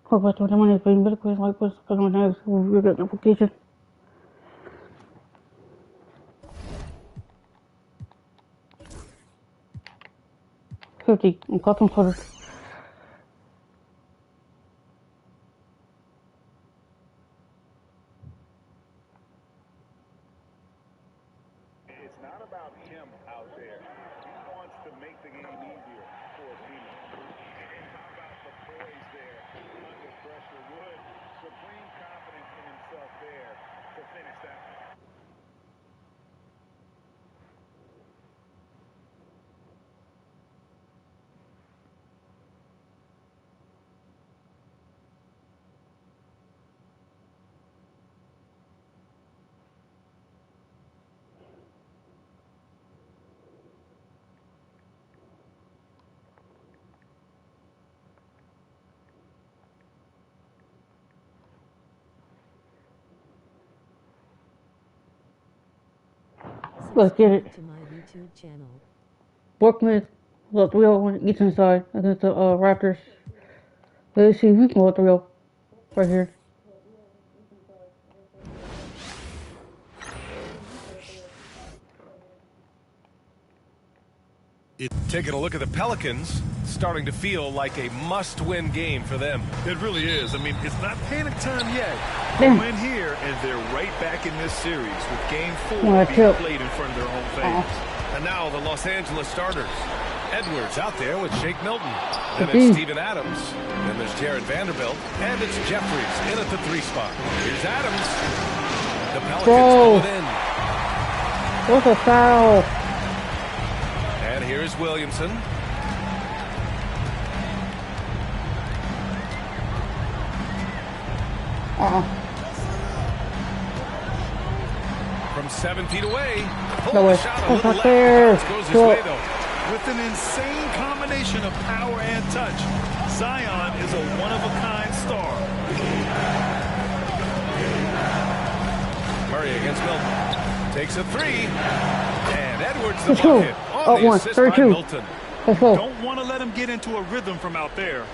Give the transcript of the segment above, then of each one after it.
Hope I told them when it's been better quiz like this because when I will get notification. 50 and cotton footer. It's not about him out there. He wants to make the game easier for his team. And how about the poise there under pressure? Wood, supreme confidence in himself there to finish that one. Let's get it. To my YouTube channel. Brooklyn, the 3-0 on the eastern side against the Raptors. Let's see if we can go 3-0 right here. Taking a look at the Pelicans, starting to feel like a must-win game for them. It really is. I mean, it's not panic time yet. Damn. Win here, and they're right back in this series with Game 4 Well, being played in front of their home fans. And now the Los Angeles starters. Edwards out there with Shake Milton. Then it's Steven Adams. Then there's Jared Vanderbilt. And it's Jeffries in at the 3 spot. Here's Adams. The Pelicans pull it in. What's a foul? And here's Williamson. From 7 feet away. No way. Shot a little left. There. Goes his way, though. With an insane combination of power and touch, Zion is a one-of-a-kind star. Murray against Milton. Takes a 3. And Edwards the Let's go. bucket on the assist by 32. Milton. Let's go. Don't want to let him get into a rhythm from out there.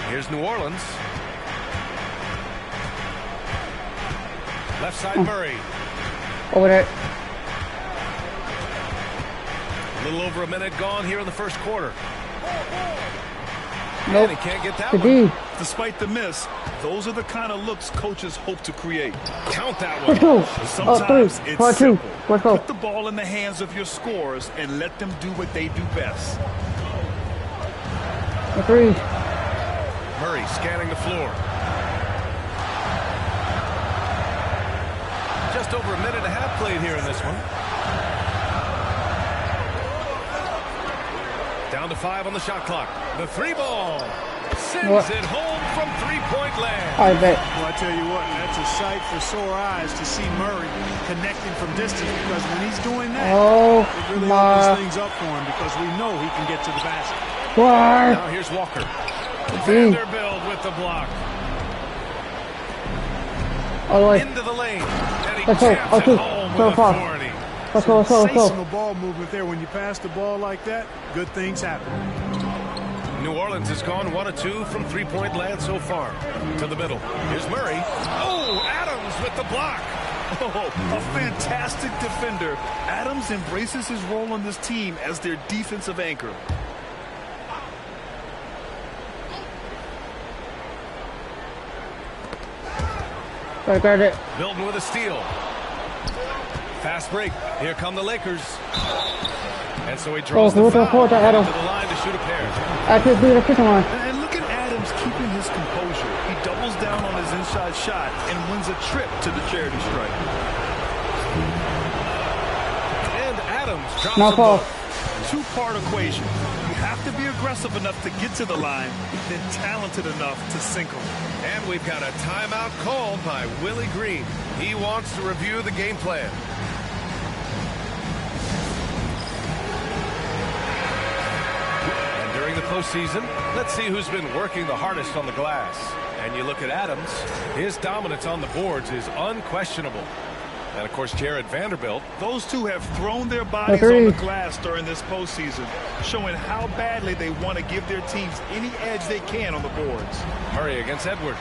Here's New Orleans. Left side Murray. Over there. A little over a minute gone here in the first quarter. Nope. And he can't get that The one. D. Despite the miss, those are the kind of looks coaches hope to create. Count that Let's one. go. Sometimes 3. it's Part 2. simple. Let's go. Put the ball in the hands of your scorers and let them do what they do best. The 3. Murray scanning the floor. Just over a minute and a half played here in this one. Down to 5 on the shot clock. The 3 ball. Sends it home from 3-point land. I bet. Well, I tell you what, that's a sight for sore eyes to see Murray connecting from distance, because when he's doing that, it really opens things up for him, because we know he can get to the basket. Now here's Walker. Vanderbilt with the block. Into the lane. And he jams it home with authority. Let's go. Sensational ball movement there. When you pass the ball like that, good things happen. New Orleans has gone 1 of 2 from 3-point land so far. To the middle. Here's Murray. Oh, Adams with the block. Oh, a fantastic defender. Adams embraces his role on this team as their defensive anchor. Got it. Milton with a steal. Fast break. Here come the Lakers. And so he draws the foul to the line to shoot a pair. I could do the kitchen one. And look at Adams keeping his composure. He doubles down on his inside shot and wins a trip to the charity stripe. And Adams drops No them fault. both. Two-part equation. You have to be aggressive enough to get to the line, then talented enough to sink them. And we've got a timeout called by Willie Green. He wants to review the game plan. And during the postseason, let's see who's been working the hardest on the glass. And you look at Adams, his dominance on the boards is unquestionable. And, of course, Jared Vanderbilt. Those two have thrown their bodies on the glass during this postseason, showing how badly they want to give their teams any edge they can on the boards. Murray against Edwards.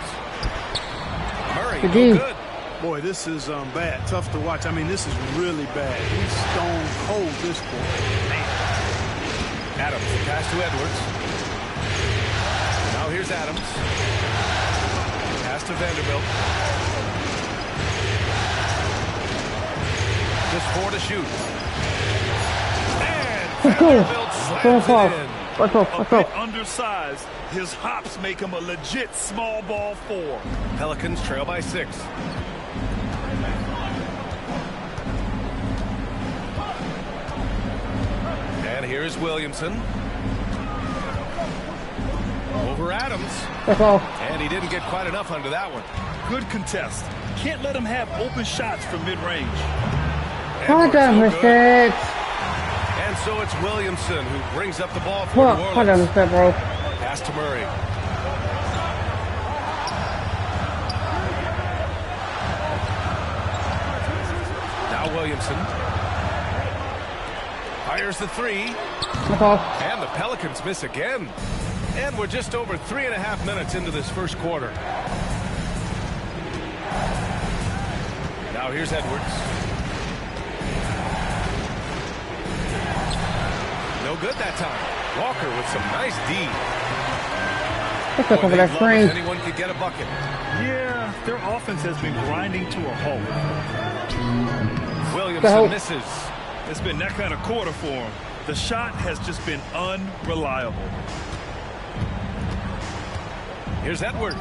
Murray, Good. no good. Boy, this is bad. Tough to watch. I mean, this is really bad. He's stone cold this quarter. Man. Adams, pass to Edwards. Now here's Adams. Pass to Vanderbilt. Just 4 to shoot. And Vanderbilt slams it in. Let's go. A bit undersized. His hops make him a legit small ball 4. Pelicans trail by 6. And here's Williamson. Over Adams. Let's go. And he didn't get quite enough under that one. Good contest. Can't let him have open shots from mid-range. Hold on, mistakes. And so it's Williamson who brings up the ball for New Orleans. Hold on, mistake, bro. Pass to Murray. Now Williamson. Fires the 3. Let's go. And the Pelicans miss again. And we're just over 3.5 minutes into this first quarter. Now here's Edwards. No good that time. Walker with some nice D. Let's look over that screen. Anyone could get a bucket. Yeah, their offense has been grinding to a halt. Williamson misses. It's been that kind of quarter for him. The shot has just been unreliable. Here's Edwards.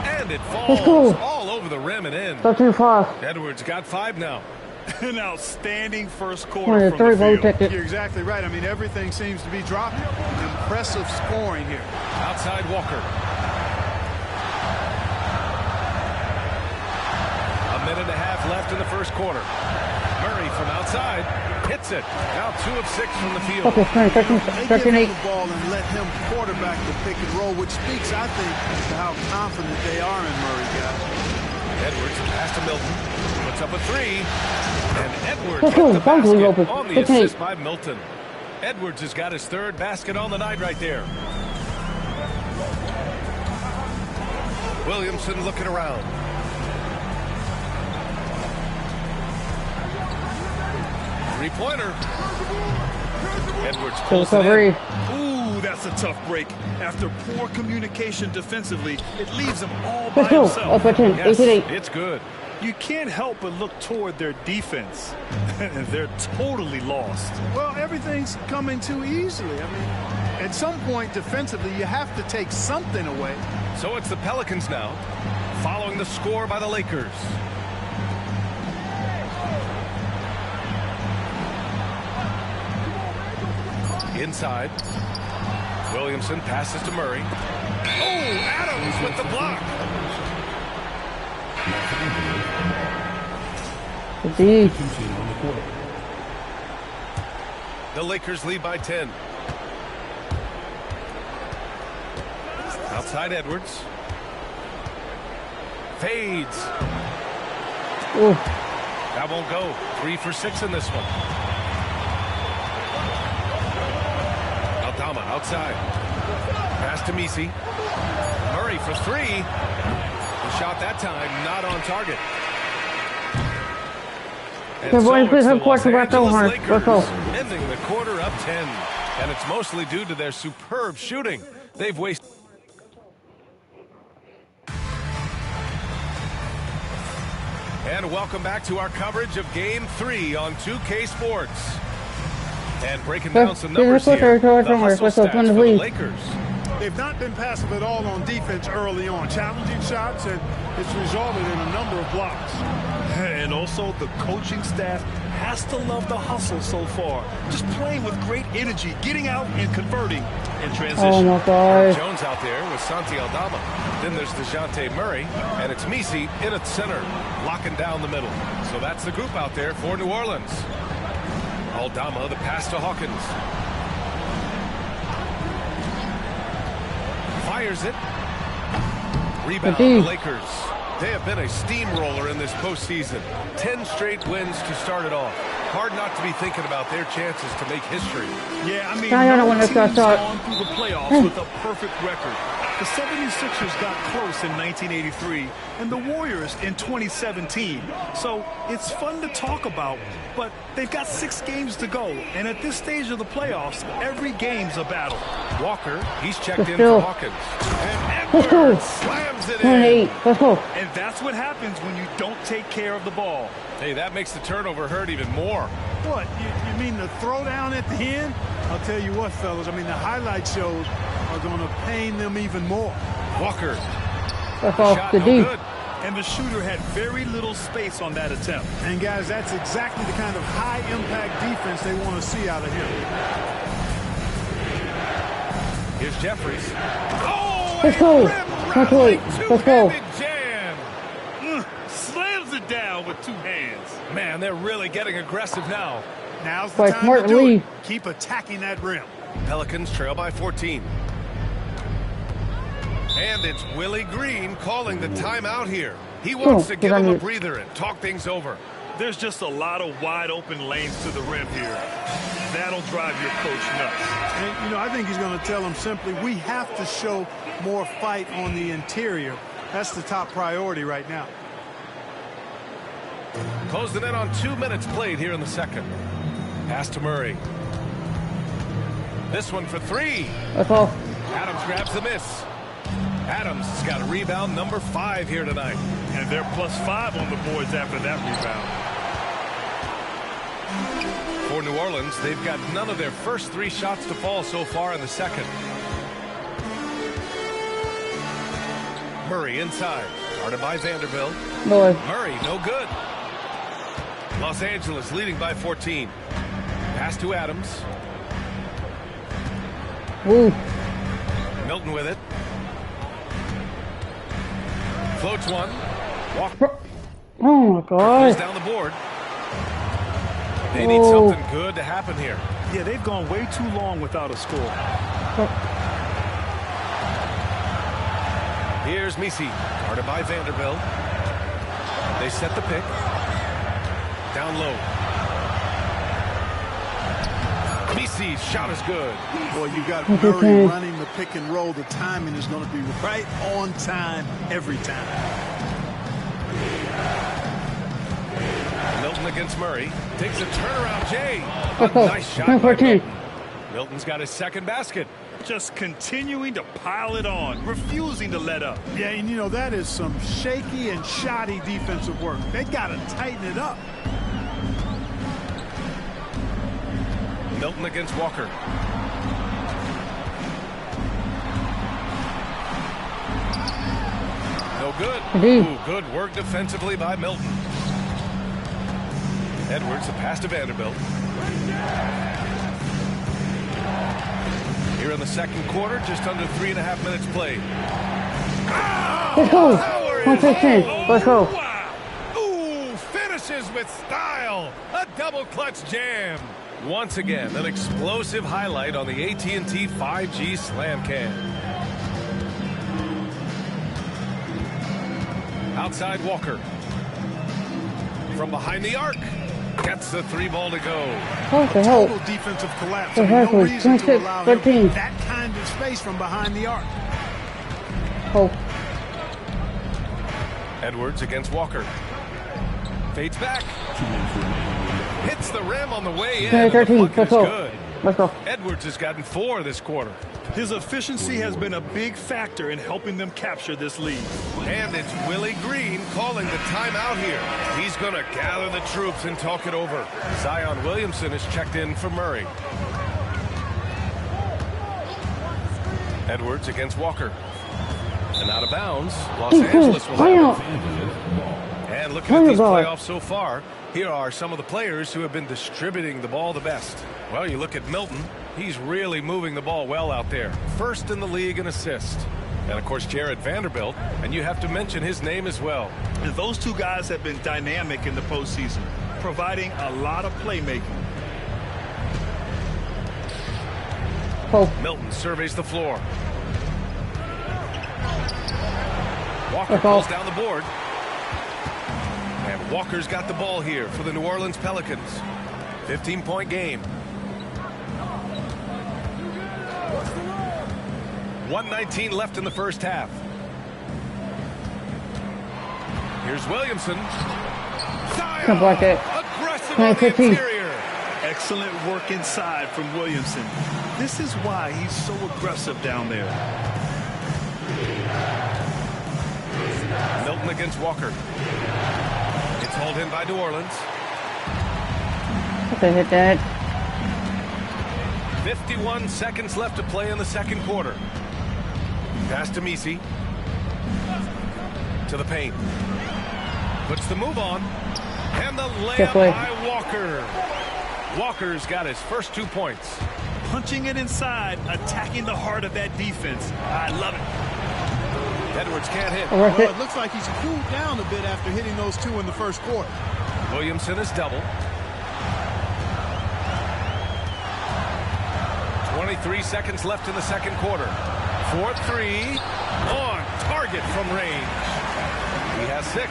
And it falls all over the rim and in. Go too fast. Edwards got 5 now. An outstanding first quarter from the field. You're exactly right. I mean, everything seems to be dropping. Impressive scoring here. Outside Walker. A minute and a half left in the first quarter. Murray from outside hits it. Now 2 of 6 from the field. Okay, fine. They give him the ball and let him quarterback the pick and roll, which speaks, I think, to how confident they are in Murray, guys. Edwards pass to Milton. Puts up a 3. And Edwards with the basket on the assist by Milton. Edwards has got his 3rd basket on the night right there. Williamson looking around. Three-pointer. Edwards pulls it in. Ooh, that's a tough break. After poor communication defensively, it leaves him all by himself. Yes, it's good. You can't help but look toward their defense. They're totally lost. Well, everything's coming too easily. I mean, at some point defensively, you have to take something away. So it's the Pelicans now, following the score by the Lakers. Inside. Williamson passes to Murray. Oh, Adams with the block. The Lakers lead by 10. Outside Edwards. Fades. Ooh. That won't go. 3 for 6 in this one. Aldama outside. Pass to Misi. Murray for 3. The shot that time not on target. And so it's the Los Angeles Lakers ending the quarter up 10. And it's mostly due to their superb shooting. They've wasted. And welcome back to our coverage of Game 3 on 2K Sports. And breaking down some numbers here, the hustle stats for the Lakers. They've not been passive at all on defense early on. Challenging shots, and it's resulted in a number of blocks. And also, the coaching staff has to love the hustle so far. Just playing with great energy, getting out and converting in transition. Oh, my God. Jones out there with Santi Aldama. Then there's DeJounte Murray, and it's Misi in at center, locking down the middle. So that's the group out there for New Orleans. Aldama, the pass to Hawkins. Fires it. Rebound, the Lakers. They have been a steamroller in this postseason. 10 straight wins to start it off. Hard not to be thinking about their chances to make history. Yeah, I mean, I don't no want to team's start. gone through the playoffs with a perfect record. The 76ers got close in 1983 and the Warriors in 2017. So it's fun to talk about, but they've got 6 games to go. And at this stage of the playoffs, every game's a battle. Walker, he's checked in go. for Hawkins. And Let's go. Edwards slams it in. 28. Let's go. And that's what happens when you don't take care of the ball. Hey, that makes the turnover hurt even more. What, you mean the throwdown at the end? I'll tell you what, fellas, I mean, the highlight shows are going to pain them even more. Walker. That's off Shot the no D. good. And the shooter had very little space on that attempt. And, guys, that's exactly the kind of high-impact defense they want to see out of him. Here's Jeffries. Oh, Let's a go. rim Let's go. rattling Let's go. two-handed jam. Slams it down with 2 hands. Man, they're really getting aggressive now. Now's the By time Smart to do Lee. it. Keep attacking that rim. Pelicans trail by 14. And it's Willie Green calling the timeout here. He wants to give him a breather and talk things over. There's just a lot of wide open lanes to the rim here. That'll drive your coach nuts. And, you know, I think he's going to tell them simply, we have to show more fight on the interior. That's the top priority right now. Closing in on 2 minutes played here in the second. Pass to Murray. This one for 3. That's all. Adams grabs the miss. Adams has got a rebound number 5 here tonight. And they're +5 on the boards after that rebound. For New Orleans, they've got none of their first 3 shots to fall so far in the second. Murray inside. Guarded by Vanderbilt. Boy. Murray, no good. Los Angeles leading by 14. Pass to Adams. Woo. Milton with it. Floats one. Walker Oh my goes God. down the board. They need something good to happen here. Yeah, they've gone way too long without a score. Here's Misi, guarded by Vanderbilt. They set the pick. Down low. Misi's shot is good. Boy, you got Murray running the pick and roll. The timing is going to be right on time every time. Milton against Murray. Takes a turnaround, Jay. A nice shot by 14. Milton. Milton's got his second basket. Just continuing to pile it on, refusing to let up. Yeah, and you know, that is some shaky and shoddy defensive work. They got to tighten it up. Milton against Walker. No good. Ooh, good work defensively by Milton. Edwards, the pass to Vanderbilt. Here in the second quarter, just under 3.5 minutes played. Let's go. Power is 115. on. Let's go. Wow. Ooh, finishes with style. A double clutch jam. Once again, an explosive highlight on the AT&T 5G Slam Cam. Outside Walker. From behind the arc. Gets the 3 ball to go. What the hell? Total defensive collapse. The I mean, no hell? reason to 26, allow him 13. that kind of space from behind the arc. Oh. Edwards against Walker. Fades back. Hits the rim on the way in. And the 13. bucket Let's is go. good. Let's go. Edwards has gotten 4 this quarter. His efficiency has been a big factor in helping them capture this lead. And it's Willie Green calling the timeout here. He's going to gather the troops and talk it over. Zion Williamson is checked in for Murray. Edwards against Walker. And out of bounds, Los Angeles will have it. And looking at these playoffs so far, here are some of the players who have been distributing the ball the best. Well, you look at Milton. He's really moving the ball well out there. First in the league in assists. And, of course, Jared Vanderbilt. And you have to mention his name as well. And those two guys have been dynamic in the postseason, providing a lot of playmaking. Milton surveys the floor. Walker pulls down the board. And Walker's got the ball here for the New Orleans Pelicans. 15-point game. 1:19 left in the first half. Here's Williamson. Can't block it. Aggressive on the interior. Excellent work inside from Williamson. This is why he's so aggressive down there. Milton against Walker. It's hauled in by New Orleans. Okay, hit that. 51 seconds left to play in the second quarter. Pass to Messi. To the paint. Puts the move on. And the layup by Walker. Walker's got his first 2 points. Punching it inside, attacking the heart of that defense. I love it. Edwards can't hit. Well, it looks like he's cooled down a bit after hitting those 2 in the first quarter. Williamson is double. 23 seconds left in the second quarter. 4-3 on target from range. He has 6.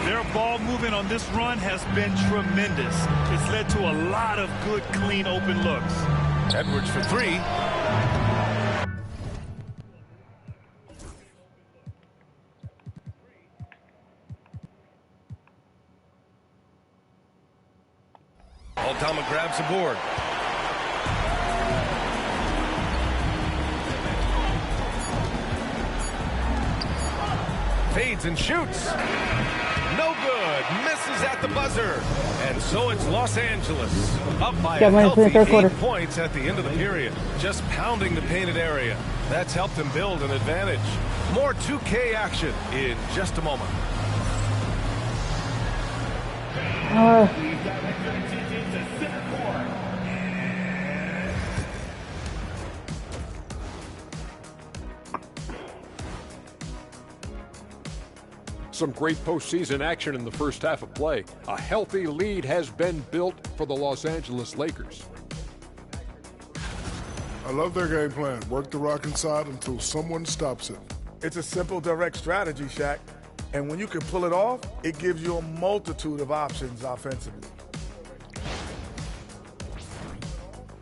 Their ball movement on this run has been tremendous. It's led to a lot of good, clean, open looks. Edwards for 3. Aldama grabs the board. Fades and shoots. No good. Misses at the buzzer. And so it's Los Angeles. Up by a healthy 8 points at the end of the period. Just pounding the painted area. That's helped them build an advantage. More 2K action in just a moment. Some great postseason action in the first half of play. A healthy lead has been built for the Los Angeles Lakers. I love their game plan. Work the rock inside until someone stops it. It's a simple, direct strategy, Shaq. And when you can pull it off, it gives you a multitude of options offensively.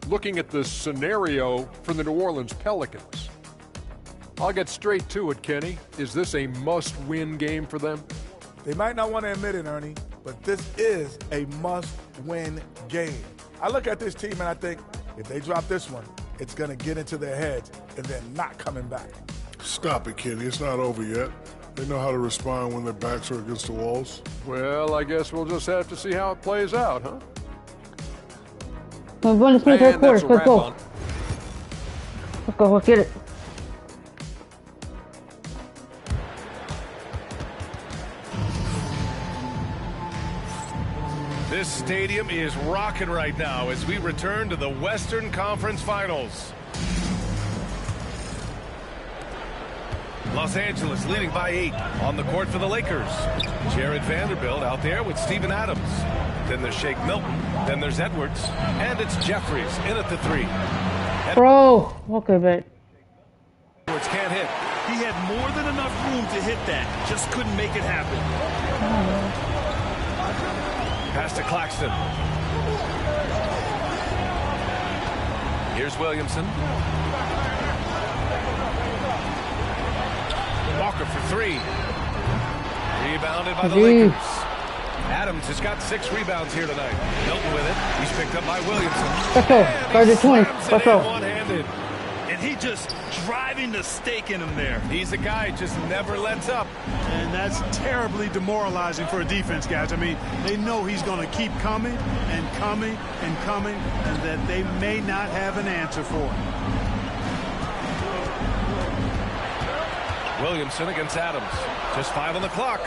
Looking at the scenario for the New Orleans Pelicans. I'll get straight to it, Kenny. Is this a must-win game for them? They might not want to admit it, Ernie, but this is a must-win game. I look at this team and I think if they drop this one, it's going to get into their heads and they're not coming back. Stop it, Kenny. It's not over yet. They know how to respond when their backs are against the walls. Well, I guess we'll just have to see how it plays out, huh? Let's run this third quarter. Let's go. Let's go. Let's get it. This stadium is rocking right now as we return to the Western Conference Finals. Los Angeles leading by 8 on the court for the Lakers. Jared Vanderbilt out there with Steven Adams. Then there's Shake Milton. Then there's Edwards. And it's Jeffries in at the 3. Bro, okay, but Edwards can't hit. He had more than enough room to hit that. Just couldn't make it happen. Pass to Claxton. Here's Williamson. Walker for 3. Rebounded by the Lakers. Adams has got 6 rebounds here tonight. Milton with it. He's picked up by Williamson. Let's go. Guard 20. Let's go. One-handed. And he just driving the stake in him there. He's a guy who just never lets up. And that's terribly demoralizing for a defense, guys. I mean, they know he's going to keep coming and coming and coming, and that they may not have an answer for it. Williamson against Adams. Just 5 on the clock.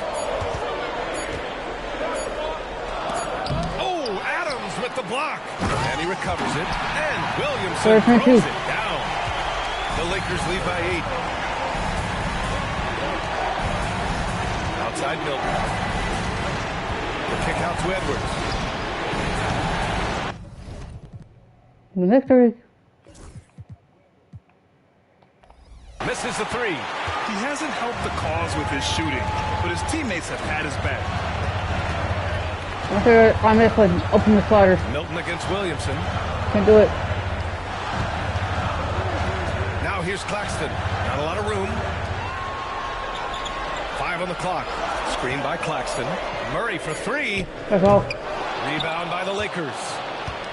Oh, Adams with the block. And he recovers it. And Williamson throws it down. The Lakers lead by 8. Outside Milton. The kick out to Edwards. Victory. Misses the 3. He hasn't helped the cause with his shooting, but his teammates have had his back. I'm just like open the sliders. Milton against Williamson. Can't do it. Now here's Claxton. Not a lot of room. 5 on the clock. Screen by Claxton. Murray for 3. That's all. Rebound by the Lakers.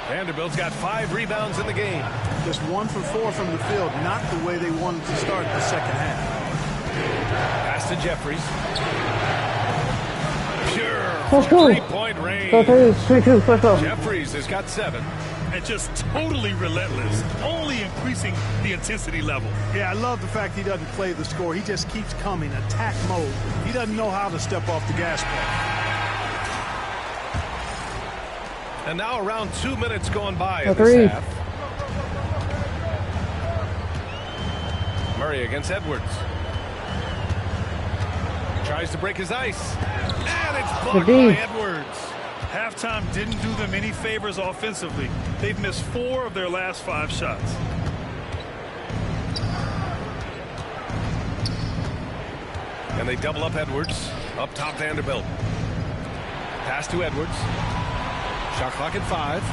Vanderbilt's got 5 rebounds in the game. Just 1 for 4 from the field, not the way they wanted to start the second half. Pass to Jeffries. Let's go. 3-point range. Go 3-2. Let's go. Jeffries has got 7. And just totally relentless, only increasing the intensity level. Yeah, I love the fact he doesn't play the score. He just keeps coming, attack mode. He doesn't know how to step off the gas pedal. And now around 2 minutes going by in A this 3. half. Murray against Edwards. Tries to break his ice. And it's blocked by Edwards. Halftime didn't do them any favors offensively. They've missed 4 of their last 5 shots. And they double up Edwards. Up top Vanderbilt. Pass to Edwards. Shot clock at 5.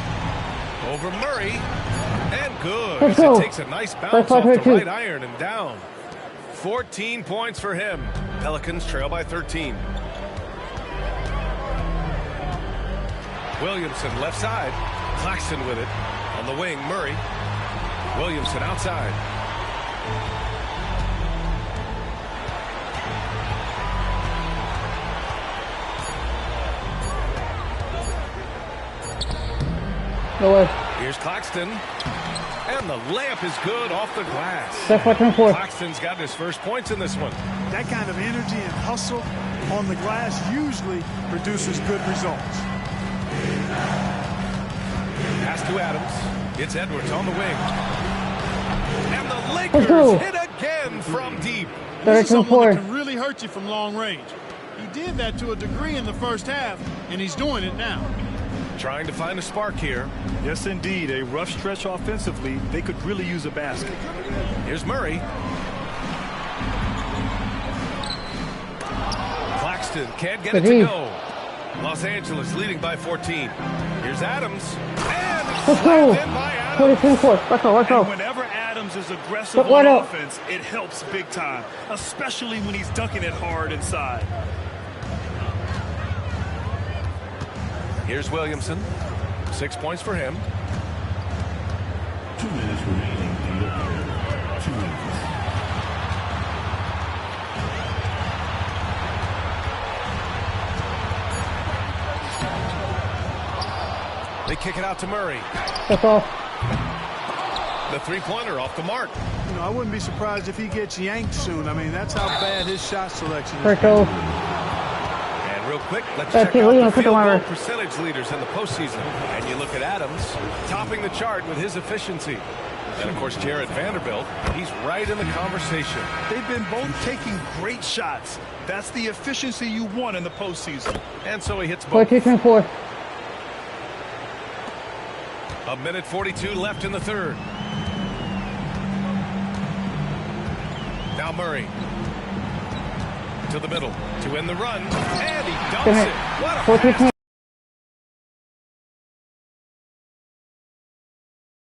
Over Murray. And good. Let's It go. takes a nice bounce off the right iron and down. 14 points for him. Pelicans trail by 13. Williamson left side. Claxton with it. On the wing, Murray. Williamson outside. No way. Here's Claxton. And the layup is good off the glass. That's what I'm for. Claxton's got his first points in this one. That kind of energy and hustle on the glass usually produces good results. Pass to Adams. It's Edwards on the wing. And the Let's Lakers go. hit again from deep. This is someone 13-4. that can really hurt you from long range. He did that to a degree in the first half, and he's doing it now. Trying to find a spark here. Yes, indeed. A rough stretch offensively. They could really use a basket. Here's Murray. Claxton can't get it to go. Los Angeles leading by 14. Here's Adams. And it's Let's go. slammed in by Adams. 23-4. Let's go. Let's go. And whenever Adams is aggressive What on up? offense, it helps big time, especially when he's dunking it hard inside. Here's Williamson. 6 points for him. 2 minutes remaining in the third. 2 minutes. They kick it out to Murray. That's all. The three-pointer off the mark. You know, I wouldn't be surprised if he gets yanked soon. I mean, that's how bad his shot selection is. Let's go. And real quick, let's That's check it. out We're the gonna put field them goal on. percentage leaders in the postseason. And you look at Adams, topping the chart with his efficiency. And, of course, Jared Vanderbilt, he's right in the conversation. They've been both taking great shots. That's the efficiency you want in the postseason. And so he hits both. 14-4. A minute 42 left in the third. Now Murray. To the middle. To end the run. And he dumps it. What a 14-10.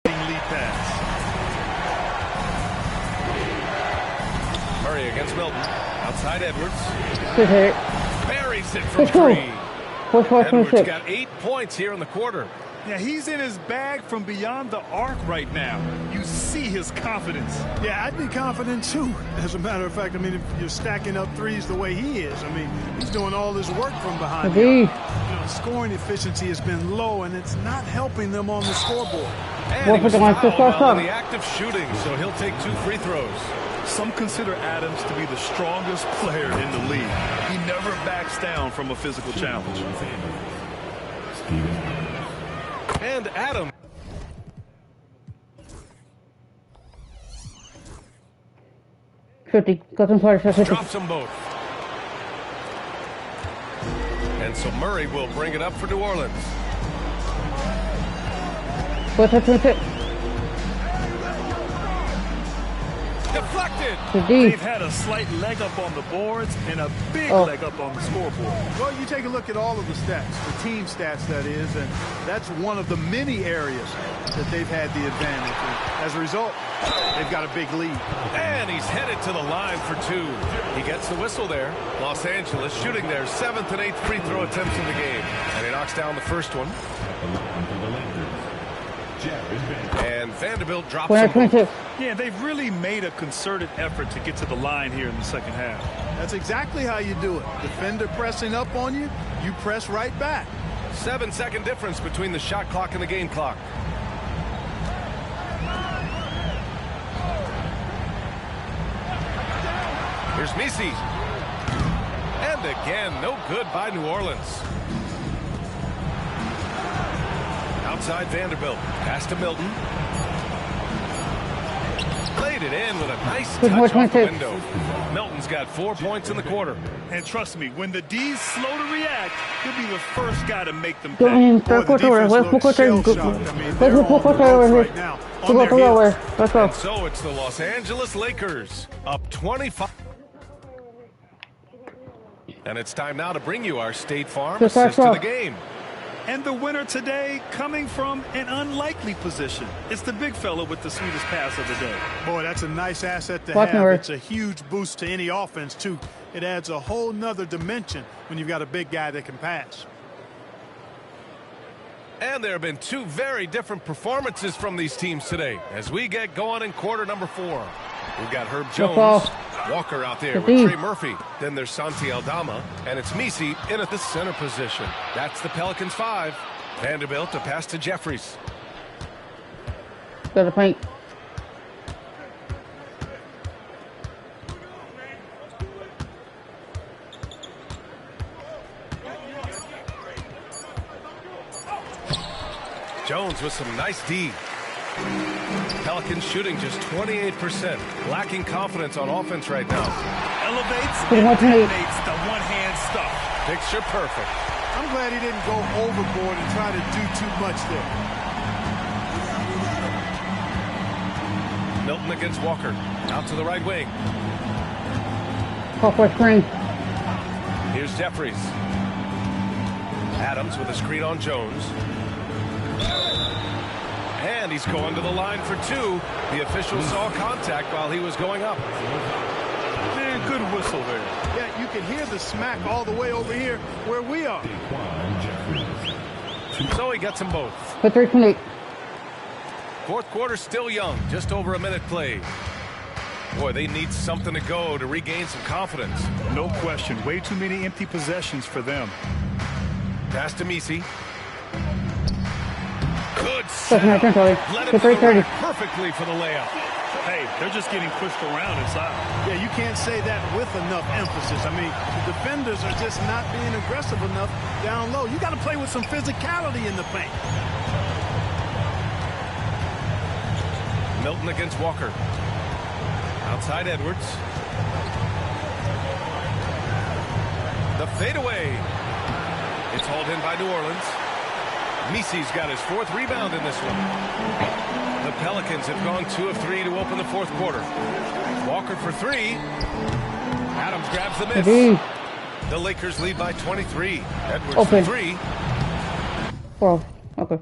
pass. Lead pass. Murray against Milton. Outside Edwards. Good hit. Buries it from Let's go. 3. 4-4, Edwards 26. got 8 points here in the quarter. Yeah, he's in his bag from beyond the arc right now. You see his confidence. Yeah, I'd be confident too. As a matter of fact, I mean, if you're stacking up threes the way he is, I mean, he's doing all this work from behind the Indeed. arc. You know, scoring efficiency has been low, and it's not helping them on the scoreboard. And What he was for the one? fouled Stop. while in the act of shooting, so he'll take 2 free throws. Some consider Adams to be the strongest player in the league. He never backs down from a physical challenge. And Adams. 50. Got them started. 50. Drops them both. And so Murray will bring it up for New Orleans. 4-26. deflected. They've had a slight leg up on the boards and a big leg up on the scoreboard. Well, you take a look at all of the stats, the team stats that is, and that's one of the many areas that they've had the advantage. And as a result, they've got a big lead. And he's headed to the line for two. He gets the whistle there. Los Angeles shooting their 7th and 8th free throw attempts in the game. And he knocks down the first one. And Vanderbilt drops him. Yeah, they've really made a concerted effort to get to the line here in the second half. That's exactly how you do it. Defender pressing up on you, you press right back. 7-second difference between the shot clock and the game clock. Here's Messi. And again, no good by New Orleans. Outside Vanderbilt. Pass to Milton. Played it in with a nice touch off the window. Milton's got 4 points in the quarter. And trust me, when the D's slow to react, he'll be the first guy to make them Yo, pay. let's go. And so it's the Los Angeles Lakers up 25. And it's time now to bring you our State Farm assist to the game. And the winner today coming from an unlikely position. It's the big fella with the sweetest pass of the day. Boy, that's a nice asset to Watch have. me, It's a huge boost to any offense, too. It adds a whole nother dimension when you've got a big guy that can pass. And there have been two very different performances from these teams today as we get going in quarter number 4. We've got Herb Jones, Walker out there with Trey Murphy. Then there's Santi Aldama, and it's Messi in at the center position. That's the Pelicans 5. Vanderbilt to pass to Jeffries. Got a paint. Jones with some nice D. Pelicans shooting just 28%. Lacking confidence on offense right now. Elevates and detonates the one-hand stuff. Picture perfect. I'm glad he didn't go overboard and try to do too much there. Milton against Walker. Out to the right wing. Halfway screen. Here's Jeffries. Adams with a screen on Jones. And he's going to the line for 2. The official saw contact while he was going up. Man, good whistle there. Yeah, you can hear the smack all the way over here where we are. So he gets them both. For 3.8. Fourth quarter still young. Just over a minute played. Boy, they need something to go to regain some confidence. No question. Way too many empty possessions for them. Pass to Messi. Good setup. Let it for perfectly for the layup. Hey, they're just getting pushed around inside. Yeah, you can't say that with enough emphasis. I mean, the defenders are just not being aggressive enough down low. You got to play with some physicality in the paint. Milton against Walker. Outside Edwards. The fadeaway. It's hauled in by New Orleans. Messi's got his 4th rebound in this one. The Pelicans have gone 2 of 3 to open the 4th quarter. Walker for 3. Adams grabs the miss. The Lakers lead by 23. Edwards for 3. Well, okay.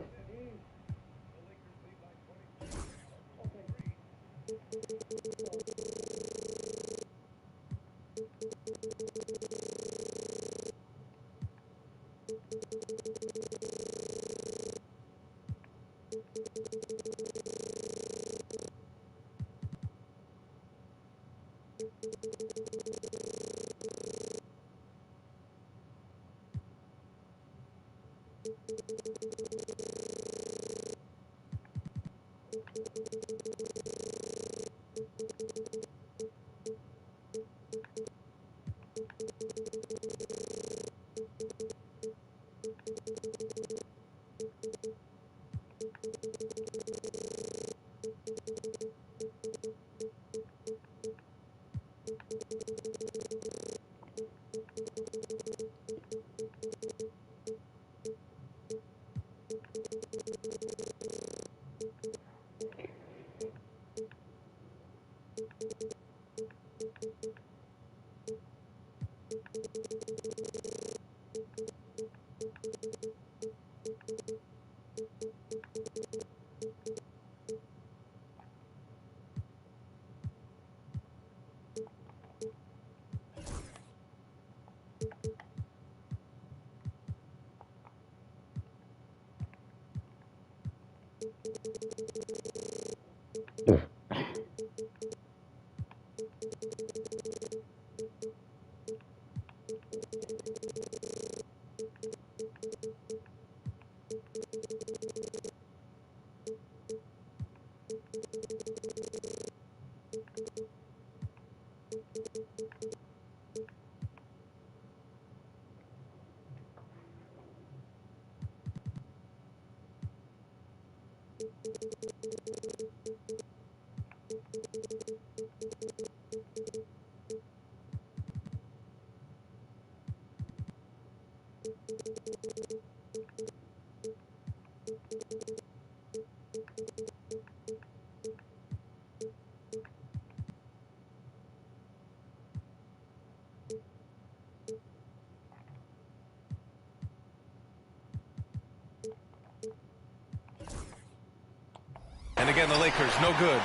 And again, the Lakers, no good.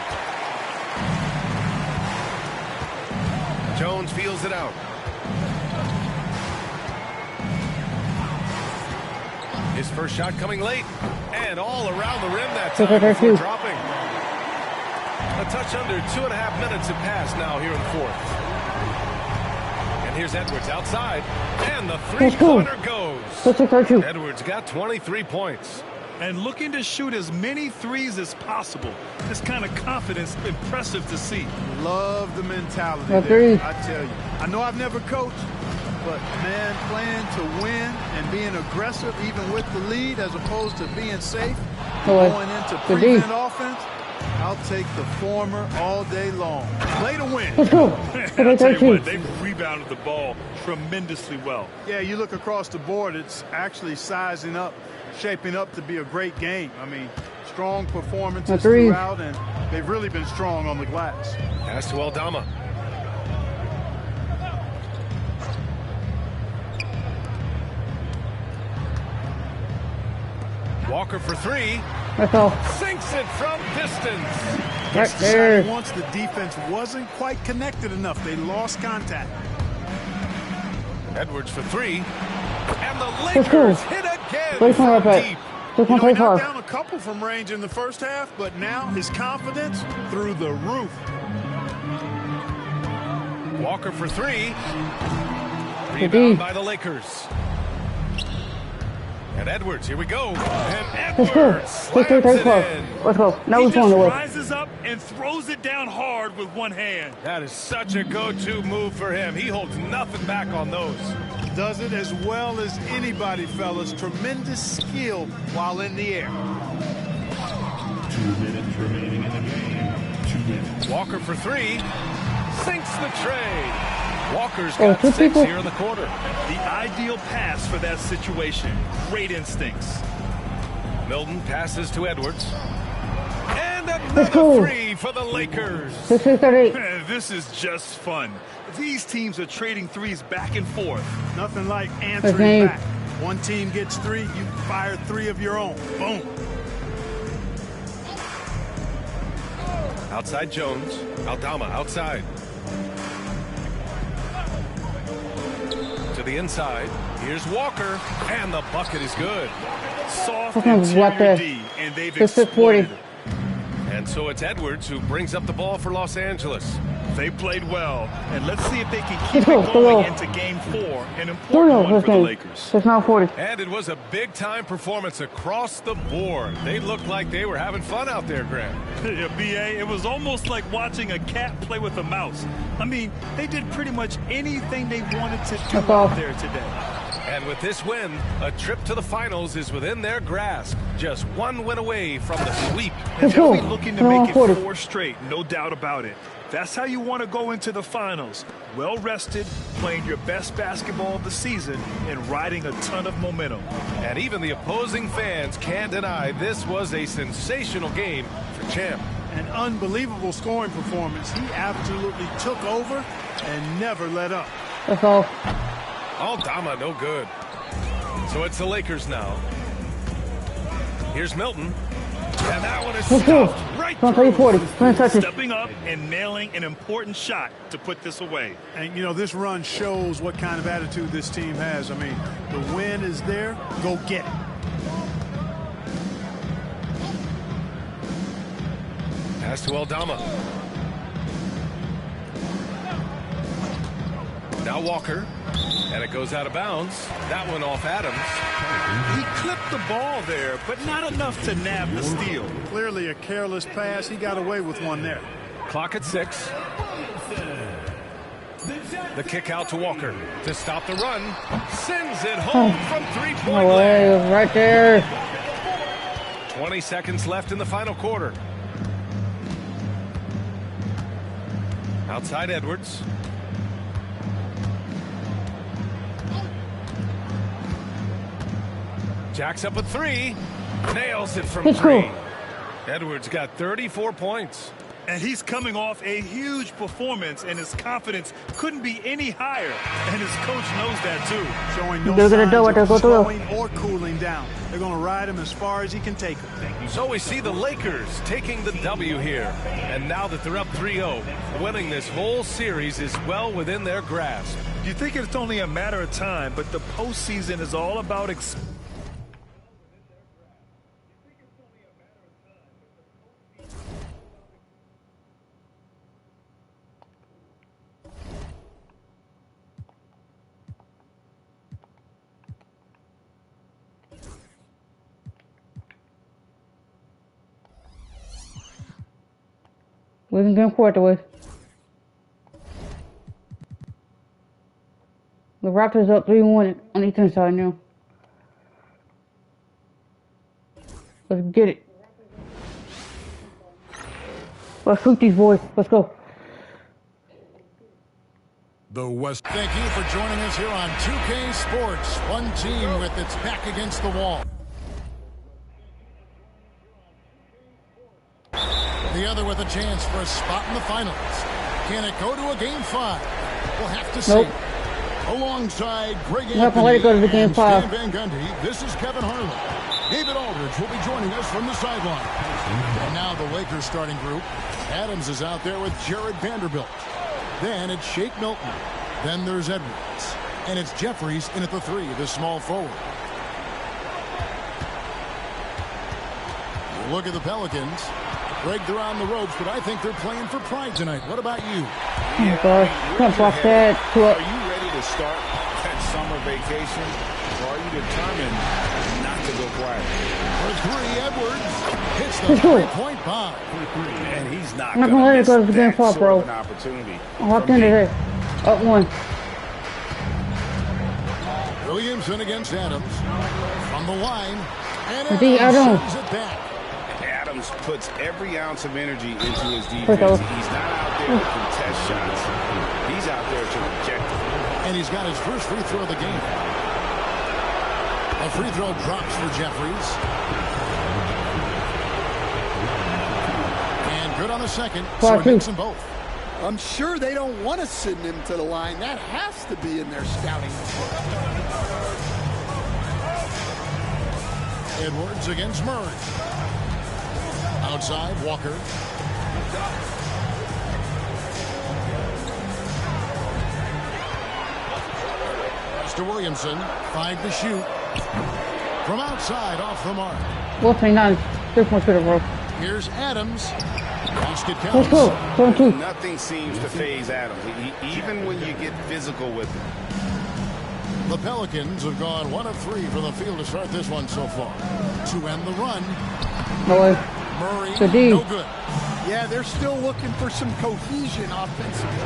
Jones feels it out. His first shot coming late. And all around the rim that time before dropping. A touch under 2.5 minutes have passed now here in the fourth. And here's Edwards outside. And the three-pointer goes. Edwards got 23 points. And looking to shoot as many threes as possible. This kind of confidence, impressive to see. Love the mentality there, I tell you. I know I've never coached, but, man, playing to win and being aggressive, even with the lead, as opposed to being safe, going into prevent offense, I'll take the former all day long. Play to win. I'll tell you what, they've rebounded the ball tremendously well. Yeah, you look across the board, it's actually sizing up, shaping up to be a great game. I mean, strong performances throughout, and they've really been strong on the glass. Pass to Aldama. Walker for three. Sinks it from distance. Right there. Once the defense wasn't quite connected enough, they lost contact. Edwards for three. And the Lakers hit again from deep. He knocked down a couple from range in the first half, but now his confidence through the roof. Walker for three. Rebound by the Lakers. And Edwards, here we go. And Edwards slams it in. Let's go. Now he he's on the way. Rises up and throws it down hard with one hand. That is such a go-to move for him. He holds nothing back on those. Does it as well as anybody, fellas. Tremendous skill while in the air. 2 minutes remaining in the game. 2 minutes. Walker for three. Sinks the tray. Walker's got 6 here in the quarter. The ideal pass for that situation. Great instincts. Milton passes to Edwards. And another three for the Lakers. This is just fun. These teams are trading threes back and forth. Nothing like answering back. One team gets three, you fire three of your own. Boom. Outside Jones. Aldama outside. To the inside. Here's Walker. And the bucket is good. Soft interior D, and they've exploited it. And so it's Edwards who brings up the ball for Los Angeles. They played well, and let's see if they can keep it going into Game 4, an important one for the Lakers. It's now 40. And it was a big-time performance across the board. They looked like they were having fun out there, Grant. Yeah, B.A., it was almost like watching a cat play with a mouse. I mean, they did pretty much anything they wanted to do out there today. And with this win, a trip to the finals is within their grasp. Just one win away from the sweep. And they'll be looking to make it 4 straight, no doubt about it. That's how you want to go into the finals. Well rested, playing your best basketball of the season, and riding a ton of momentum. And even the opposing fans can't deny this was a sensational game for Champ. An unbelievable scoring performance. He absolutely took over and never let up. That's all. Aldama, no good. So it's the Lakers now. Here's Milton. And that one is stuffed right through. Stepping up and nailing an important shot to put this away. And, you know, this run shows what kind of attitude this team has. I mean, the win is there. Go get it. Pass to Aldama. Now Walker. And it goes out of bounds. That one off Adams. He clipped the ball there, but not enough to nab the steal. Clearly a careless pass. He got away with one there. Clock at 6. The kick out to Walker to stop the run. Sends it home from three-point land. Right there. 20 seconds left in the final quarter. Outside Edwards. Jacks up a three. Nails it from three. Edwards got 34 points. And he's coming off a huge performance, and his confidence couldn't be any higher. And his coach knows that, too. Showing no They're gonna do what signs they're of gonna do. slowing or cooling down. They're going to ride him as far as he can take him. So we see the Lakers taking the W here. And now that they're up 3-0, winning this whole series is well within their grasp. You think it's only a matter of time, but the postseason is all about We can get fourth away. The Raptors up 3-1 on each side now. Let's get it. Let's shoot these boys. Let's go. The West. Thank you for joining us here on 2K Sports. One team with its back against the wall. The other with a chance for a spot in the finals. Can it go to a Game 5? We'll have to see. Nope. Alongside Greg I'm not gonna let it go to the Game and 5. Stan Van Gundy, this is Kevin Harlan. David Aldridge will be joining us from the sideline. And now the Lakers starting group. Adams is out there with Jared Vanderbilt. Then it's Shake Milton. Then there's Edwards. And it's Jeffries in at the 3, the small forward. You look at the Pelicans. Greg, they're on the ropes, but I think they're playing for pride tonight. What about you? Oh my gosh. Can't block that. Are you ready to start that summer vacation, or are you determined not to go quiet? For 3, Edwards hits the 3-point bomb. And he's not I'm not gonna let it go to the Game that 5, sort bro. of an opportunity. I walked into this. Up 1. Williamson against Adams. From the line. And D. Adams. sends it back. Adams puts every ounce of energy into his defense. He's not out there to contest shots. He's out there to reject them. And he's got his first free throw of the game. A free throw drops for Jeffries. And good on the second. So it hits them both. I'm sure they don't want to send him to the line. That has to be in their scouting report. Edwards against Murray. Outside, Walker. Pass to Williamson. 5 to shoot. From outside, off the mark. Well, 29. 3-point shooter, bro. Here's Adams. Basket Let's go. counts. 2. Nothing seems to faze Adams, even when you get physical with him. The Pelicans have gone 1 of 3 from the field to start this one so far. To end the run, No way. Murray, Good D. no good. Yeah, they're still looking for some cohesion offensively.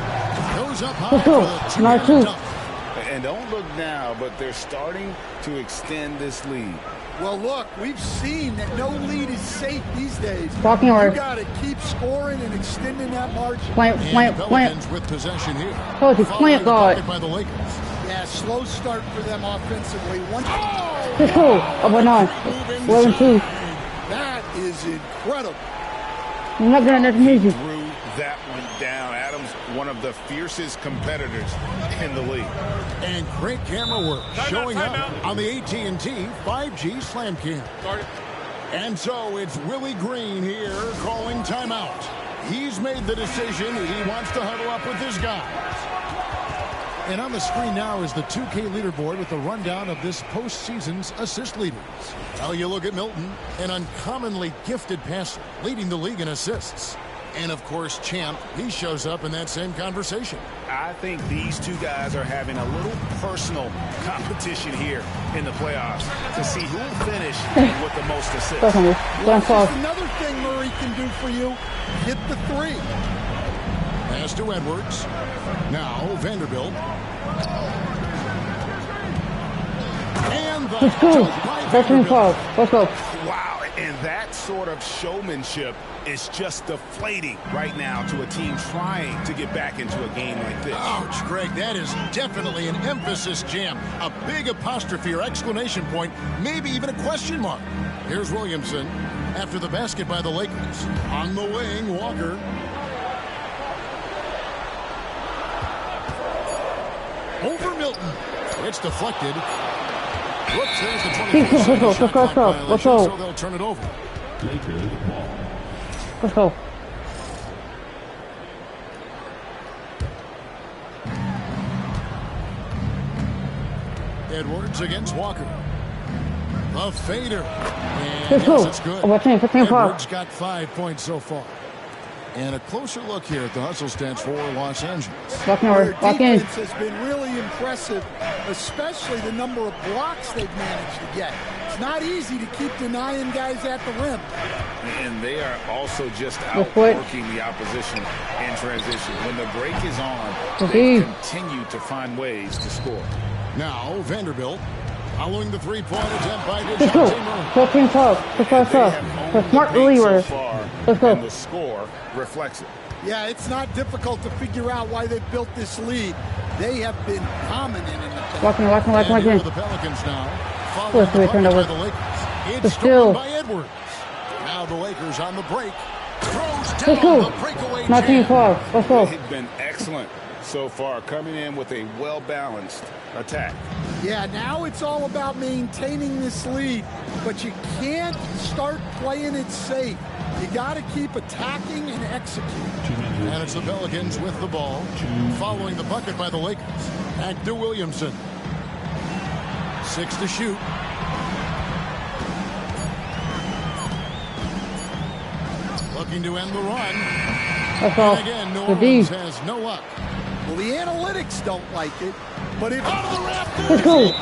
Goes up high Let's for go. the Nice two-handed shoot. dunk. And don't look now, but they're starting to extend this lead. Well, look, we've seen that no lead is safe these days. Talking You right. got to keep scoring and extending that margin. Plant, And plant, the plant. Pelicans with possession here. Told you, Following plant the guard. bucket by the Lakers. Yeah, slow start for them offensively. Let's go. Up by 9. 11-2. That is incredible. I'm not getting that easy. Threw that one down. Adams, one of the fiercest competitors in the league. And great camera work showing up on the AT&T 5G Slam Cam. And so it's Willie Green here calling timeout. He's made the decision. He wants to huddle up with his guys. And on the screen now is the 2K leaderboard with the rundown of this postseason's assist leaders. Now you look at Milton, an uncommonly gifted passer, leading the league in assists. And of course, Champ, he shows up in that same conversation. I think these two guys are having a little personal competition here in the playoffs to see who will finish with the most assists. Definitely. Well, Don't fall. just another thing Murray can do for you, hit the 3. Pass to Edwards. Now Vanderbilt. And the Let's go. dunk by That's in Vanderbilt. foul. Let's go. Wow, And that sort of showmanship is just deflating right now to a team trying to get back into a game like this. Ouch, Greg, that is definitely an emphasis jam. A big apostrophe or exclamation point, maybe even a question mark. Here's Williamson after the basket by the Lakers. On the wing, Walker. Over Milton. It's deflected. Whoops, there's the 24-second shot clock violation, so they'll turn it over. Let's go. Edwards against Walker. The fader. And Let's go. yes, it's good. 15 Edwards got 5 points so far. And a closer look here at the hustle stats for Los Angeles. Walk in. Their Walk in. defense has been really impressive, especially the number of blocks they've managed to get. It's not easy to keep denying guys at the rim. And they are also just outworking the opposition in transition. When the break is on, they continue to find ways to score. Now, Vanderbilt following the three-point attempt by Let's go. DeJounte 13 12. Let's go. The smart reliever. Let's go. And the score reflects it. Yeah, it's not difficult to figure out why they built this lead. They have been dominant in the paint. Walk in. The Pelicans now following the bucket by the Lakers. It's stolen by Edwards. Now the Lakers on the break. Throws down the breakaway 19 12. Let's go. They've been excellent so far, coming in with a well-balanced attack. Yeah, now it's all about maintaining this lead, but you can't start playing it safe. You got to keep attacking and executing. And it's the Pelicans with the ball, following the bucket by the Lakers. Back to Williamson. 6 to shoot. Looking to end the run. And again, New Orleans has no luck. Well, the analytics don't like it, but if out of the rafters, let's go.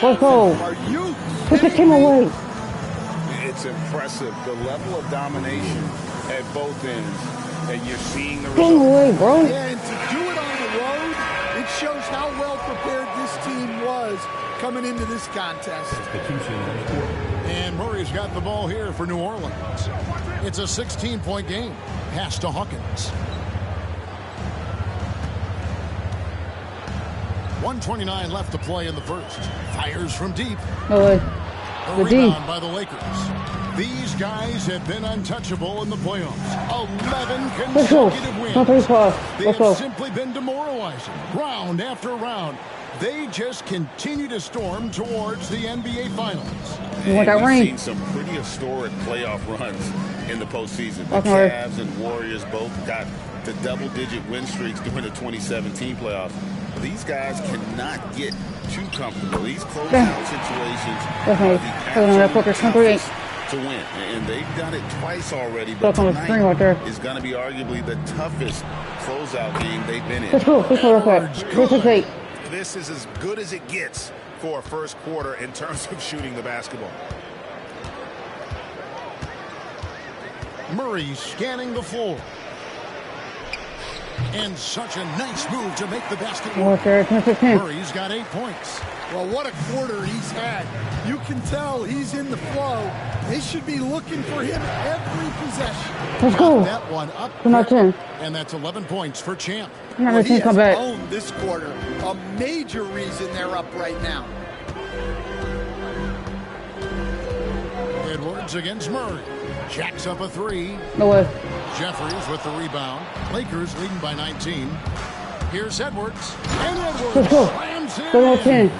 Let's go. Are you put the team away? It's impressive, the level of domination at both ends, and you're seeing the result. Away, bro. Yeah, and to do it on the road, it shows how well prepared this team was coming into this contest. And Murray's got the ball here for New Orleans. It's a 16-point game. Pass to Hawkins. 1:29 left to play in the first. Fires from deep. A rebound by the Lakers. These guys have been untouchable in the playoffs. 11 consecutive wins. They have simply been demoralizing. Round after round. They just continue to storm towards the NBA Finals. We've seen some pretty historic playoff runs in the postseason. The Cavs and Warriors both got to double-digit win streaks during the 2017 playoffs. These guys cannot get too comfortable. These closeout situations are the absolute toughest to win. And they've done it twice already, but tonight is going to be arguably the toughest closeout game they've been in. Let's go. This is as good as it gets for a first quarter in terms of shooting the basketball. Murray scanning the floor. And such a nice move to make the basket work. Murray's got 8 points. Well, what a quarter he's had. You can tell he's in the flow. They should be looking for him every possession. Let's go. That one up. And that's 11 points for Champ. Well, he has owned this quarter. A major reason they're up right now. Edwards against Murray. Jacks up a three. No way. Jeffries with the rebound. Lakers leading by 19. Here's Edwards. And Edwards slams in.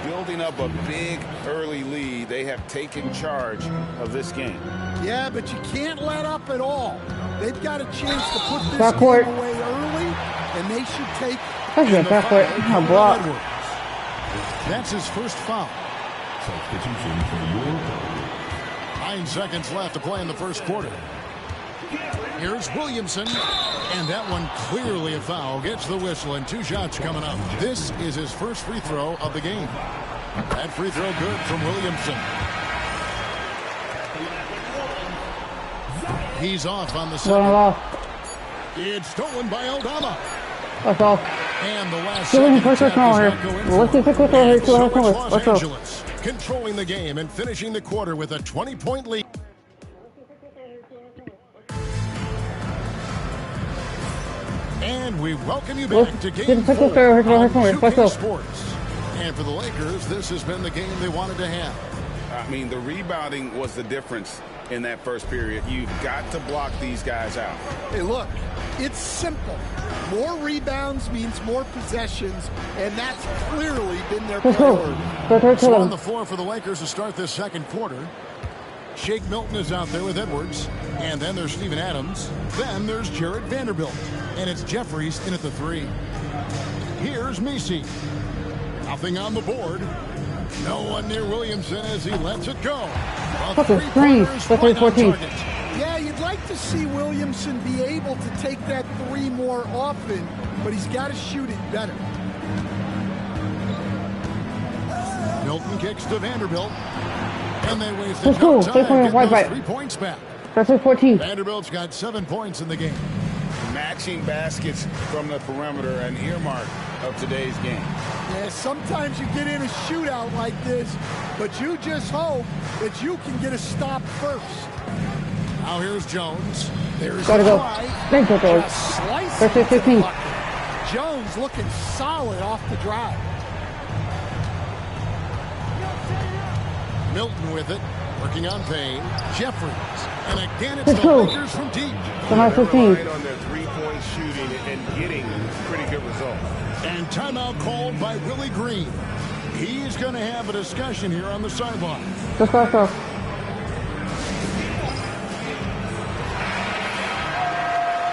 Building up a big early lead. They have taken charge of this game. Yeah, but you can't let up at all. They've got a chance to put this game away early, and they should take a block. That's his first foul. Substitution for your 9 seconds left to play in the first quarter. Here's Williamson, and that one clearly a foul. Gets the whistle, and 2 shots coming up. This is his first free throw of the game. That free throw good from Williamson. He's off on the second. It's stolen by Aldama. That's all. And the last second Los Angeles controlling the game and finishing the quarter with a 20-point lead. we welcome you back to Game 4 on 2K Sports. And for the Lakers, this has been the game they wanted to have. I mean, the rebounding was the difference in that first period. You've got to block these guys out. Hey, look, it's simple. More rebounds means more possessions, and that's clearly been their priority. So on the floor for the Lakers to start this second quarter. Shake Milton is out there with Edwards. And then there's Steven Adams. Then there's Jared Vanderbilt. And it's Jeffries in at the 3. Here's Messi. Nothing on the board. No one near Williamson as he lets it go. Yeah, you'd like to see Williamson be able to take that 3 more often, but he's got to shoot it better. Milton kicks to Vanderbilt. And they wasted no time getting those 3 points back. That's 14. Vanderbilt's got 7 points in the game. Matching baskets from the perimeter, an earmark of today's game. Yeah, sometimes you get in a shootout like this, but you just hope that you can get a stop first. Now here's Jones. There's gotta go. Thank you, George. First 15. Jones looking solid off the drive. Milton with it, working on Payne. Jeffries, and again it's the Lakers from deep. They're relying on their three-point shooting and getting pretty good results. And timeout called by Willie Green. He's going to have a discussion here on the sideline. Let's go.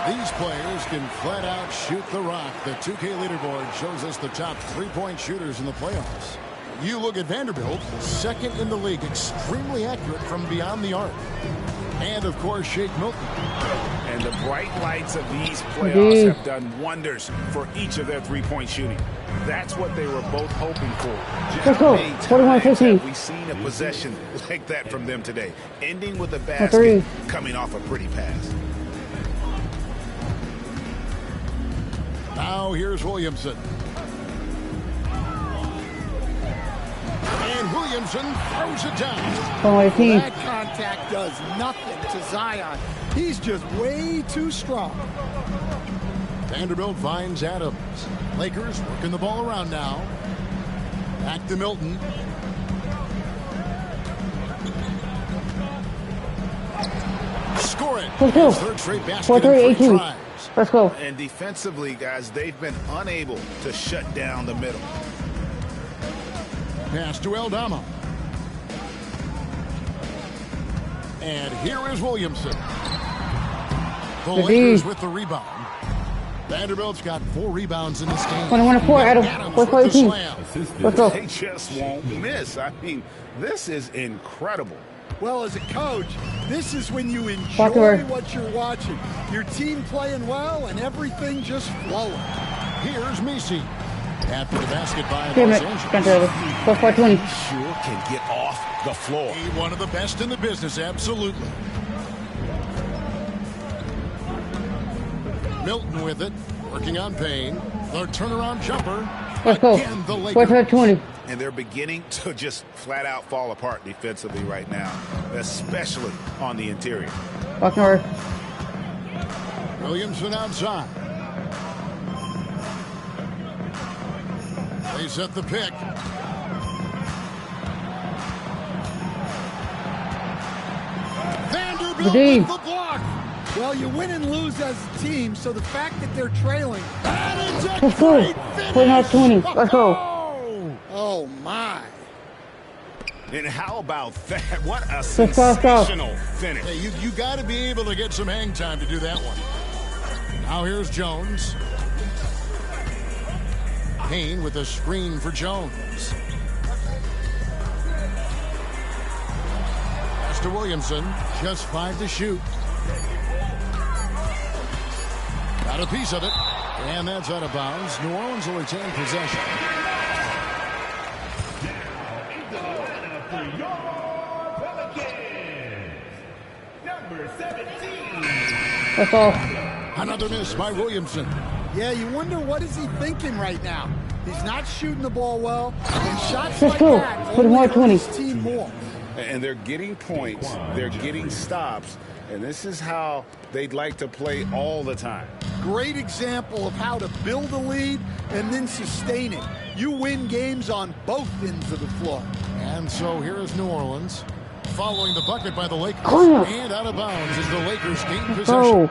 These players can flat out shoot the rock. The 2K leaderboard shows us the top 3-point shooters in the playoffs. You look at Vanderbilt, second in the league, extremely accurate from beyond the arc. And, of course, Shake Milton. And the bright lights of these playoffs have done wonders for each of their three-point shooting. That's what they were both hoping for. Let's go. 41-15. We've seen a possession like that from them today, ending with a basket coming off a pretty pass. Now here's Williamson. And Williamson throws it down. That contact does nothing to Zion. He's just way too strong. Vanderbilt finds Adams. Lakers working the ball around now. Back to Milton. Score it. Third straight basket in 3 tries. Let's go. And defensively, guys, they've been unable to shut down the middle. Pass to Eldama. And here is Williamson. The Lakers with the rebound. Vanderbilt's got 4 rebounds in this game. 21-4, Adam. With the slam. Let's go. They just won't miss. I mean, this is incredible. Well, as a coach, this is when you enjoy what you're watching. Your team playing well and everything just flowing. Here's Messi. After the basket by Los Angeles. He sure can get off the floor. One of the best in the business, absolutely. Milton with it, working on Payne. The turnaround jumper. Let's go. Again, the Lakers. 20. And they're beginning to just flat out fall apart defensively right now, especially on the interior. Williamson outside. They set the pick. Vanderbilt with the block. Well, you win and lose as a team, so the fact that they're trailing. Let's go. 20. Let's go. Oh, my. And how about that? What a sensational finish. Hey, you got to be able to get some hang time to do that one. Now here's Jones. Payne with a screen for Jones. Pass to Williamson. Just 5 to shoot. Got a piece of it. And that's out of bounds. New Orleans will retain possession. That's all. Another miss by Williamson. Yeah, you wonder what is he thinking right now. He's not shooting the ball well, and shots Let's like go. that Put him only on 20. hurt his team more. And they're getting points. They're getting stops. And this is how they'd like to play all the time. Great example of how to build a lead and then sustain it. You win games on both ends of the floor. And so here is New Orleans following the bucket by the Lakers. Oh. And out of bounds as the Lakers gain Let's possession. go.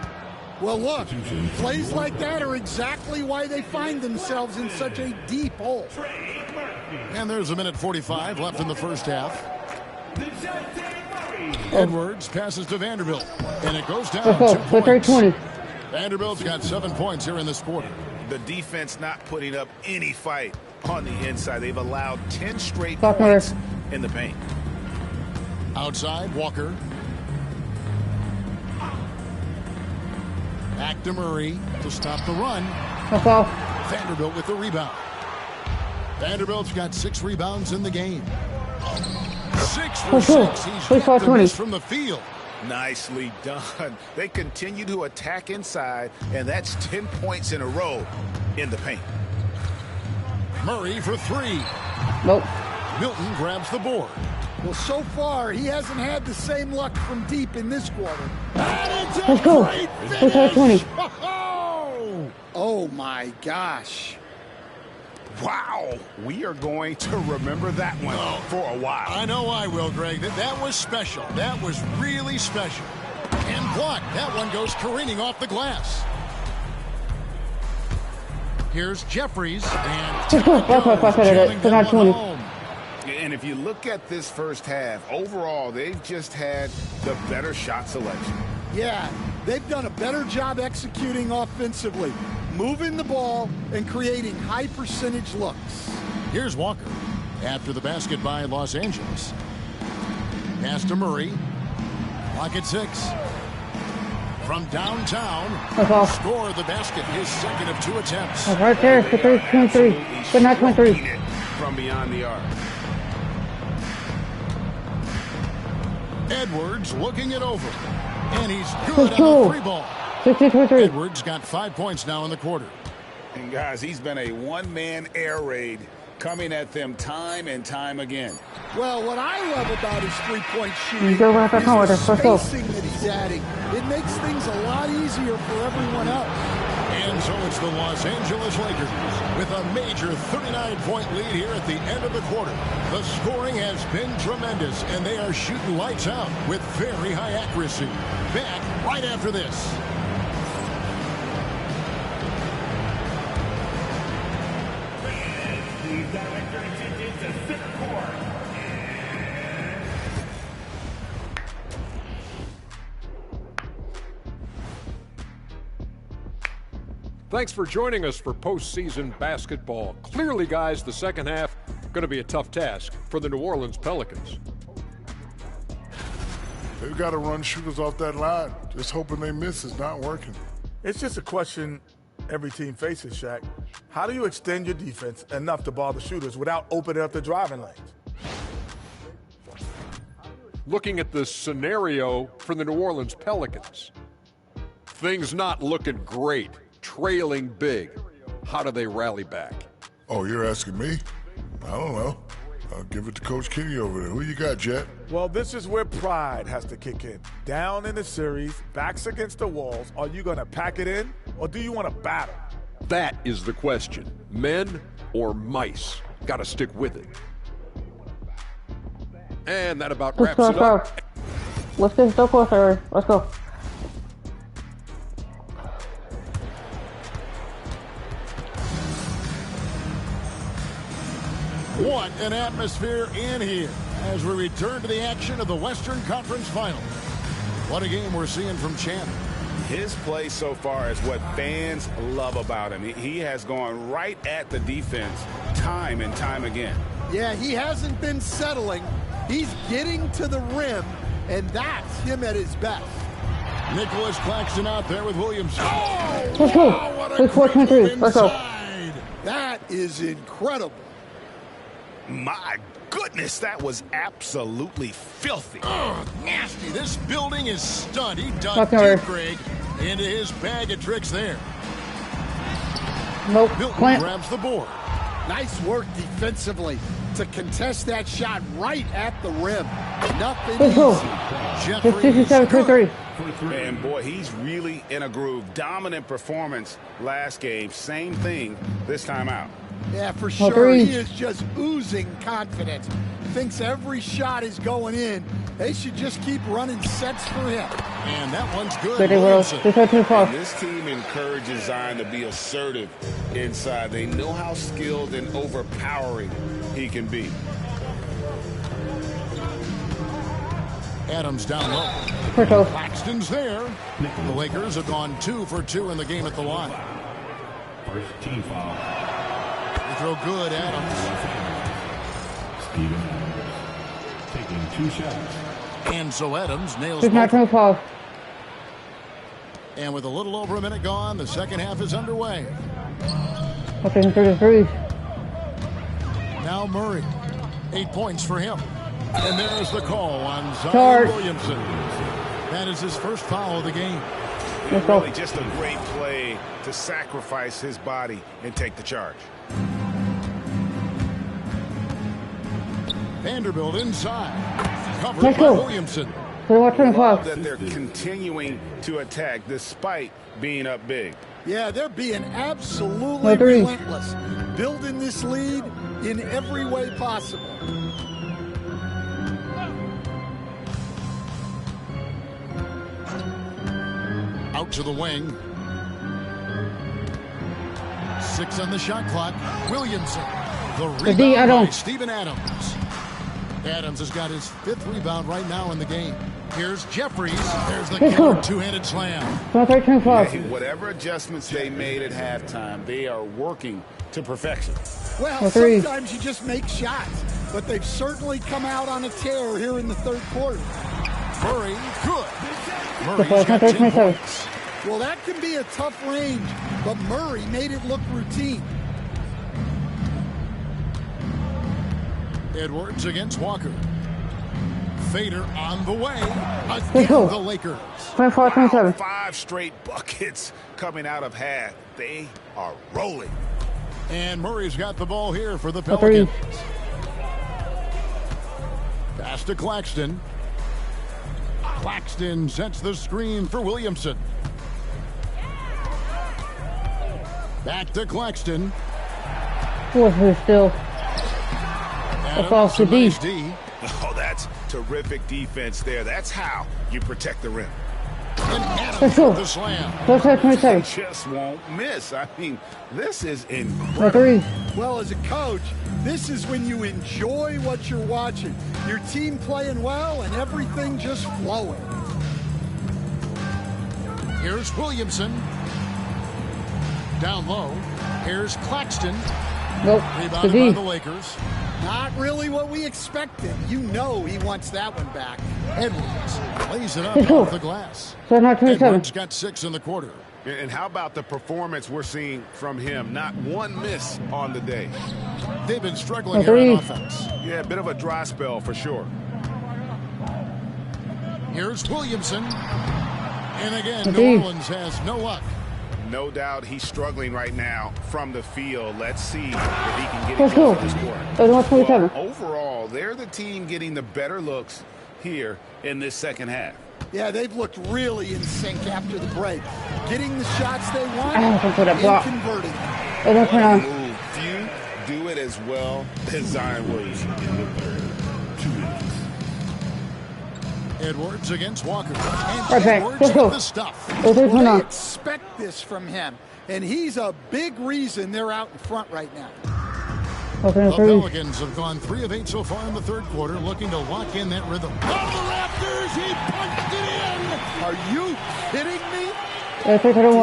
Well, look, plays like that are exactly why they find themselves in such a deep hole. And there's a minute 45 left in the first half. Edwards passes to Vanderbilt. And it goes down 2 For points. 320. Vanderbilt's got 7 points here in this quarter. The defense not putting up any fight on the inside. They've allowed 10 straight Fuck points her. in the paint. Outside, Walker. Back to Murray to stop the run. That's all. Vanderbilt with the rebound. Vanderbilt's got 6 rebounds in the game. 6 for 6. He's got the miss from the field. Nicely done. They continue to attack inside, and that's 10 points in a row in the paint. Murray for 3. Nope. Milton grabs the board. Well, so far, he hasn't had the same luck from deep in this quarter. Let's go. For 320. Oh, my gosh. Wow. We are going to remember that one for a while. I know I will, Greg. That was special. That was really special. And blocked. That one goes careening off the glass. Here's Jeffries. And For 920. And if you look at this first half, overall, they've just had the better shot selection. Yeah, they've done a better job executing offensively, moving the ball and creating high-percentage looks. Here's Walker after the basket by Los Angeles. Pass to Murray. Clock at 6. From downtown, score the basket, his second of 2 attempts. Right there for 323. For 923. From beyond the arc. Edwards looking it over. And he's good on the 3 ball. 63. Edwards got 5 points now in the quarter. And guys, he's been a one-man air raid coming at them time and time again. Well, what I love about his three-point shooting Go right back on with is it. the Let's go. spacing that he's adding. It makes things a lot easier for everyone else. And so it's the Los Angeles Lakers with a major 39-point lead here at the end of the quarter. The scoring has been tremendous, and they are shooting lights out with very high accuracy. Back right after this. Thanks for joining us for postseason basketball. Clearly, guys, the second half going to be a tough task for the New Orleans Pelicans. They've got to run shooters off that line. Just hoping they miss is not working. It's just a question every team faces, Shaq. How do you extend your defense enough to bother shooters without opening up the driving lanes? Looking at the scenario for the New Orleans Pelicans, things not looking great, trailing big. How do they rally back? Oh, you're asking me? I don't know. I'll give it to Coach Kenny over there. Who you got, Jet? Well, this is where pride has to kick in. Down in the series, backs against the walls, are you going to pack it in or do you want to battle? That is the question. Men or mice? Got to stick with it. And that about wraps it up. Let's get so close already. Let's go. What an atmosphere in here as we return to the action of the Western Conference Finals. What a game we're seeing from Chandler. His play so far is what fans love about him. He has gone right at the defense time and time again. Yeah, he hasn't been settling. He's getting to the rim, and that's him at his best. Nicholas Claxton out there with Williamson. Let's go. What a 423. great Let's go. inside. That is incredible. My goodness, that was absolutely filthy. Oh, nasty. This building is stunned. He dug Okay. deep, Greg, into his bag of tricks there. Nope. Milton Plant. grabs the board. Nice work defensively. to contest that shot right at the rim. Nothing Let's go. Jeffrey 67-23. And boy, he's really in a groove. Dominant performance last game. Same thing this time out. Yeah, for sure. He is just oozing confidence. Thinks every shot is going in. They should just keep running sets for him. And that one's good. And this team encourages Zion to be assertive inside. They know how skilled and overpowering he can be. Adams down low. Claxton's there. The Lakers have gone 2 for 2 in the game at the line. First team foul. They throw good, Adams. Steven Adams taking 2 shots. And so Adams nails It's not both. foul. And with a little over a minute gone, the second half is underway. Okay, 33. Now Murray. 8 points for him. And there's the call on Zion Charge. Williamson. That is his first foul of the game. Let's go. Really just a great play to sacrifice his body and take the charge. Vanderbilt inside. Covered Let's by go. Williamson. Love that they're continuing to attack despite being up big. Yeah, they're being absolutely relentless. Building this lead in every way possible. Out to the wing. 6 on the shot clock. Williamson. The rebound by Steven Adams. Adams has got his 5th rebound right now in the game. Here's Jeffries. There's the killer two-handed slam. Whatever adjustments they made at halftime, they are working to perfection. Well, sometimes you just make shots, but they've certainly come out on a tear here in the third quarter. Murray, good. Murray's got 10 points. Well, that can be a tough range, but Murray made it look routine. Edwards against Walker. Fader on the way. Again, the Lakers. 24-27. 5 straight buckets coming out of half. They are rolling. And Murray's got the ball here for the Pelicans. Pass to Claxton. Claxton sets the screen for Williamson. Back to Claxton. Who's still? Adams, a nice D. Oh, that's terrific defense there. That's how you protect the rim. And Adams with the slam. They just won't miss. I mean, this is incredible. Well, as a coach, this is when you enjoy what you're watching. Your team playing well and everything just flowing. Here's Williamson. Down low. Here's Claxton. Nope. Rebounded by the Lakers. Not really what we expected. You know he wants that one back. Edwards lays it up off the glass. Edwards got 6 in the quarter. And how about the performance we're seeing from him? Not one miss on the day. They've been struggling here on offense. Yeah, a bit of a dry spell for sure. Here's Williamson. And again, New Orleans has no luck. No doubt he's struggling right now from the field. Let's see if he can get it close to the score. Well, overall, they're the team getting the better looks here in this second half. Yeah, they've looked really in sync after the break. Getting the shots they want and converting. Few do it as well as Zion Williamson. Edwards against Walker. And Edwards with the stuff. Well, they expect this from him, and he's a big reason they're out in front right now. The Pelicans have gone 3 of 8 so far in the third quarter, looking to lock in that rhythm. Oh, the Raptors! He punched it in! Are you kidding me?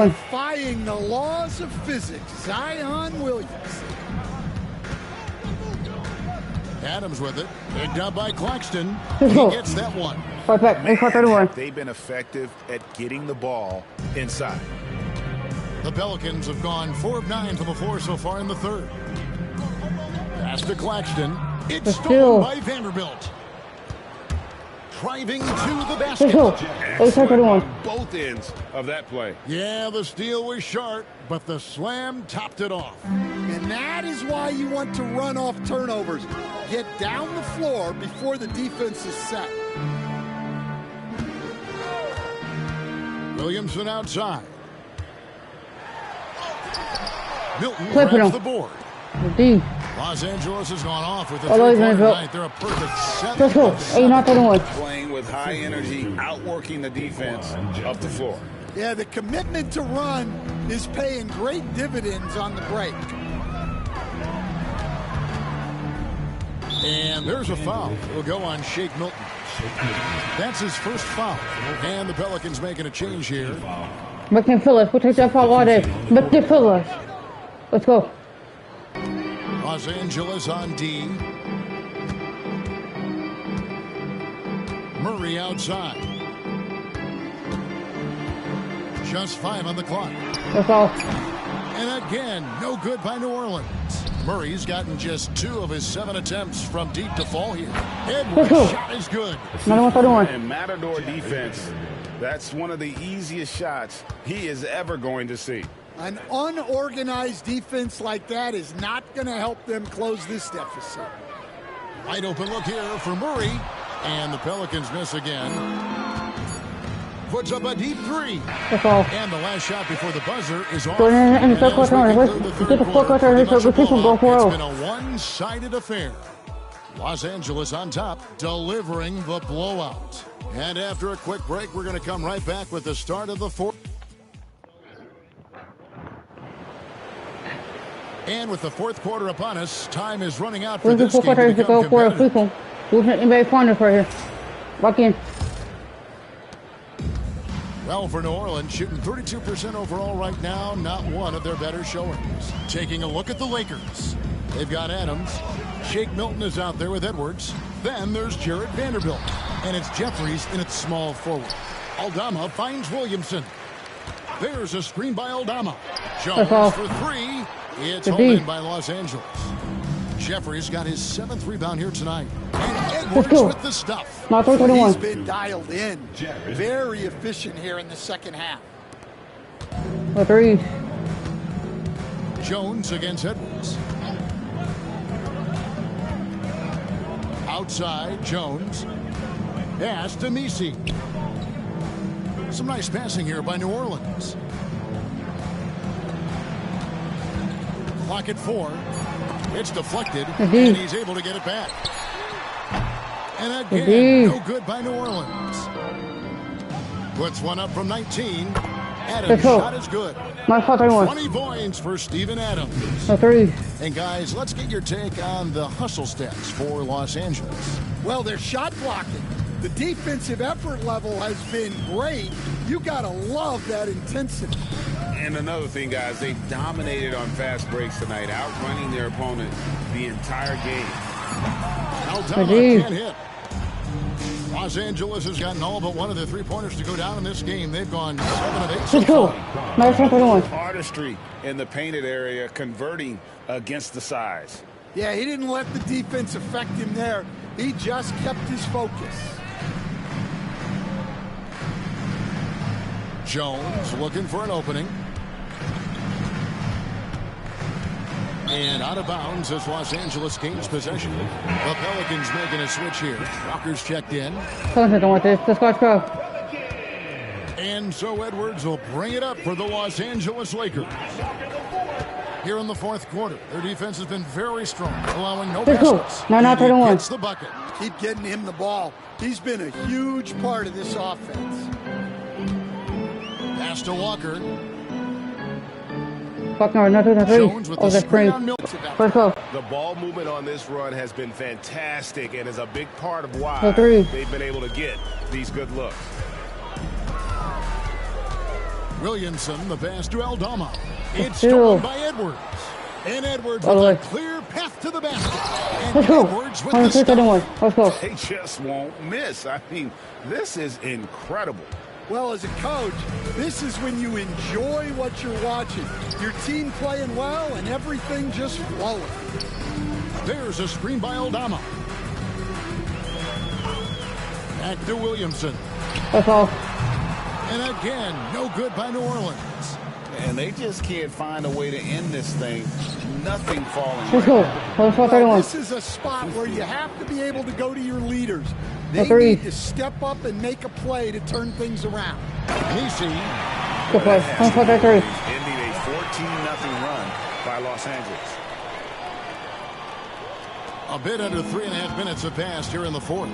Defying the laws of physics, Zion Williamson. Adams with it. Picked up by Claxton. He gets that one. They've been effective at getting the ball inside. The Pelicans have gone 4 of 9 from the floor so far in the third. Pass to Claxton. It's stolen by Vanderbilt. driving to the Let's basket. go. Excellent on both ends of that play. Yeah, the steal was sharp, but the slam topped it off. And that is why you want to run off turnovers. Get down the floor before the defense is set. Williamson outside. Milton Clip it grabs on. the board. D. Los Angeles has gone off with a Oh, he's three-pointer gonna go. tonight. They're a perfect 7. Let's go. Hey, not 31. Playing with high energy, outworking the defense up the floor. Yeah, the commitment to run is paying great dividends on the break. And there's a foul. It'll go on Shake Milton. That's his first foul. And the Pelicans making a change here. Make him feel us. We'll take that foul all day. Make him feel us. Let's go. Los Angeles on D. Murray outside. Just 5 on the clock. That's all. And again, no good by New Orleans. Murray's gotten just 2 of his 7 attempts from deep to fall here. Edwards' shot is good. Another 31. And Matador defense, that's one of the easiest shots he is ever going to see. An unorganized defense like that is not going to help them close this deficit. Wide open look here for Murray. And the Pelicans miss again. Puts up a deep 3. That's all. And the last shot before the buzzer is off. Go in the third And as quarter. we Let's conclude the get third the fourth quarter, quarter. pretty Let's much a go. Go blowout. 4-0. It's been a one-sided affair. Los Angeles on top, delivering the blowout. And after a quick break, we're going to come right back with the start of the fourth. And with the fourth quarter upon us, time is running out for Where's the this fourth game quarter to to go become for a free competitive. throw? Who's in NBA Finals right here? Walk in. Well, for New Orleans, shooting 32% overall right now, not one of their better showings. Taking a look at the Lakers. They've got Adams. Shake Milton is out there with Edwards. Then there's Jarrett Vanderbilt. And it's Jeffries in its small forward. Aldama finds Williamson. There's a screen by Aldama. Jones for 3. It's home in by Los Angeles. Jeffries got his 7th rebound here tonight. And Edwards with the stuff. Not 31. He's been dialed in. Very efficient here in the second half. A 3. Jones against Edwards. Outside, Jones. Pass to Misi. Some nice passing here by New Orleans. Clock at 4. It's deflected, and he's able to get it back. And again, no good by New Orleans. Puts one up from 19. Adams' shot is good. 20 points for Steven Adams. A 3. And guys, let's get your take on the hustle stats for Los Angeles. Well, they're shot blocking. The defensive effort level has been great. You got to love that intensity. And another thing, guys, they dominated on fast breaks tonight, outrunning their opponent the entire game. Aldama can't hit. Los Angeles has gotten all but one of the 3-pointers to go down in this game. They've gone 7 of 8 so far. Artistry in the painted area, converting against the size. Yeah, he didn't let the defense affect him there. He just kept his focus. Jones looking for an opening. And out of bounds as Los Angeles gains possession. The Pelicans making a switch here. Walker's checked in. Don't want this. Let's go. And so Edwards will bring it up for the Los Angeles Lakers. Here in the fourth quarter, their defense has been very strong, allowing no baskets. Not 31. Gets the bucket. Keep getting him the ball. He's been a huge part of this offense. Pass to Walker. Jones with the screen. Let's go. The ball movement on this run has been fantastic and is a big part of why they've been able to get these good looks. Williamson, the pass to Aldama. It's stolen by Edwards. And Edwards with a clear path to the basket. And Edwards with the stop. Let's go. They just won't miss. I mean, this is incredible. Well, as a coach, this is when you enjoy what you're watching. Your team playing well and everything just flowing. There's a screen by Aldama. Back to Williamson. That's all. And again, no good by New Orleans. And they just can't find a way to end this thing. Nothing falling. Let's go. Well, this is a spot where you have to be able to go to your leaders. They need to step up and make a play to turn things around. Casey. Good play. 1-4-3. Ending a 14-0 run by Los Angeles. A bit under 3.5 minutes have passed here in the fourth.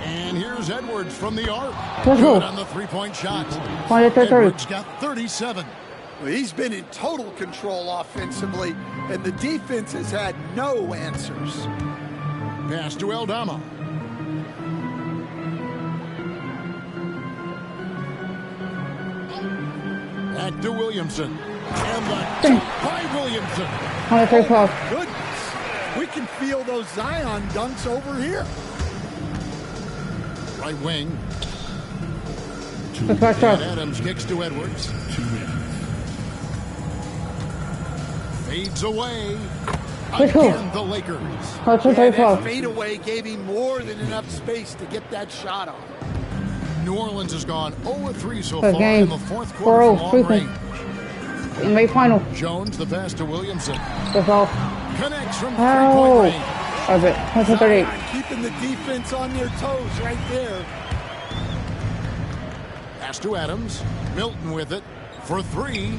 And here's Edwards from the arc. Let's go. Good on the three-point shot. Edwards got 37. Well, he's been in total control offensively, and the defense has had no answers. Pass to Aldama. Back to Williamson. And the dunk by Williamson. 1-3-5. Goodness. We can feel those Zion dunks over here. Right wing. Let's back And up. Adams kicks to Edwards. Fades away. Let's go. Again, the Lakers. That 2-3-5. fadeaway gave him more than enough space to get that shot off. New Orleans has gone 0-3 so Good far game. in the fourth quarter from 4-0. long range. NBA final. Jones, the pass to Williamson. That's all. Connects from Oh. three-point range. That's it. 1-4-38. Keeping the defense on their toes right there. Pass to Adams. Milton with it for three.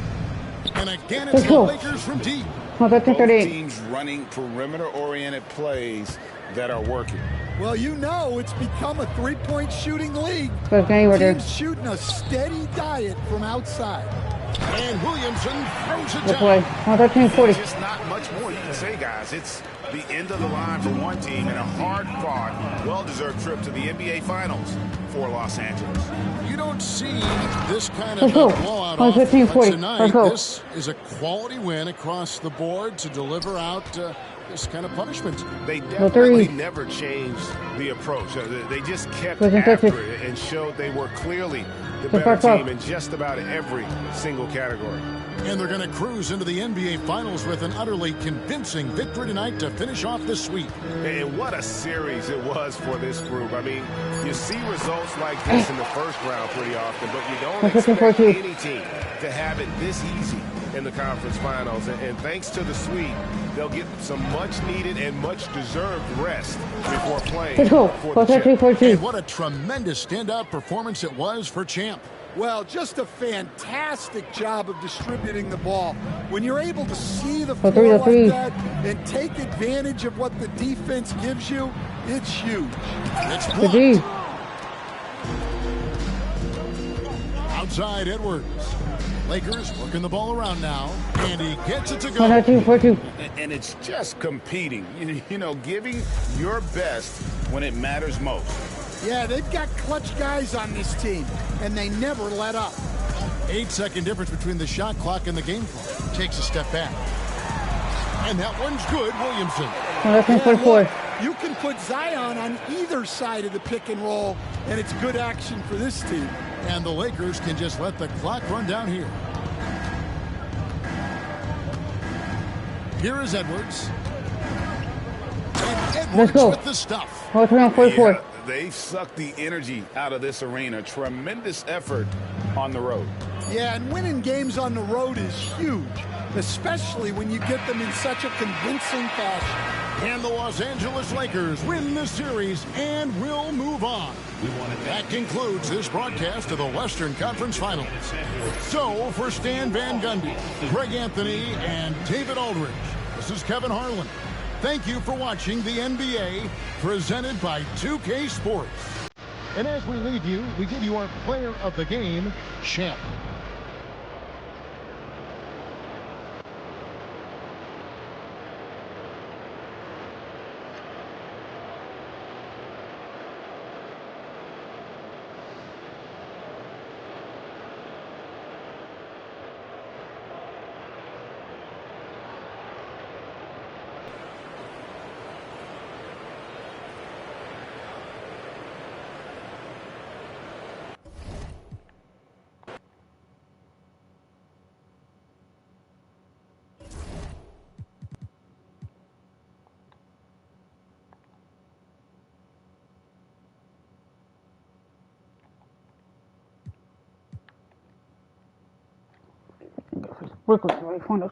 And again, it's Let's the go. Lakers from deep. Both 1-3-38. teams running perimeter-oriented plays that are working. Well, you know it's become a three-point shooting league. Good game right there. Teams shooting a steady diet from outside. And Williamson throws it Good down. play. 1-13-40. Just not much more you can say, guys. It's the end of the line for one team and a hard-fought, well-deserved trip to the NBA Finals for Los Angeles. You don't see this kind Let's of go. a blowout 115-40. but tonight. Let's go. This is a quality win across the board to deliver out this kind of punishment. They three. definitely never changed the approach. They just kept Wasn't after touchy. it and showed they were clearly the Good better pass. team in just about every single category. And they're going to cruise into the NBA Finals with an utterly convincing victory tonight to finish off this sweep. And what a series it was for this group. I mean, you see results like this in the first round pretty often, but you don't expect any team to have it this easy in the conference finals. And thanks to the sweep, they'll get some much-needed and much-deserved rest before playing Let's go. for the chip. 1-3-42. And what a tremendous standout performance it was for Champ. Well, just a fantastic job of distributing the ball. When you're able to see the floor three. like that and take advantage of what the defense gives you, it's huge. It's Good D. blocked. Outside Edwards. Lakers working the ball around now, and he gets it to go. 1-2-4-2. And it's just competing, you know, giving your best when it matters most. Yeah, they've got clutch guys on this team, and they never let up. 8-second difference between the shot clock and the game clock. Takes a step back. And that one's good, Williamson. 1-4-4. You can put Zion on either side of the pick and roll, and it's good action for this team. And the Lakers can just let the clock run down here. Here is Edwards. And Let's Edwards go. with the stuff. 1-3-4-4. Yeah, they've sucked the energy out of this arena. Tremendous effort on the road. Yeah, and winning games on the road is huge, especially when you get them in such a convincing fashion. And the Los Angeles Lakers win the series and will move on. That concludes this broadcast of the Western Conference Finals. So, for Stan Van Gundy, Greg Anthony, and David Aldridge, this is Kevin Harlan. Thank you for watching the NBA, presented by 2K Sports. And as we leave you, we give you our player of the game, Champ. Brooklyn's right front of.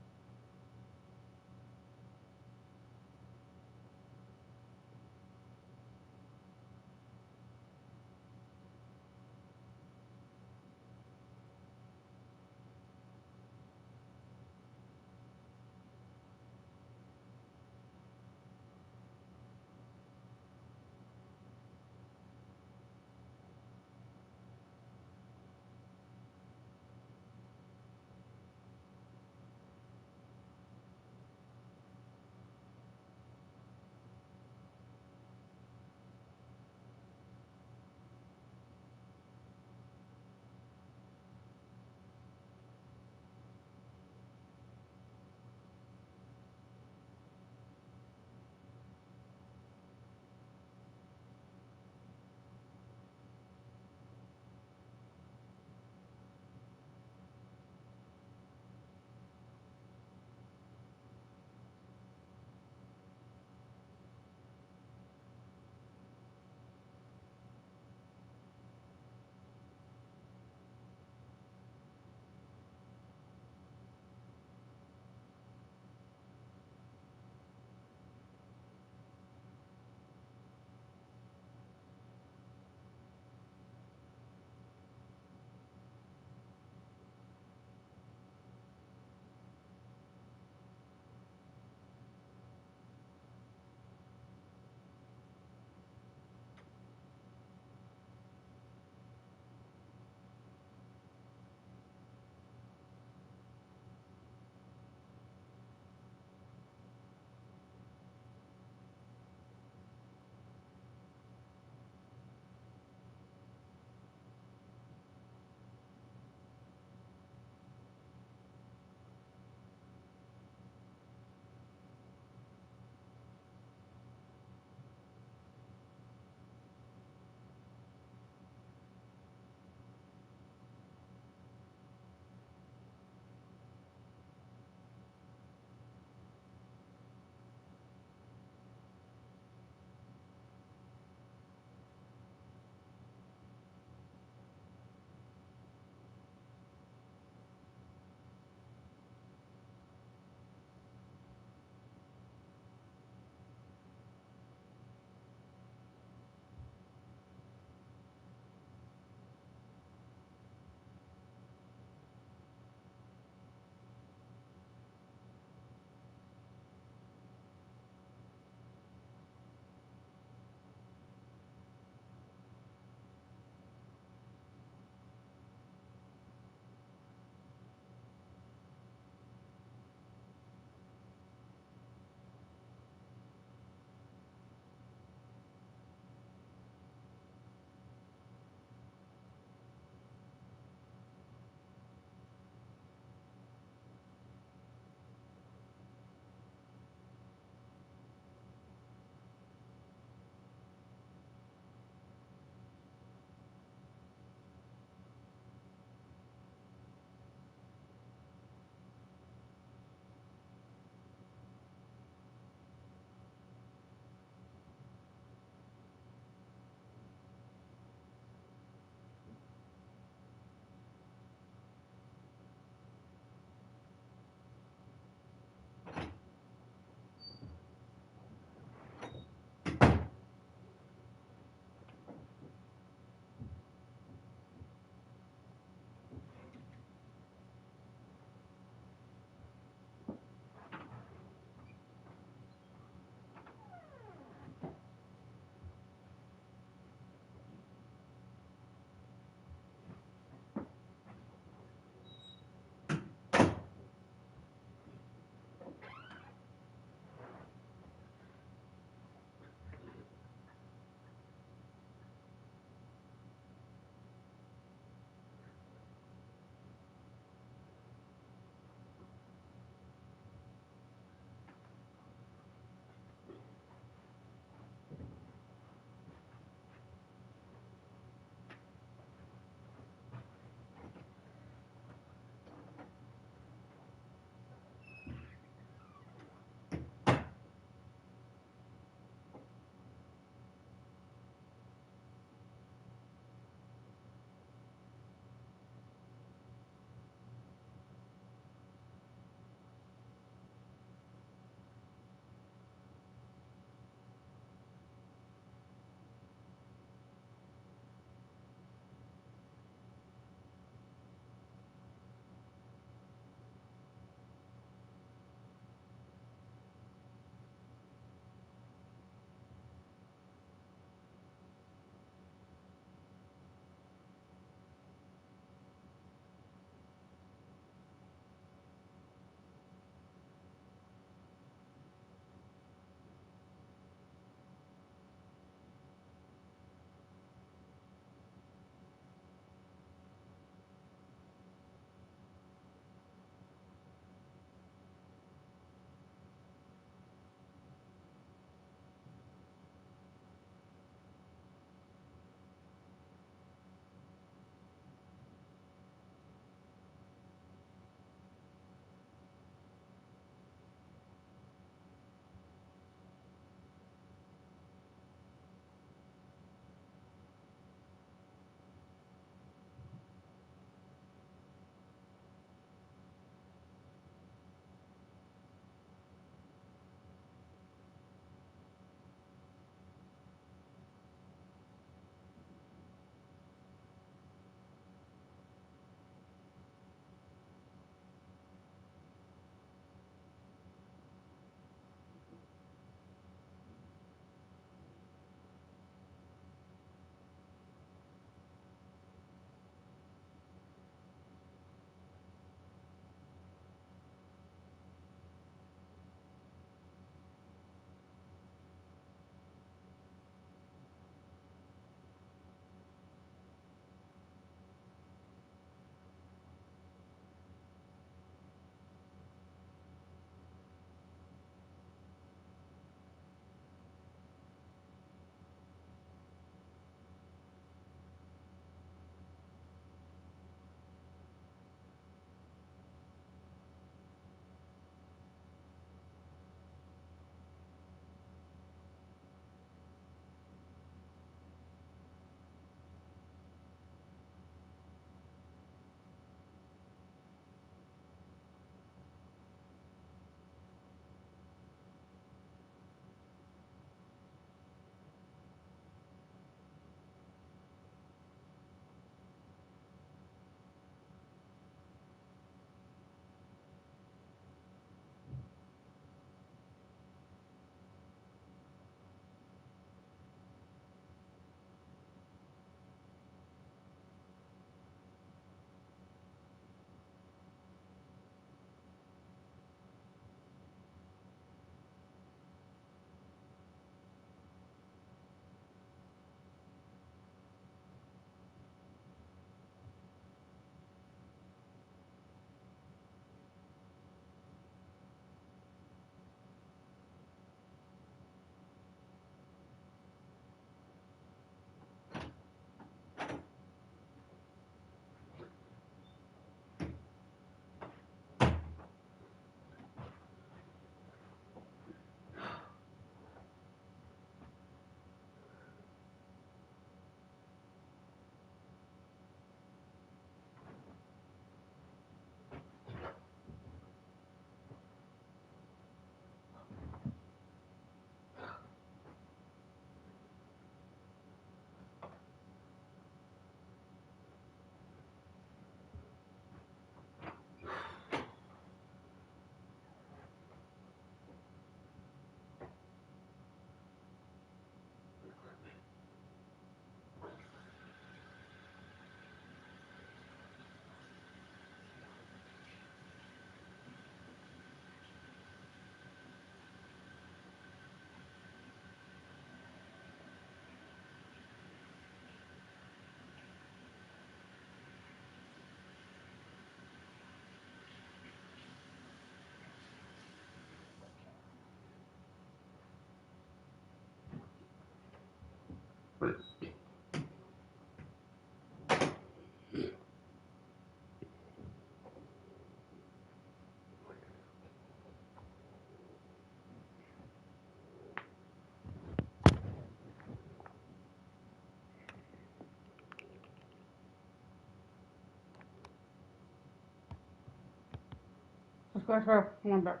Let's go for one back.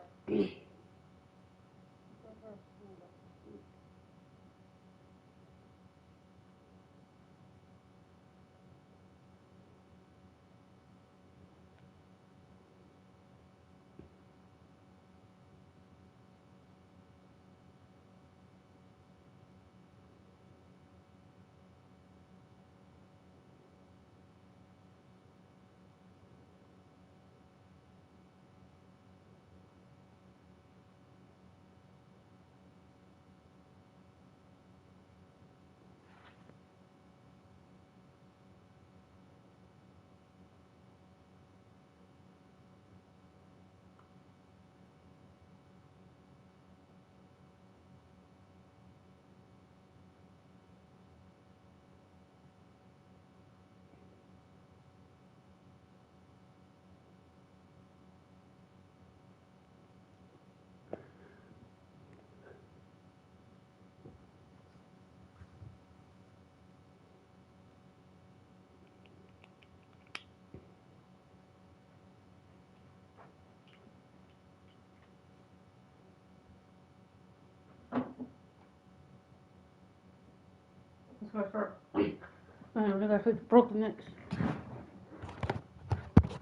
Let's go for we got 50 broken next.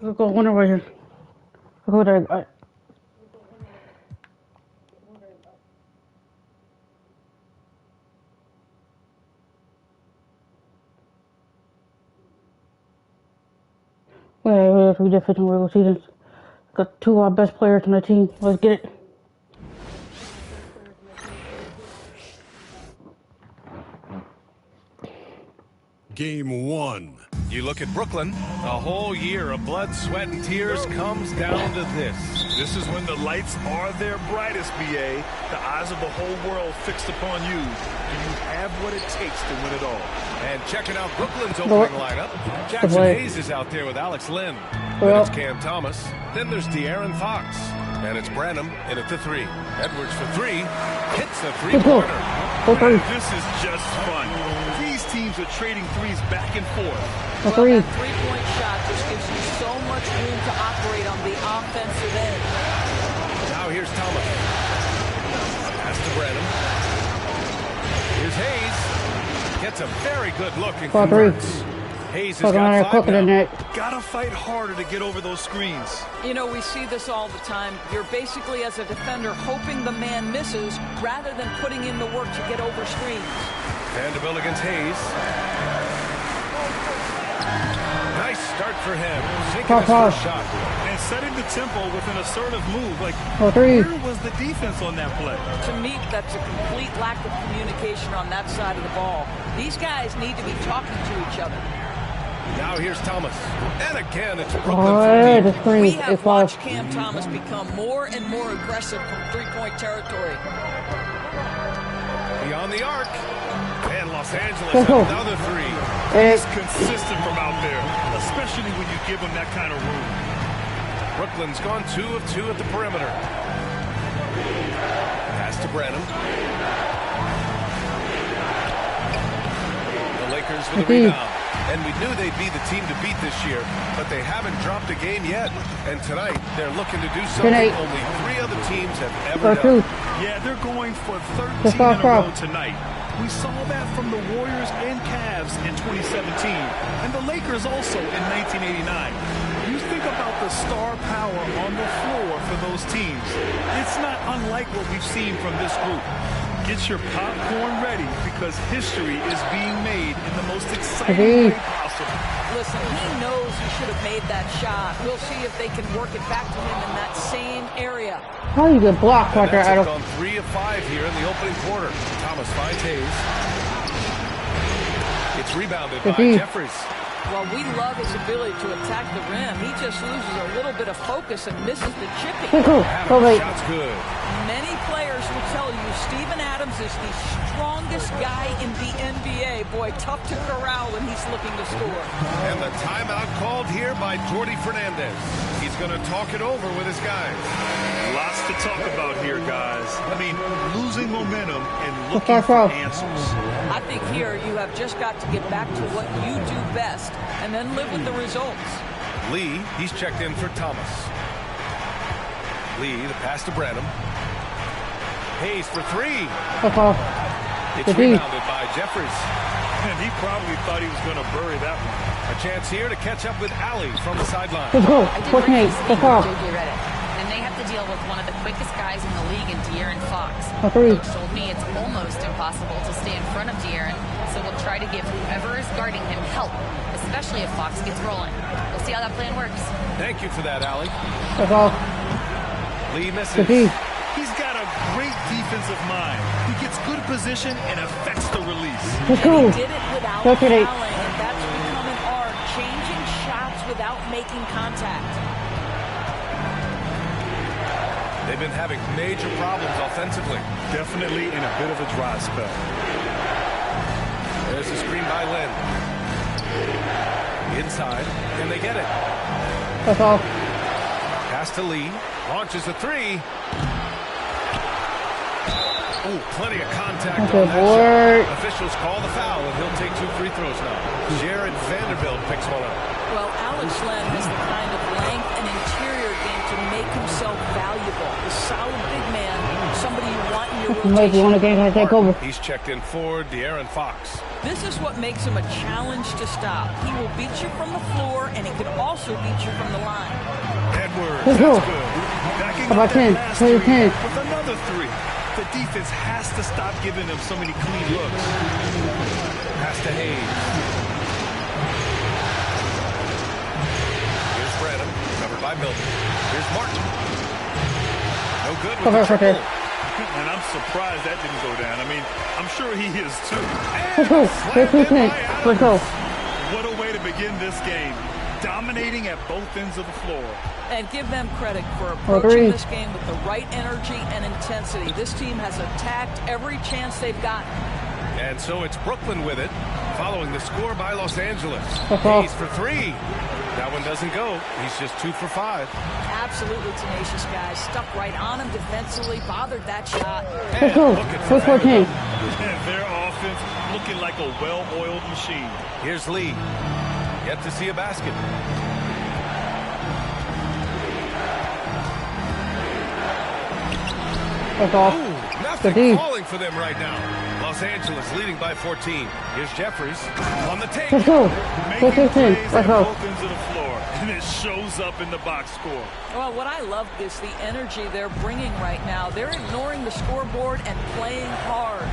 We'll go one over here. We'll go there. We did 15 regular seasons. Got two of our best players on the team. Let's get it. Game 1. You look at Brooklyn, a whole year of blood, sweat, and tears comes down to this. This is when the lights are their brightest, BA. The eyes of the whole world fixed upon you. Do you have what it takes to win it all? And checking out Brooklyn's opening lineup, Jackson Hayes is out there with Alex Len. Then it's Cam Thomas. Then there's De'Aaron Fox. And it's Branham in at the 3. Edwards for 3. Hits the three-pointer. This is just fun. These teams are trading threes back and forth. Well, that three-point shot just gives you so much room to operate on the offensive end. Now here's Thomas. Pass to Branham. Here's Hayes. Gets a very good look and converts. Hayes has got 5 now. Gotta fight harder to get over those screens. You know, we see this all the time. You're basically, as a defender, hoping the man misses rather than putting in the work to get over screens. Vanderbilt against Hayes. Nice start for him. Sinking his first shot. And setting the tempo with an assertive move. Like, where was the defense on that play? To me, that's a complete lack of communication on that side of the ball. These guys need to be talking to each other. Now here's Thomas. And again, it's Brooklyn. We have watched Cam Thomas become more and more aggressive from three-point territory. Beyond the arc. And Los Angeles has another 3. He's consistent from out there, especially when you give him that kind of room. Brooklyn's gone 2 of 2 at the perimeter. Pass to Branham. The Lakers with the rebound. And we knew they'd be the team to beat this year, but they haven't dropped a game yet. And tonight, they're looking to do something only 3 other teams have ever done. Yeah, they're going for 13 in a row tonight. We saw that from the Warriors and Cavs in 2017, and the Lakers also in 1989. You think about the star power on the floor for those teams. It's not unlike what we've seen from this group. Get your popcorn ready because history is being made in the most exciting way possible. Listen, he knows he should have made that shot. We'll see if they can work it back to him in that same area. How you get blocked right there, Adam? On 3 of 5 here in the opening quarter. Thomas finds Hayes. It's rebounded by Jeffries. Well, we love his ability to attack the rim. He just loses a little bit of focus and misses the chipping. Shot's good. Many players will tell you Steven Adams is the strongest guy in the NBA. Boy, tough to corral when he's looking to score. And the timeout called here by Jordi Fernandez. He's going to talk it over with his guys. Lots to talk about here, guys. I mean, losing momentum and looking for answers. I think here you have just got to get back to what you do best and then live with the results. Lee, he's checked in for Thomas. Lee, the pass to Branham. Hayes for three. It's rebounded by Jeffries. And he probably thought he was going to bury that one. A chance here to catch up with Allie from the sideline. Let's go. And they have to deal with one of the quickest guys in the league in De'Aaron Fox. Coach told me it's almost impossible to stay in front of De'Aaron, so we'll try to give whoever is guarding him help, especially if Fox gets rolling. We'll see how that plan works. Thank you for that, Allie. Lee misses. He's got a great defensive mind. He gets good position and affects the release. Let's go. He did it without fouling, and that's become an art, changing shots without making contact. They've been having major problems offensively. Definitely in a bit of a dry spell. There's the screen by Lynn. Inside, and they get it. That's all. Pass to Lee. Launches a three. Oh, plenty of contact on that shot. Officials call the foul, and he'll take 2 free throws now. Jared Vanderbilt picks one up. Well, Alex Len has the kind of length and interior game to make himself valuable. A solid big man, somebody you want in your rotation. He's checked in for De'Aaron Fox. This is what makes him a challenge to stop. He will beat you from the floor, and he can also beat you from the line. Edwards, that's good. Backing up that last three with another three. The defense has to stop giving them so many clean looks. Pass to Hayes. Here's Branham, covered by Milton. Here's Martin. No good with the triple. And I'm surprised that didn't go down. I mean, I'm sure he is too. Let's go. What a way to begin this game. Dominating at both ends of the floor. And give them credit for approaching this game with the right energy and intensity. This team has attacked every chance they've gotten. And so it's Brooklyn with it, following the score by Los Angeles. Hayes for three. That one doesn't go. He's just 2 for 5. Absolutely tenacious guys. Stuck right on him defensively, bothered that shot. Let's go. Let's go, team. And their offense looking like a well-oiled machine. Here's Lee. Yet to see a basket. Ooh, nothing falling for them right now. Los Angeles leading by 14. Here's Jeffries on the take. Let's go. Making plays at both ends of the floor, and it shows up in the box score. Well, what I love is the energy they're bringing right now. They're ignoring the scoreboard and playing hard.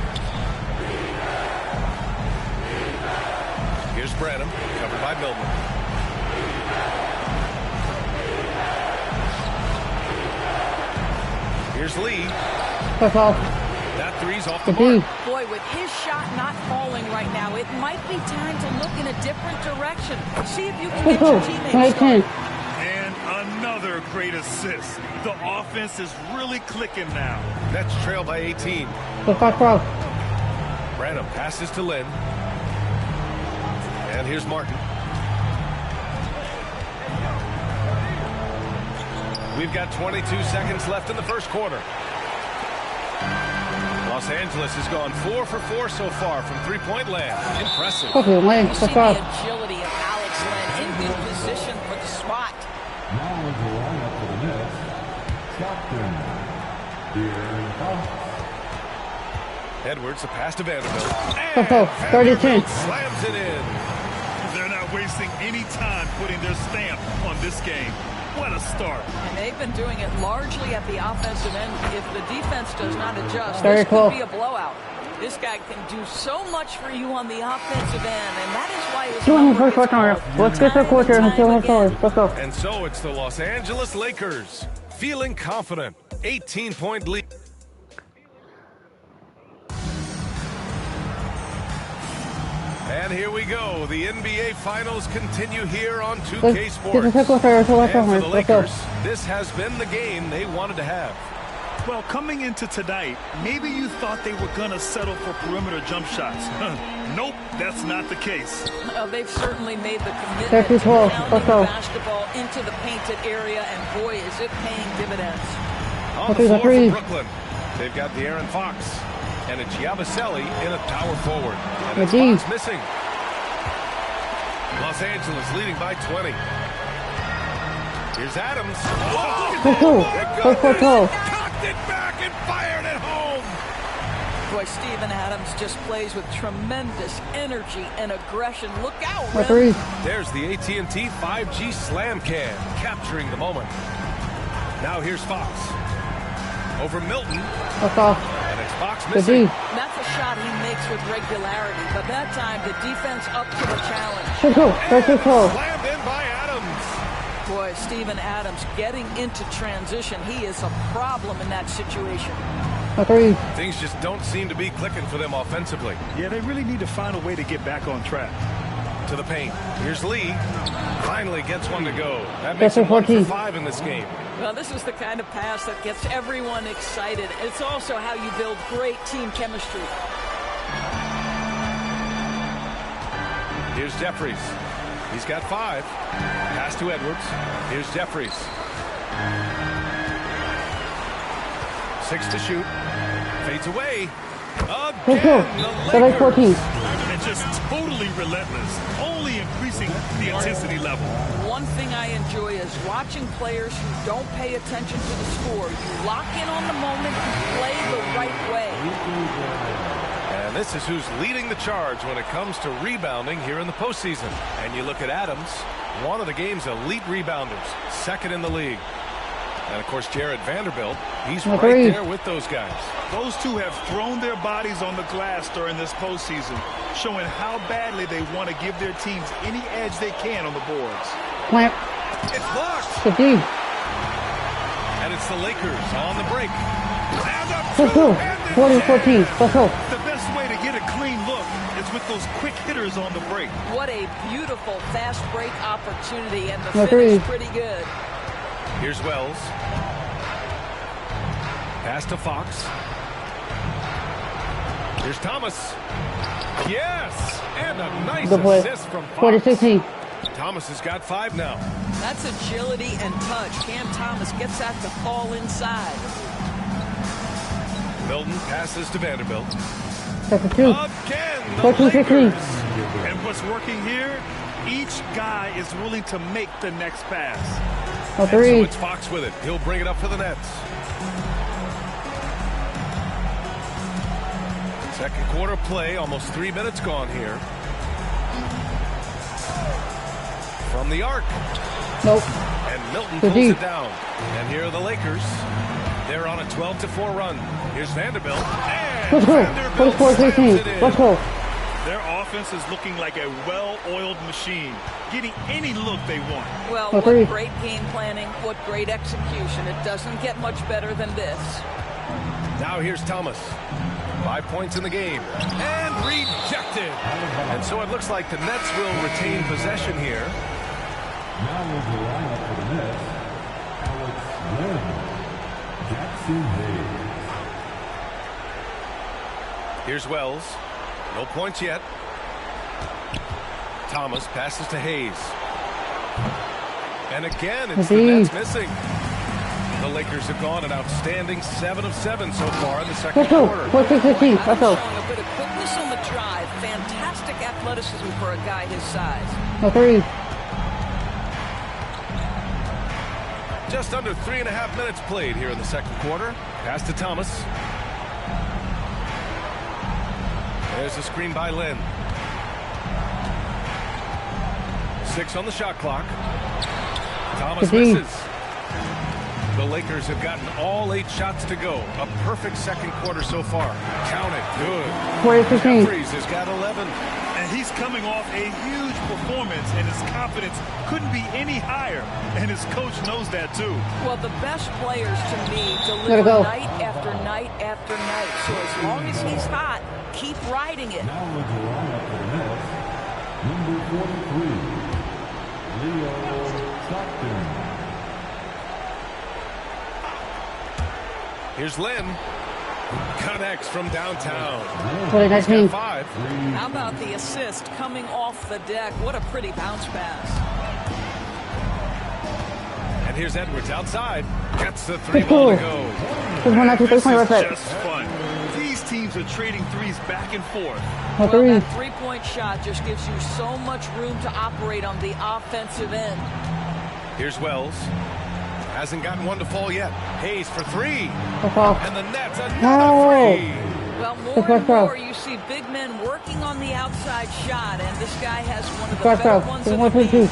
Here's Branham, covered by Milton. Here's Lee. That three's off the mark. Boy, with his shot not falling right now, it might be time to look in a different direction. See if you can get your teammates started. And another great assist. The offense is really clicking now. Nets trail by 18. Branham passes to Lynn. And here's Martin. We've got 22 seconds left in the first quarter. Los Angeles has gone 4 for 4 so far from three-point land. Impressive. You see the agility of Alex Len in good position for the spot. Now with the lineup for the Nets, Stockton, De'Aaron Fox. Edwards, a pass to Vanderbilt. And Vanderbilt slams it in. They're not wasting any time putting their stamp on this game. What a start. And they've been doing it largely at the offensive end. If the defense does not adjust, this could be a blowout. This guy can do so much for you on the offensive end, and that is why his Let's get the quarter and see what's going. Let's go. And so it's the Los Angeles Lakers feeling confident. 18-point lead. And here we go. The NBA Finals continue here on 2K Sports. And for the Lakers, this has been the game they wanted to have. Well, coming into tonight, maybe you thought they were going to settle for perimeter jump shots. Nope, that's not the case. They've certainly made the commitment to pounding basketball into the painted area, and boy, is it paying dividends. On the floor for Brooklyn, they've got De'Aaron Fox and a Giabaselli in a power forward. And it's Fox missing. Los Angeles leading by 20. Here's Adams. Cocked it back and fired it home. Boy, Steven Adams just plays with tremendous energy and aggression. Look out, There's the AT&T 5G Slam Cam, capturing the moment. Now here's Fox. Over Milton. And it's Fox missing. That's a shot he makes with regularity, but that time the defense up to the challenge. Slammed in by Adams. Boy, Steven Adams getting into transition. He is a problem in that situation. Things just don't seem to be clicking for them offensively. Yeah, they really need to find a way to get back on track. To the paint. Here's Lee. Finally gets one to go. That makes it 1 for 5 in this game. Well, this is the kind of pass that gets everyone excited. It's also how you build great team chemistry. Here's Jeffries. He's got 5. Pass to Edwards. Here's Jeffries. 6 to shoot. Fades away. Again, the Lakers. And just totally relentless. Only increasing the intensity level. One thing I enjoy is watching players who don't pay attention to the score. You lock in on the moment and play the right way. And this is who's leading the charge when it comes to rebounding here in the postseason. And you look at Adams, one of the game's elite rebounders, second in the league. And, of course, Jared Vanderbilt, he's right there with those guys. Those two have thrown their bodies on the glass during this postseason, showing how badly they want to give their teams any edge they can on the boards. It's blocked. And it's the Lakers on the break. And the 14. The best way to get a clean look is with those quick hitters on the break. What a beautiful fast break opportunity, and the finish pretty good. Here's Wells. Pass to Fox. Here's Thomas. Yes! And a nice assist from Fox. Thomas has got 5 now. That's agility and touch. Cam Thomas gets that to fall inside. Milton passes to Vanderbilt. Again, the Lakers. And what's working here, each guy is willing to make the next pass. And so it's Fox with it. He'll bring it up for the Nets. Second quarter play, almost 3 minutes gone here. From the arc. And Milton pulls it down. And here are the Lakers. They're on a 12-4 run. Here's Vanderbilt. And Vanderbilt Their offense is looking like a well-oiled machine, getting any look they want. Well, what great game planning, what great execution. It doesn't get much better than this. Now here's Thomas. 5 points in the game. And rejected. And so it looks like the Nets will retain possession here. Now with the lineup for the Nets, Alex Len, Jackson Hayes. Here's Wells. No points yet. Thomas passes to Hayes. And again, it's the Nets missing. The Lakers have gone an outstanding 7 of 7 so far in the second quarter. Showing a bit of quickness on the drive. Fantastic athleticism for a guy his size. Just under 3.5 minutes played here in the second quarter. Pass to Thomas. There's a screen by Lynn. 6 on the shot clock. Thomas misses. The Lakers have gotten all 8 shots to go. A perfect second quarter so far. Count it. Good. Jeffries has got 11. And he's coming off a huge performance, and his confidence couldn't be any higher. And his coach knows that, too. Well, the best players, to me, deliver night after night after night. So as long as he's hot, keep riding it. Now with the lineup for the Nets, 43, Leo Stockton. Here's Lynn. Connects from downtown. He's got 5. How about the assist coming off the deck? What a pretty bounce pass. And here's Edwards outside. Gets the 3 ball to go. This is just fun. These teams are trading threes back and forth. Well, that three-point shot just gives you so much room to operate on the offensive end. Here's Wells. Hasn't gotten one to fall yet. Hayes for 3. And the net's another 3. Well, more and more you see big men working on the outside shot, and this guy has one of the better ones in the league.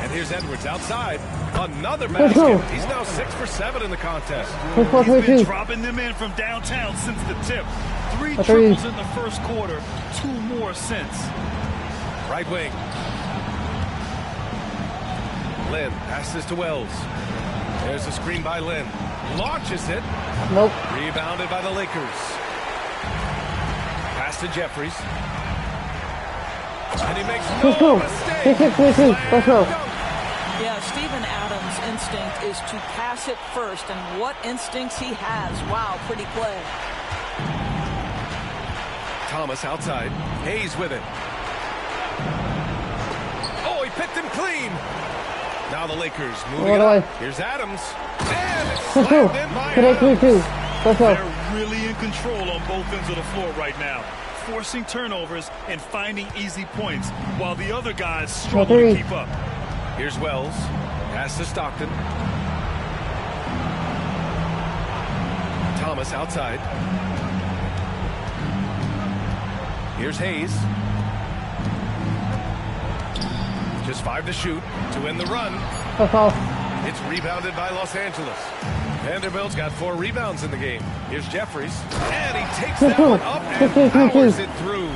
And here's Edwards outside. Another basket. He's now 6 for 7 in the contest. He's been dropping them in from downtown since the tip. 3 triples in the first quarter, 2 more since. Right wing. Lynn passes to Wells. There's a screen by Lynn. Launches it. Nope. Rebounded by the Lakers. Pass to Jeffries. And he makes no mistake. Let's go. Yeah, Steven Adams' instinct is to pass it first, and what instincts he has. Wow, pretty play. Thomas outside. Hayes with it. Oh, he picked him clean. Now the Lakers moving up. Here's Adams. And it's slammed in by Adams. They're really in control on both ends of the floor right now, forcing turnovers and finding easy points, while the other guys struggle to keep up. Here's Wells. Pass to Stockton. Thomas outside. Here's Hayes. Just 5 to shoot to end the run. It's rebounded by Los Angeles. Vanderbilt's got 4 rebounds in the game. Here's Jeffries. And he takes that one up and powers it through.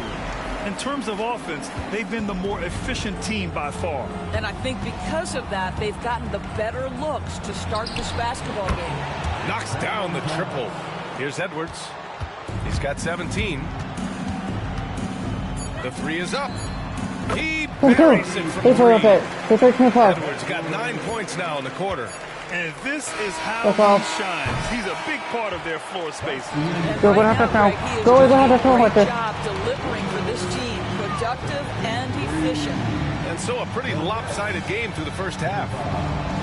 In terms of offense, they've been the more efficient team by far. And I think because of that, they've gotten the better looks to start this basketball game. Knocks down the triple. Here's Edwards. He's got 17. The 3 is up. He buries it from 3. Edwards got 9 points now in the quarter. And this is how he shines. He's a big part of their floor space. Go right now, he is doing a great job delivering for this team. Productive and efficient. And so a pretty lopsided game through the first half.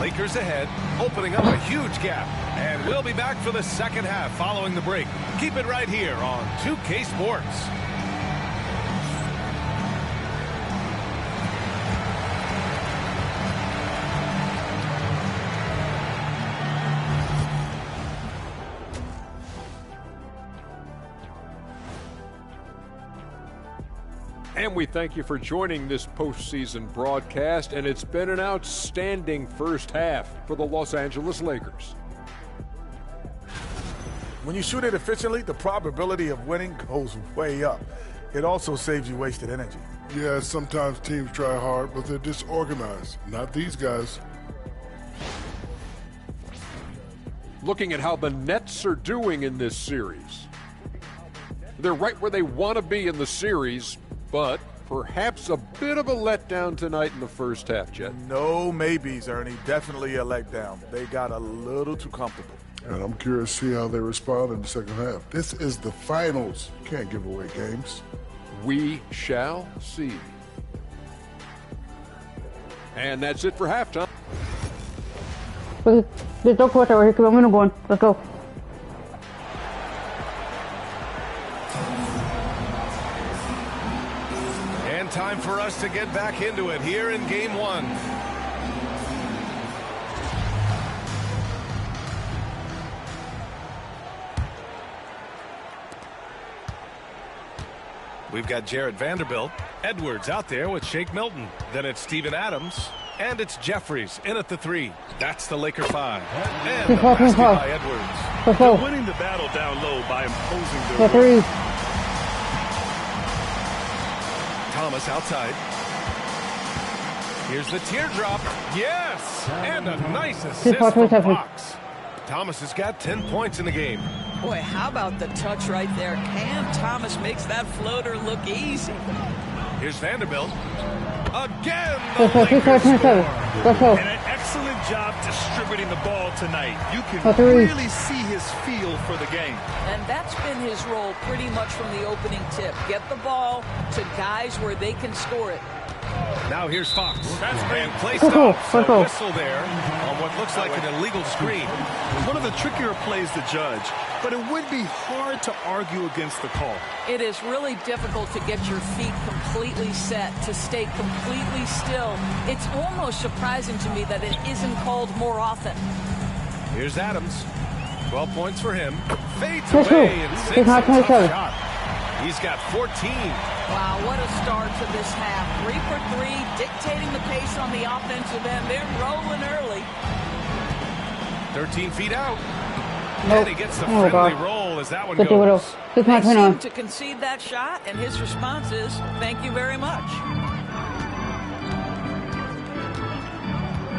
Lakers ahead, opening up a huge gap. And we'll be back for the second half following the break. Keep it right here on 2K Sports. And we thank you for joining this postseason broadcast, and it's been an outstanding first half for the Los Angeles Lakers. When you shoot it efficiently, the probability of winning goes way up. It also saves you wasted energy. Yeah, sometimes teams try hard, but they're disorganized. Not these guys. Looking at how the Nets are doing in this series. They're right where they want to be in the series, but perhaps a bit of a letdown tonight in the first half, Jet. No maybes, Ernie. Definitely a letdown. They got a little too comfortable. And I'm curious to see how they respond in the second half. This is the finals. You can't give away games. We shall see. And that's it for halftime. There's no quarter where he could win one. Let's go. And time for us to get back into it here in game 1. We've got Jarrett Vanderbilt. Edwards out there with Shake Milton. Then it's Steven Adams. And it's Jeffries in at the 3. That's the Laker 5. And the basket by Edwards. They're winning the battle down low by imposing their will. Thomas outside. Here's the teardrop. Yes! And a nice assist from Fox. Thomas has got 10 points in the game. Boy, how about the touch right there? Cam Thomas makes that floater look easy. Here's Vanderbilt. Again, Let's go. 25-27. Let's go. And an excellent job distributing the ball tonight. You can three. really see his feel for the game. And that's been his role pretty much from the opening tip. Get the ball to guys where they can score it. Now here's Fox. And play stops. A whistle there on what looks like an illegal screen. One of the trickier plays to judge, but it would be hard to argue against the call. It is really difficult to get your feet completely set, to stay completely still. It's almost surprising to me that it isn't called more often. Here's Adams. 12 points for him. Fades away and sinks a tough shot. He's got 14. Wow, what a start to this half. 3 for 3, dictating the pace on the offensive end. They're rolling early. 13 feet out. Nope. And he gets the friendly roll as that one goes. They seem to concede that shot, and his response is, thank you very much.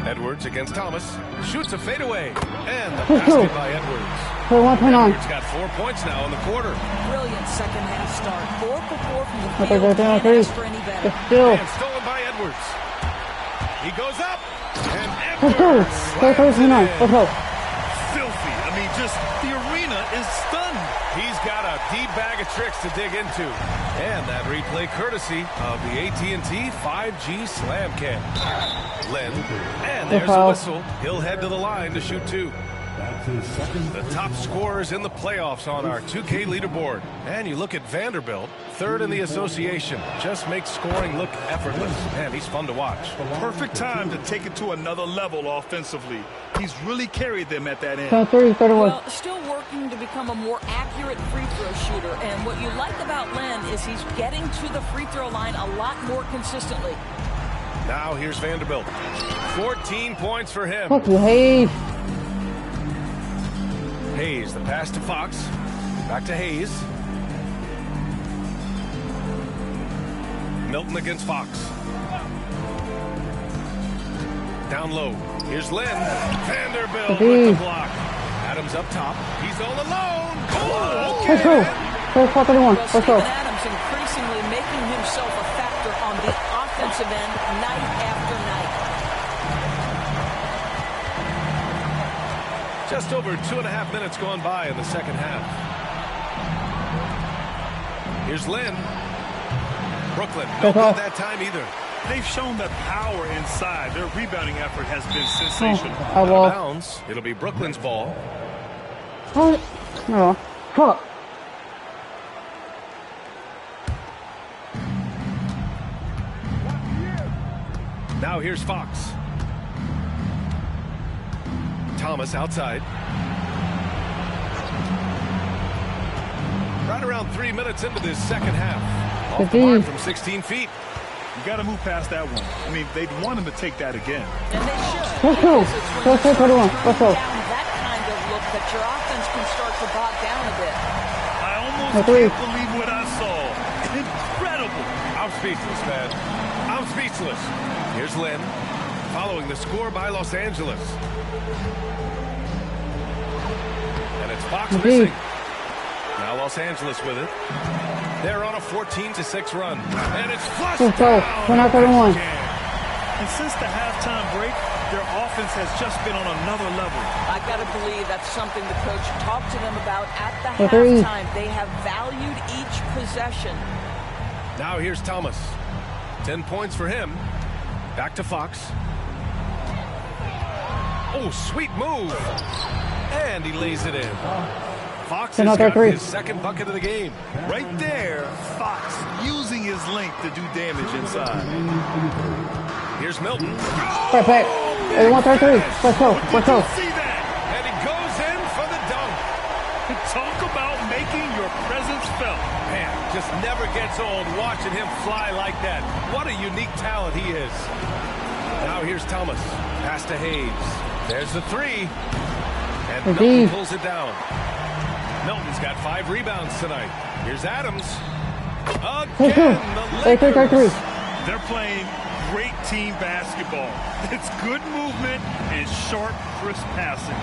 Edwards against Thomas. Shoots a fadeaway. And the basket by Edwards. Edwards got 4 points now in the quarter. Brilliant second half start. 4 for 4 from the field. Can't ask for any better. And stolen by Edwards. He goes up. And Edwards. Let's go. Filthy. I mean, just the arena is stunned. He's got a deep bag of tricks to dig into. And that replay courtesy of the AT&T 5G Slam Cam. Len. And there's a whistle. He'll head to the line to shoot 2. The top scorers in the playoffs on our 2K leaderboard. And you look at Vanderbilt, 3rd in the association. Just makes scoring look effortless. And he's fun to watch. Perfect time to take it to another level offensively. He's really carried them at that end. Well, still working to become a more accurate free throw shooter. And what you like about Len is he's getting to the free throw line a lot more consistently. Now here's Vanderbilt. 14 points for him. Fuck you, Hayes. Hayes, the pass to Fox. Back to Hayes. Milton against Fox. Down low. Here's Lynn. Vanderbilt with the block. Adams up top. He's all alone. Oh, okay. Let's go. Let's go. Adams increasingly making himself a factor on the offensive end night after night. Just over 2.5 minutes gone by in the second half. Here's Lynn. Brooklyn, no good that time either. They've shown that power inside. Their rebounding effort has been sensational. Out of bounds. It'll be Brooklyn's ball. Oh, fuck. Now here's Fox. Thomas outside. Right around 3 minutes into this second half. Off the mark from 16 feet. You got to move past that one. I mean, they'd want him to take that again. And they should. Let's go. Let's go. That kind of look that your offense can start to bog down a bit. I almost can't believe what I saw. Incredible. I'm speechless, man. I'm speechless. Here's Lynn, following the score by Los Angeles. And it's Fox missing. Now Los Angeles with it. They're on a 14-6 run. And it's flushed down. And since the halftime break, their offense has just been on another level. I got to believe that's something the coach talked to them about at the halftime. They have valued each possession. Now here's Thomas. 10 points for him. Back to Fox. Oh, sweet move. And he lays it in. Fox has got his second bucket of the game. Right there, Fox using his length to do damage inside. Here's Milton. Perfect. 133. Let's go. See that? And he goes in for the dunk. Talk about making your presence felt. Man, just never gets old watching him fly like that. What a unique talent he is. Now here's Thomas. Pass to Hayes. There's the three. And Milton pulls it down. Milton's got 5 rebounds tonight. Here's Adams. Again, the Lakers. They're playing great team basketball. It's good movement and sharp, crisp passing.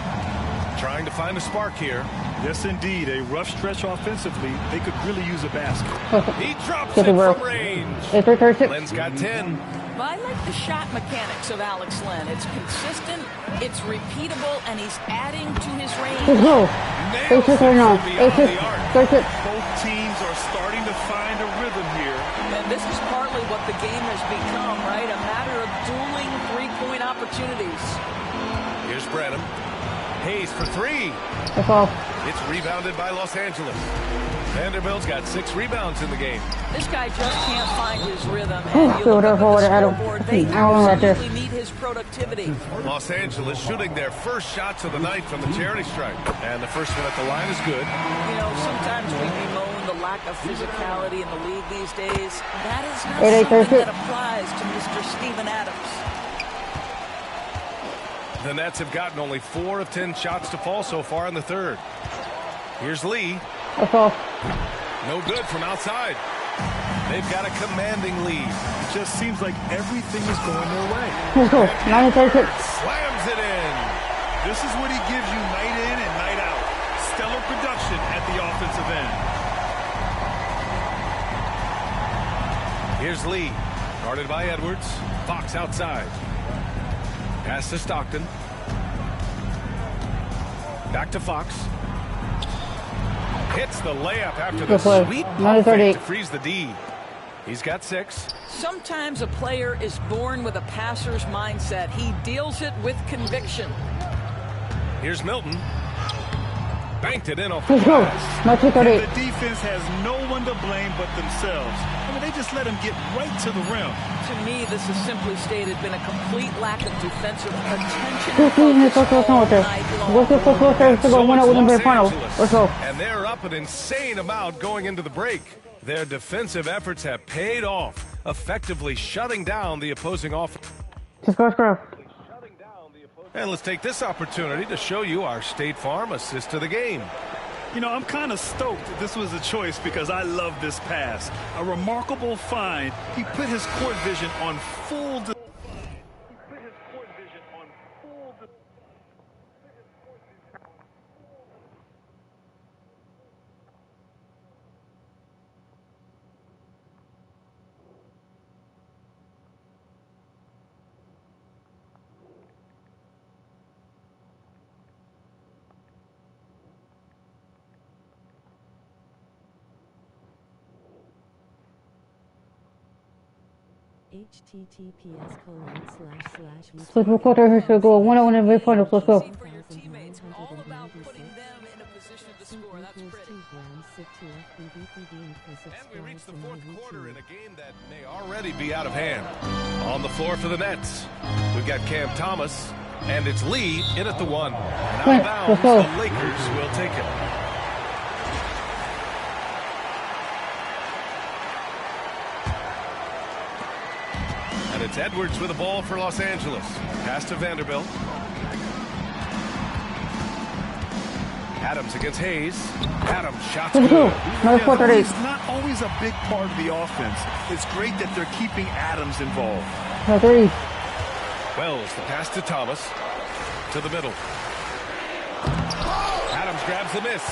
trying to find a spark here. Yes, indeed. A rough stretch offensively. They could really use a basket. He drops it from range. Len's got 10. I like the shot mechanics of Alex Len. It's consistent, it's repeatable, and he's adding to his range. Let's go. Nails it from beyond the arc. Both teams are starting to find a rhythm here. And this is partly what the game has become, right? A matter of dueling three-point opportunities. Here's Branham. Hayes for three. That's all. It's rebounded by Los Angeles. Vanderbilt's got 6 rebounds in the game. This guy just can't find his rhythm. Oh, And you look up at the scoreboard, they right there. absolutely need his productivity. Los Angeles shooting their first shots of the night from the charity stripe. And the first one at the line is good. You know, sometimes we bemoan the lack of physicality in the league these days. That is not something that applies to Mr. Steven Adams. The Nets have gotten only 4 of 10 shots to fall so far in the third. Here's Lee. That's all. No good from outside. They've got a commanding lead. It just seems like everything is going their way. Let's go. 9-36. Slams it in. This is what he gives you night in and night out. Stellar production at the offensive end. Here's Lee. Guarded by Edwards. Fox outside. Pass to Stockton. Back to Fox. Hits the layup after the sweet pump fake to freeze the D. He's got 6. Sometimes a player is born with a passer's mindset. He deals it with conviction. Here's Milton. Banked it in off the And glass. the defense has no one to blame but themselves. I mean, they just let him get right to the rim. To me, this has simply stated been a complete lack of defensive attention. Let's go. And they're up an insane amount going into the break. Their defensive efforts have paid off, effectively shutting down the opposing offense. Just go. And let's take this opportunity to show you our State Farm assist to the game. You know, I'm kind of stoked that this was a choice because I love this pass. A remarkable find. He put his court vision on full display. Switch quarter here to go 1-1 in the finals. Let's go. And we reach the fourth quarter in a game that may already be out of hand. On the floor for the Nets, we've got Cam Thomas, and it's Lee in at the 1. And out of bounds, the Lakers will take it. And it's Edwards with the ball for Los Angeles. Pass to Vanderbilt. Adams against Hayes. Adams shots good. He's not always a big part of the offense. It's great that they're keeping Adams involved. Wells, the pass to Thomas. To the middle. Adams grabs the miss.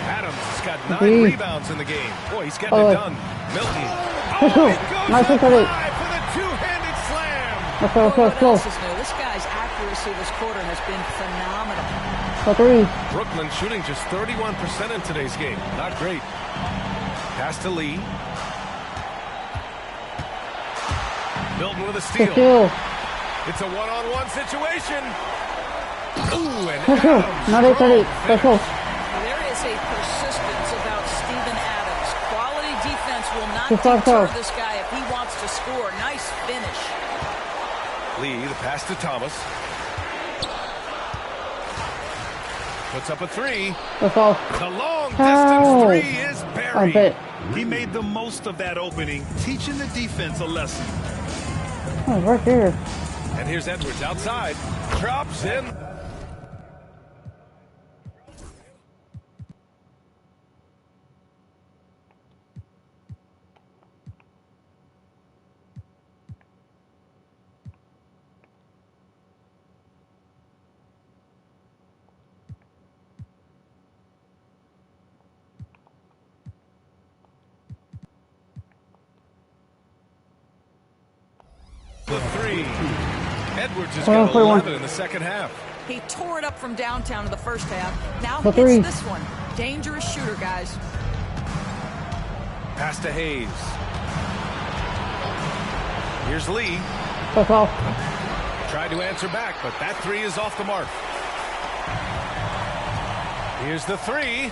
Adams has got 9 rebounds in the game. Boy, he's getting it done. Milton. Oh, he goes up high for the two-handed slam. This guy's accuracy this quarter has been phenomenal. Brooklyn shooting just 31% in today's game. Not great. Pass to Lee. Milton with a steal. It's a one-on-one situation. Ooh, and Adams. There is a persistence about Steven Adams. Quality defense will not deter this guy if he wants to score. Nice finish. Lee, the pass to Thomas. Puts up a 3. The long-distance 3 is buried. He made the most of that opening, teaching the defense a lesson. Oh, right there. And here's Edwards outside. Drops in. three. Edwards has got 11 in the second half. He tore it up from downtown in the first half. Now The hits three. this one. Dangerous shooter, guys. Pass to Hayes. Here's Lee. That's off. Tried to answer back, but that three is off the mark. Here's the three.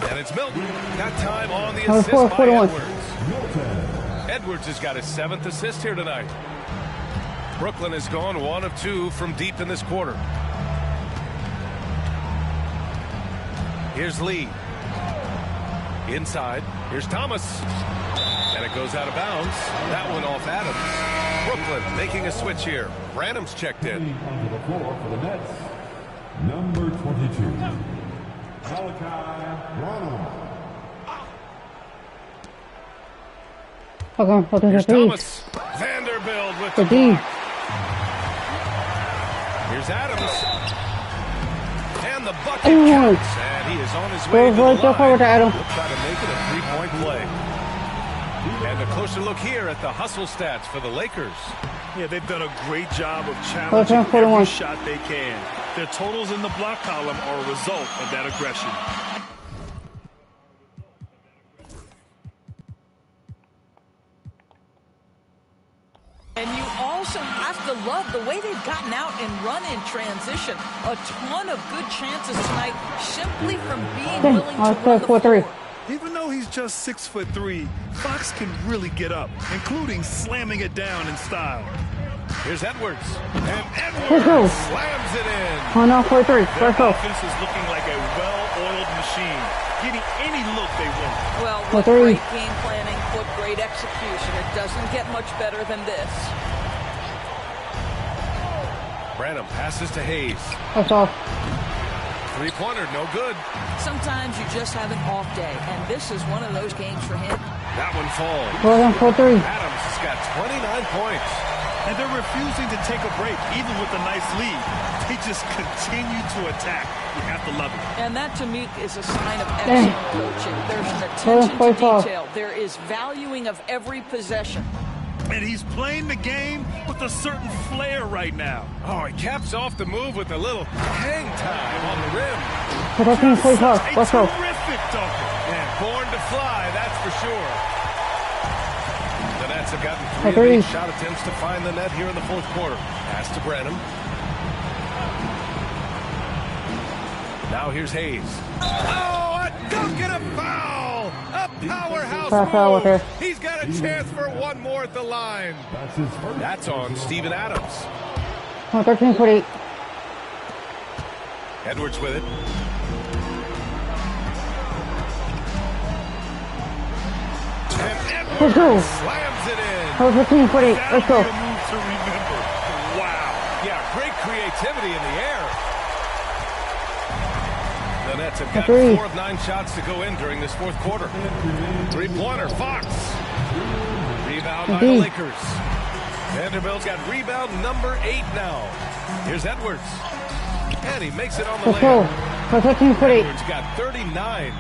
And it's Milton. Got time on the assist by Edwards. Edwards has got his 7th assist here tonight. Brooklyn has gone 1 of 2 from deep in this quarter. Here's Lee. Inside. Here's Thomas. And it goes out of bounds. That one off Adams. Brooklyn making a switch here. Branham's checked in. Onto the floor for the Nets, number 22, Malachi Branham. Here's Thomas. Vanderbilt with the block. Here's Adams. And the bucket counts. And he is on his way to the line. He'll try to make it a three-point play. And a closer look here at the hustle stats for the Lakers. Yeah, they've done a great job of challenging every shot they can. Their totals in the block column are a result of that aggression. And you also have to love the way they've gotten out and run in transition. A ton of good chances tonight simply from being willing to run the floor. Even though he's just 6'3", Fox can really get up, including slamming it down in style. Here's Edwards. And Edwards slams it in. Their offense is looking like a well-oiled machine, getting any look they want. Well, with great game planning, with great execution, it doesn't get much better than this. Branham passes to Hayes. That's off. Three-pointer, no good. Sometimes you just have an off day, and this is one of those games for him. That one falls. Adams has got 29 points. And they're refusing to take a break, even with a nice lead. They just continue to attack. You have to love it. And that, to me, is a sign of excellent coaching. There's an attention to detail. There is valuing of every possession. And he's playing the game with a certain flair right now. Oh, he caps off the move with a little hang time on the rim. Let's go. Terrific dunker. And born to fly, that's for sure. The Nets have gotten 3 of 8 shot attempts to find the net here in the fourth quarter. Pass to Branham. Now here's Hayes. Oh, a dunk and a foul! A powerhouse move! He's got a chance for one more at the line. That's on Steven Adams. 13-8. Edwards with it. And Edwards slams it in. 15-8. Let's go. Move to remember. Wow. Yeah, great creativity in the air. The Nets have got 4 of 9 shots to go in during this fourth quarter. Three-pointer, Fox. Rebound by the Lakers. Vanderbilt's got rebound number 8 now. Here's Edwards. And he makes it on the layup. Edwards got 39.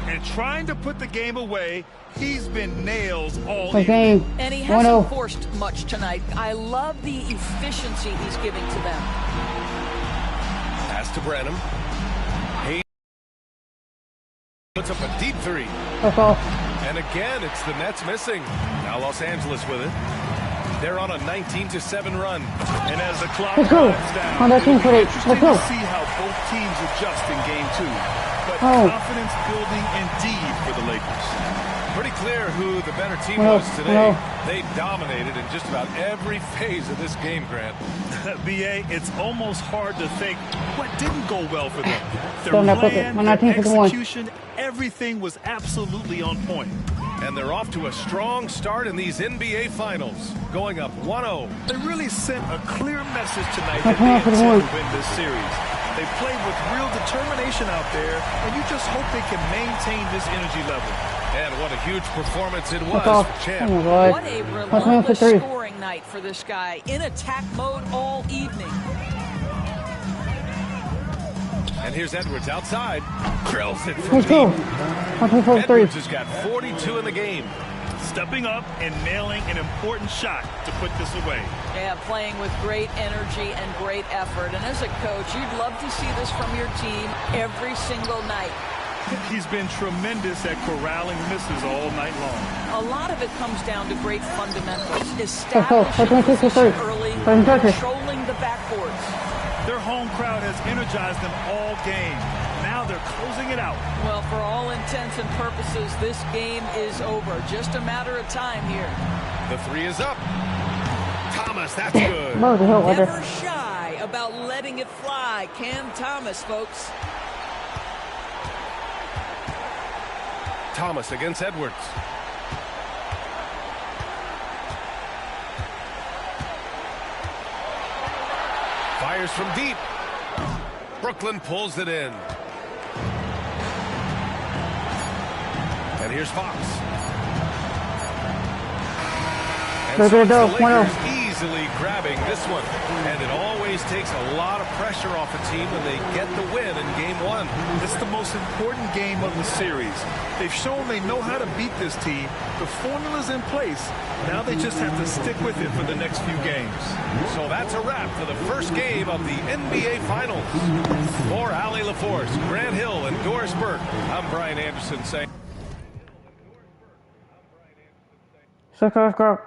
And trying to put the game away, he's been nails all evening. And he hasn't forced much tonight. I love the efficiency he's giving to them. Pass to Branham. Hayes puts up a deep three. And again, it's the Nets missing. Now Los Angeles with it. They're on a 19-7 run. And as the clock runs down, it'll be interesting to see how both teams adjust in game 2. But confidence building indeed for the Lakers. Pretty clear who the better team was today. They dominated in just about every phase of this game, Grant. B.A., it's almost hard to think what didn't go well for them. Their plan, their execution, everything was absolutely on point. And they're off to a strong start in these NBA Finals, going up 1-0. They really sent a clear message tonight that they intend to win this series. They played with real determination out there, and you just hope they can maintain this energy level. And what a huge performance it was for Champ. What a relentless scoring night for this guy. In attack mode all evening. And here's Edwards outside. Drills it from Let's go. Edwards has got 42 in the game. stepping up and nailing an important shot to put this away. Yeah, playing with great energy and great effort. And as a coach, you'd love to see this from your team every single night. He's been tremendous at corralling misses all night long. A lot of it comes down to great fundamentals. Establishing position early, controlling the backboards. Their home crowd has energized them all game. Now they're closing it out. Well, for all intents and purposes, this game is over. Just a matter of time here. The three is up. Thomas, that's good. Never shy about letting it fly. Cam Thomas, folks. Thomas against Edwards. Fires from deep. Brooklyn pulls it in. And here's Fox. And so the Lakers easily grabbing this one. And it always takes a lot of pressure off a team when they get the win in game one. It's the most important game of the series. They've shown they know how to beat this team. The formula's in place. Now they just have to stick with it for the next few games. So that's a wrap for the first game of the NBA Finals. For Allie LaForce, Grant Hill, and Doris Burke, I'm Brian Anderson saying... Subscribe.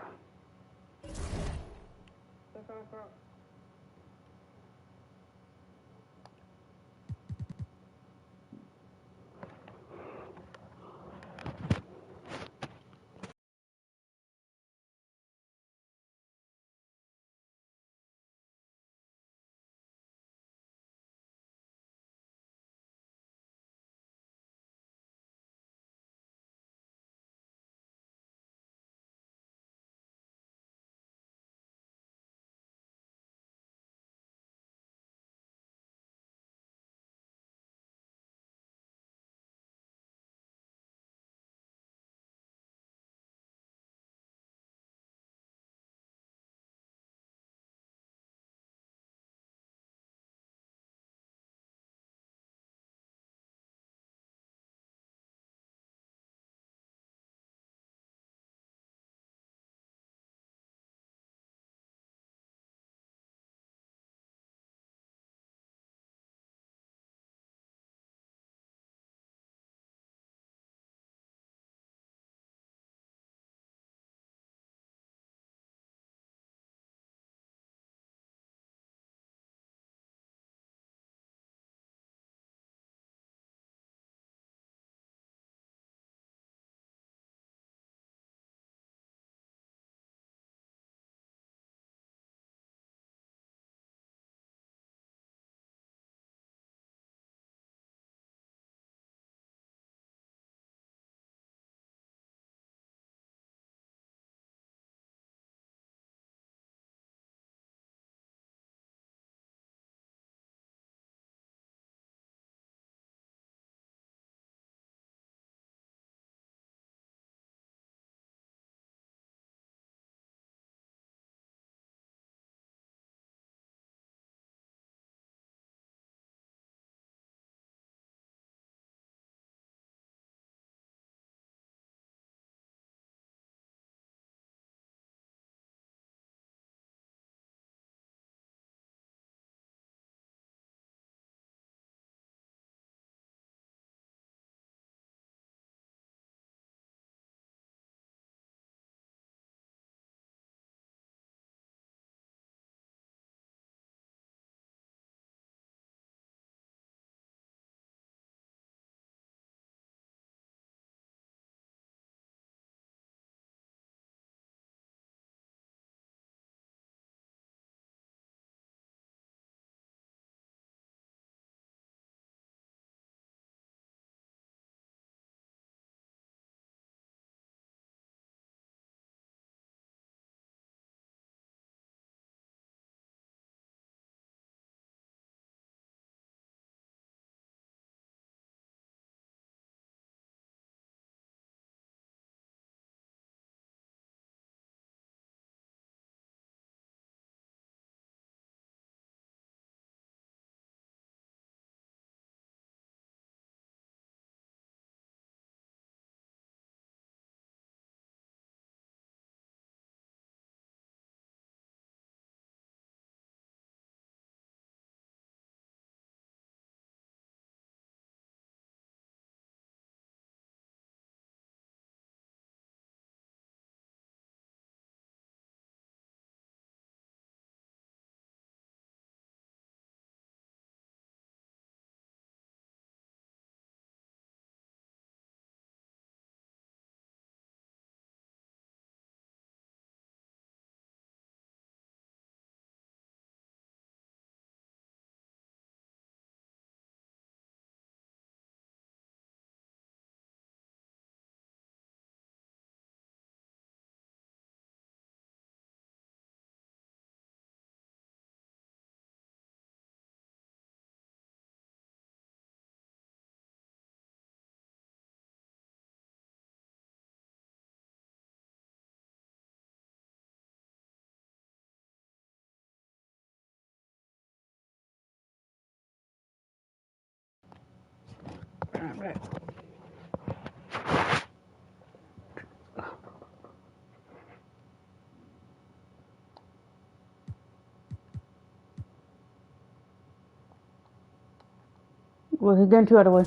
Let's get two out of the way.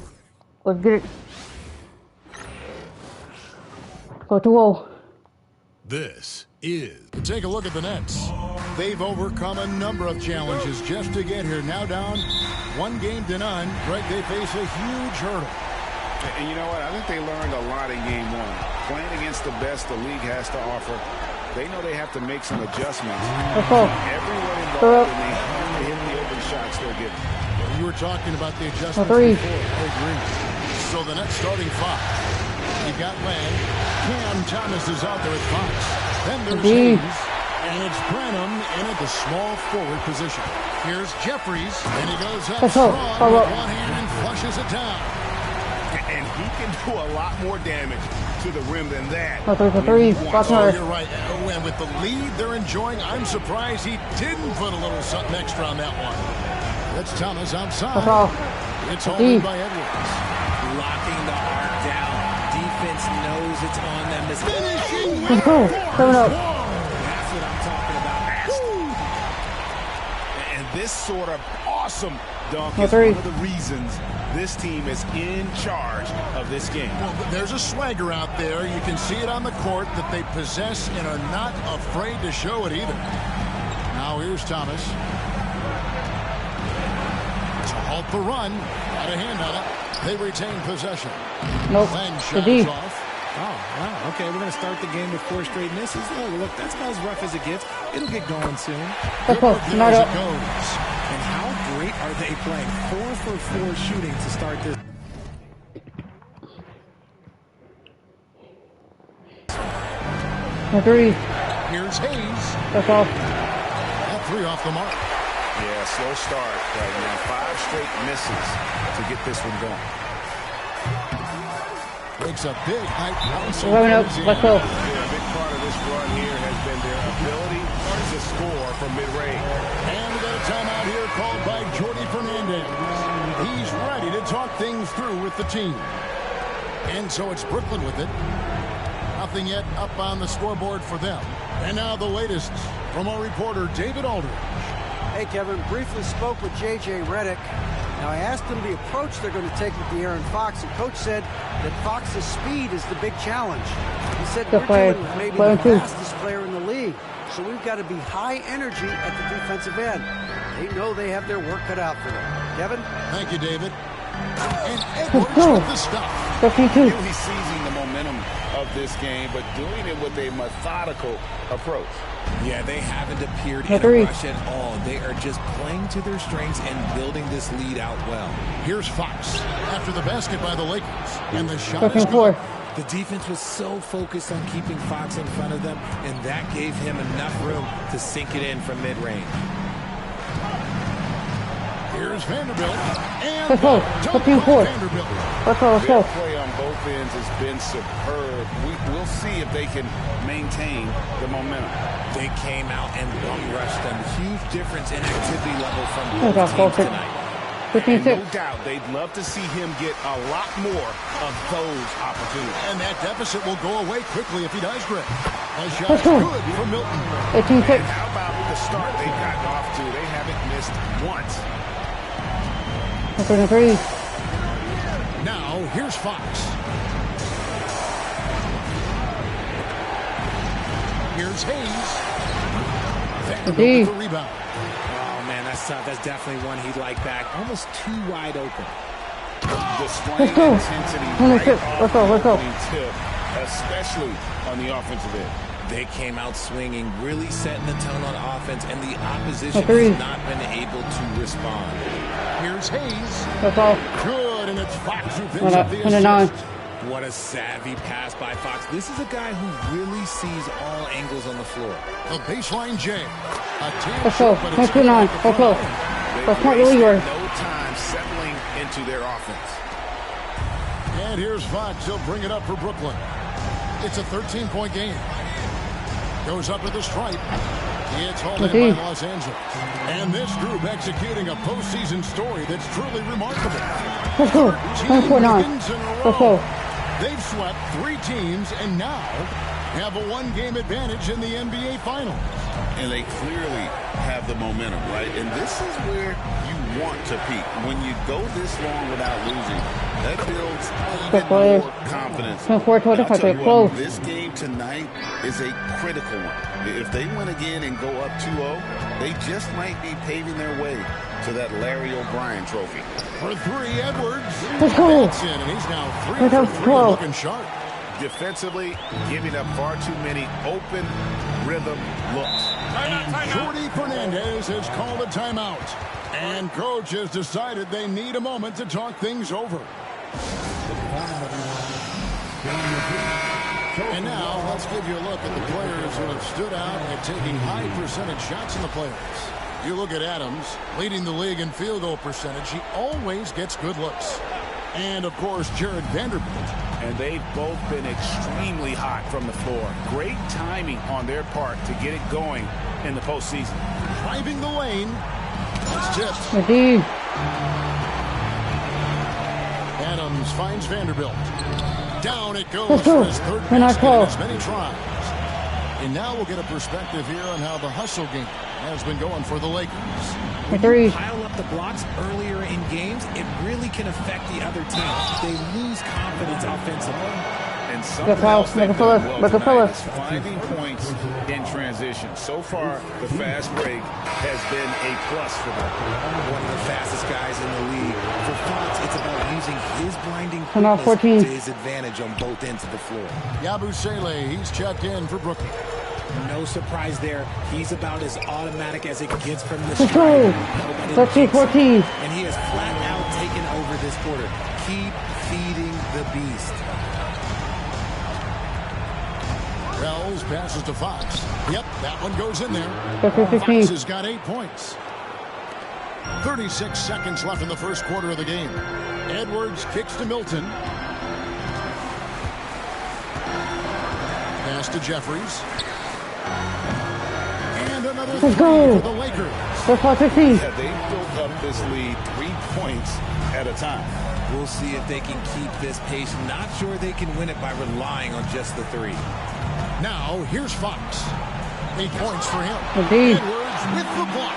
Let's get it. Go 2-0. This is. Take a look at the Nets. They've overcome a number of challenges just to get here. Now down 1-0. Right, they face a huge hurdle. And you know what? I think they learned a lot in game one. Playing against the best the league has to offer, they know they have to make some adjustments. Everyone involved, and they have to hit the open shots they're getting. You were talking about the adjustments before. I agree. So the Nets starting 5. You've got Land. Cam Thomas is out there at Fox. Then there's Hayes. And it's Branham in at the small forward position. Here's Jeffries. And he goes up strong with one hand and flushes it down. And he can do a lot more damage to the rim than that. Oh, you're right. And with the lead they're enjoying, I'm surprised he didn't put a little something extra on that one. That's Thomas outside. It's holding by Edwards. Locking the arc down. Defense knows it's on them. This finishing. That's what I'm talking about. And this sort of awesome dunk is one of the reasons this team is in charge of this game. Well, there's a swagger out there. You can see it on the court that they possess and are not afraid to show it either. Now here's Thomas. To halt the run. Got a hand on it. They retain possession. Nope. Shadows off. Oh, wow. Okay, we're going to start the game with 4 straight misses. Look, that's about as rough as it gets. It'll get going soon. Good work there as it goes. And how great are they playing? 4 for 4 shooting to start this. Here's Hayes. That's off. That 3 off the mark. Yeah, slow start right now. 5 straight misses to get this one going. Makes a big high bounce. Let's go. Yeah, a big part of this run here has been their ability to score from mid-range. And we got a timeout here called by Jordy Fernandez. He's ready to talk things through with the team. And so it's Brooklyn with it. Nothing yet up on the scoreboard for them. And now the latest from our reporter, David Aldridge. Hey, Kevin, briefly spoke with J.J. Redick. Now, I asked him the approach they're going to take with De'Aaron Fox, and Coach said that Fox's speed is the big challenge. He said we're dealing with maybe the fastest player in the league, so we've got to be high energy at the defensive end. They know they have their work cut out for them. Kevin? Thank you, David. And Edwards with the stop. Really seizing the momentum of this game, but doing it with a methodical approach. Yeah, they haven't appeared in a rush at all. They are just playing to their strengths and building this lead out well. Here's Fox after the basket by the Lakers. And the shot is good. The defense was so focused on keeping Fox in front of them, and that gave him enough room to sink it in from mid-range. Here's Vanderbilt. And let's go. Vanderbilt. Their play on both ends has been superb. We'll see if they can maintain the momentum. They came out and bum-rushed them. Huge difference in activity level from both teams tonight. And no doubt they'd love to see him get a lot more of those opportunities. And that deficit will go away quickly if he does, Greg. A shot good for Milton. And how about the start they've gotten off to? They haven't missed once. Now, here's Fox. Here's Hayes. Vanderbilt with the rebound. Oh, man, that's definitely one he'd like back. Almost too wide open. Displaying intensity right off the opening tip, especially on the offensive end. They came out swinging, really setting the tone on offense, and the opposition has not been able to respond. Here's Hayes. That's all. Good, and it's Fox who picks up the assist. What a savvy pass by Fox. This is a guy who really sees all angles on the floor. The baseline J. Let's go. Let's go. Let's go. Let's not really work. No time settling into their offense. And here's Fox. He'll bring it up for Brooklyn. It's a 13-point game. Goes up to the stripe. It's hauled in by Los Angeles. And this group executing a postseason story that's truly remarkable. Let's go. 13 wins in a row. They've swept 3 teams and now have a 1-game advantage in the NBA Finals. And they clearly have the momentum, right? And this is where you want to peak. When you go this long without losing, that builds even more confidence. I'll tell you what, this game tonight is a critical one. If they win again and go up 2-0, they just might be paving their way to that Larry O'Brien trophy. For 3, Edwards. Let's go. That's in, and he's now 3 for 3, looking sharp. Defensively, giving up far too many open rhythm looks. And Jordy Fernandez has called a timeout. And coach has decided they need a moment to talk things over. And now, let's give you a look at the players who have stood out and taking high percentage shots in the playoffs. You look at Adams, leading the league in field goal percentage. He always gets good looks. And, of course, Jared Vanderbilt. And they've both been extremely hot from the floor. Great timing on their part to get it going in the postseason. Driving the lane. It's tipped. Adams finds Vanderbilt. Down it goes for his third basket in as many tries. And now we'll get a perspective here on how the hustle game has been going for the Lakers. When you pile up the blocks earlier in games, it really can affect the other team. They lose confidence offensively. And something else they've done well tonight is finding points in transition. So far, the fast break has been a plus for them. One of the fastest guys in the league. For Fox, it's about using his blinding quickness to his advantage on both ends of the floor. Yabusele, he's checked in for Brooklyn. No surprise there. He's about as automatic as it gets from the Let's go. 13-14. And he has flat out taken over this quarter. Keep feeding the beast. Wells passes to Fox. Yep, that one goes in there. Fox has got 8 points. 36 seconds left in the first quarter of the game. Edwards kicks to Milton. Pass to Jeffries. And another three for the Lakers. Yeah, they've built up this lead 3 points at a time. We'll see if they can keep this pace. Not sure they can win it by relying on just the 3. Now, here's Fox. 8 points for him. Indeed. Edwards with the block.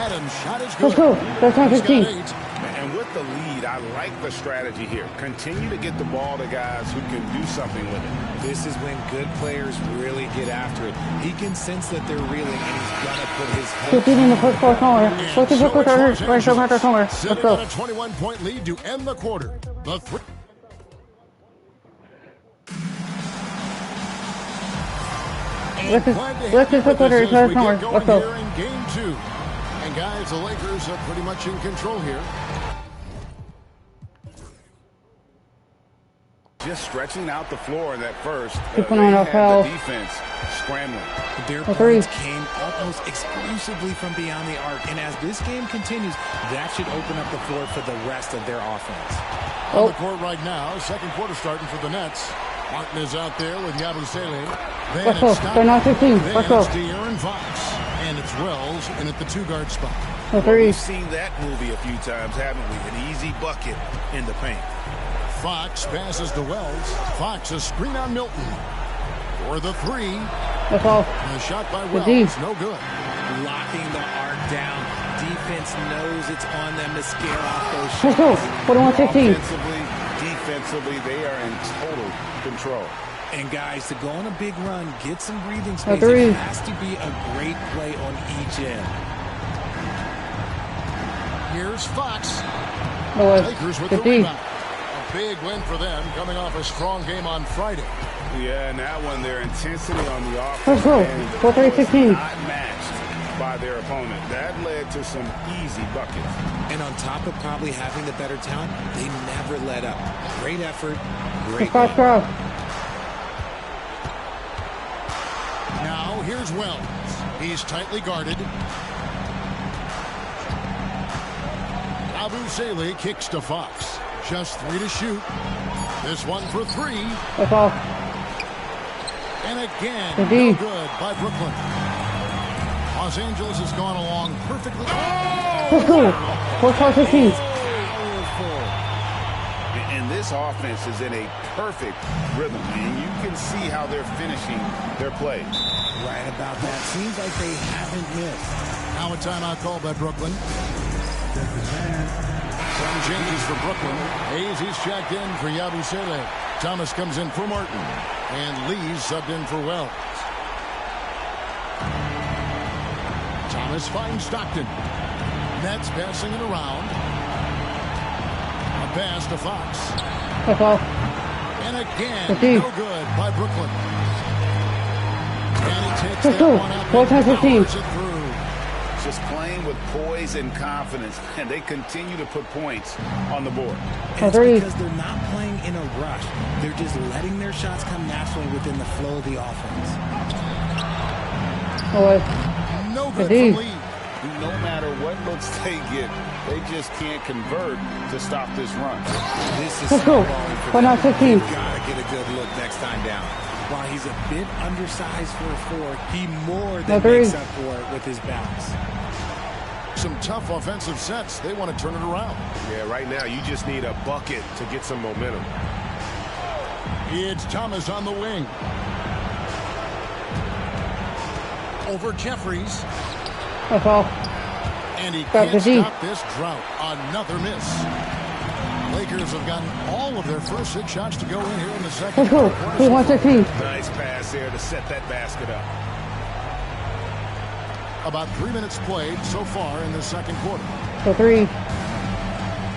Adams shot is good. Let's go. That's not 15. And with the lead, I like the strategy here. Continue to get the ball to guys who can do something with it. This is when good players really get after it. He can sense that they're reeling, and he's going to put his head. 15 in the first quarter somewhere. 14 in the first quarter somewhere. Let's Sitting go. on a 21-point lead to end the quarter. The 3. Let's just put quarter somewhere. Let's go. In game 2. And guys, the Lakers are pretty much in control here. Just stretching out the floor in that first. They had the defense scrambling. Their points came almost exclusively from beyond the arc. And as this game continues, that should open up the floor for the rest of their offense. On the court right now, second quarter starting for the Nets. Martin is out there with Yabusele. Then Let's go. it's They're not 15. Then Let's go. it's De'Aaron Fox. And it's Wells in at the 2-guard spot. Well, we've seen that movie a few times, haven't we? An easy bucket in the paint. Fox passes to Wells. Fox a screen on Milton. For the 3. That's all. The shot by Wells, no good. Locking the arc down. Defense knows it's on them to scare off those Let's shots. go. 41-16. Defensively, they are in total control. And guys, to go on a big run, get some breathing space, Agreed. it has to be a great play on each end. Here's Fox. Lakers with the rebound. A big win for them, coming off a strong game on Friday. Yeah, and that one, their intensity on the Let's offense go. was 43-16. not matched by their opponent. That led to some easy buckets. And on top of probably having the better talent, they never let up. Great effort, great Let's win. go. Now, here's Wells. He's tightly guarded. Yabusele kicks to Fox. Just 3 to shoot. This one for 3. That's all. And again, no good by Brooklyn. Los Angeles has gone along perfectly. And this offense is in a perfect rhythm, and you can see how they're finishing their plays. Right about that. Seems like they haven't missed. Now a timeout called by Brooklyn. Some changes for Brooklyn. Hayes, he's checked in for Yabusele. Thomas comes in for Martin. And Lee's subbed in for Wells. Thomas finds Stockton. Nets passing it around. A pass to Fox. And again, no good by Brooklyn. And he takes that one up and powers it through. Just playing with poise and confidence, and they continue to put points on the board. It's because they're not playing in a rush. They're just letting their shots come naturally within the flow of the offense. No good for Lee. No matter what looks they get, they just can't convert to stop this run. This is snowballing for them. They've got to get a good look next time down. While he's a bit undersized for a 4, he more than makes up for it with his bounce. Some tough offensive sets. They want to turn it around. Yeah, right now you just need a bucket to get some momentum. It's Thomas on the wing. Over Jeffries. And he can't stop this drought. Another miss. Lakers have gotten all of their first 6 shots to go in here in the second. Nice pass there to set that basket up. About 3 minutes played so far in the second quarter.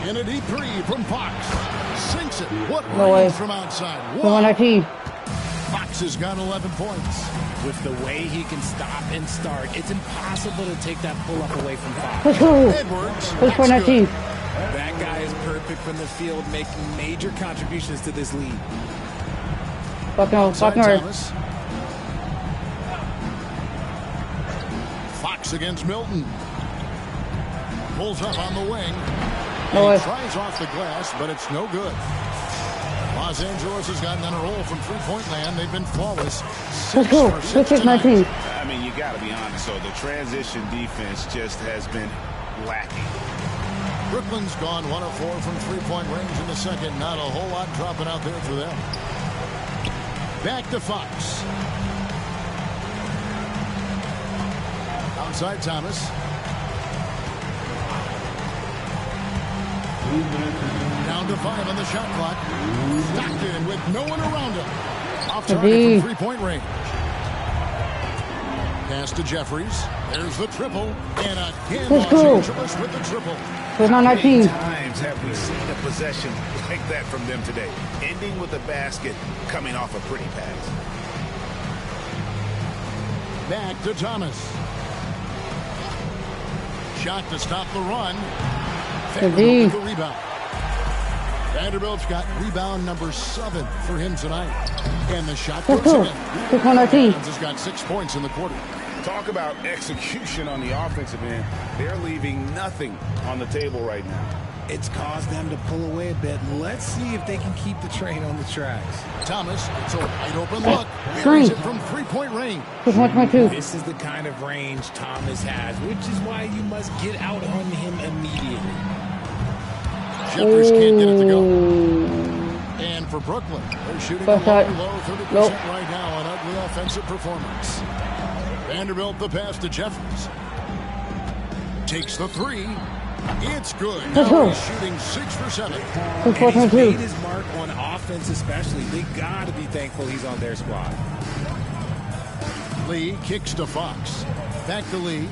In a deep 3 from Fox. Sinks it. What range from outside. Fox has got 11 points. With the way he can stop and start, it's impossible to take that pull-up away from Fox. Edwards. That guy is perfect from the field, making major contributions to this lead. Thomas. Fox against Milton. Pulls up on the wing. He tries off the glass, but it's no good. Los Angeles has gotten on a roll from three-point land. They've been flawless. 6 for 6 tonight. I mean, you got to be honest. So the transition defense just has been lacking. Brooklyn's gone 1 of 4 from three-point range in the second. Not a whole lot dropping out there for them. Back to Fox. Outside Thomas. Down to 5 on the shot clock. Stockton with no one around him. Off target from three-point range. Pass to Jeffries. There's the triple. And again, Los Angeles with the triple. How many times have we seen a possession like that from them today? Ending with a basket, coming off a pretty pass. Back to Thomas. Shot to stop the run. Vanderbilt with the rebound. Vanderbilt's got rebound number 7 for him tonight. And the shot goes in. Has got 6 points in the quarter. Talk about execution on the offensive end. They're leaving nothing on the table right now. It's caused them to pull away a bit. Let's see if they can keep the train on the tracks. Thomas, it's a wide open look. Here's it from three-point range. This is the kind of range Thomas has, which is why you must get out on him immediately. Jeffries can't get it to go. And for Brooklyn, they're shooting a low 30% right now. An ugly offensive performance. Vanderbilt the pass to Jeffries. Takes the 3. It's good. Now he's shooting 6 for 7. And he's made his mark on offense especially. They got to be thankful he's on their squad. Lee kicks to Fox. Back to Lee.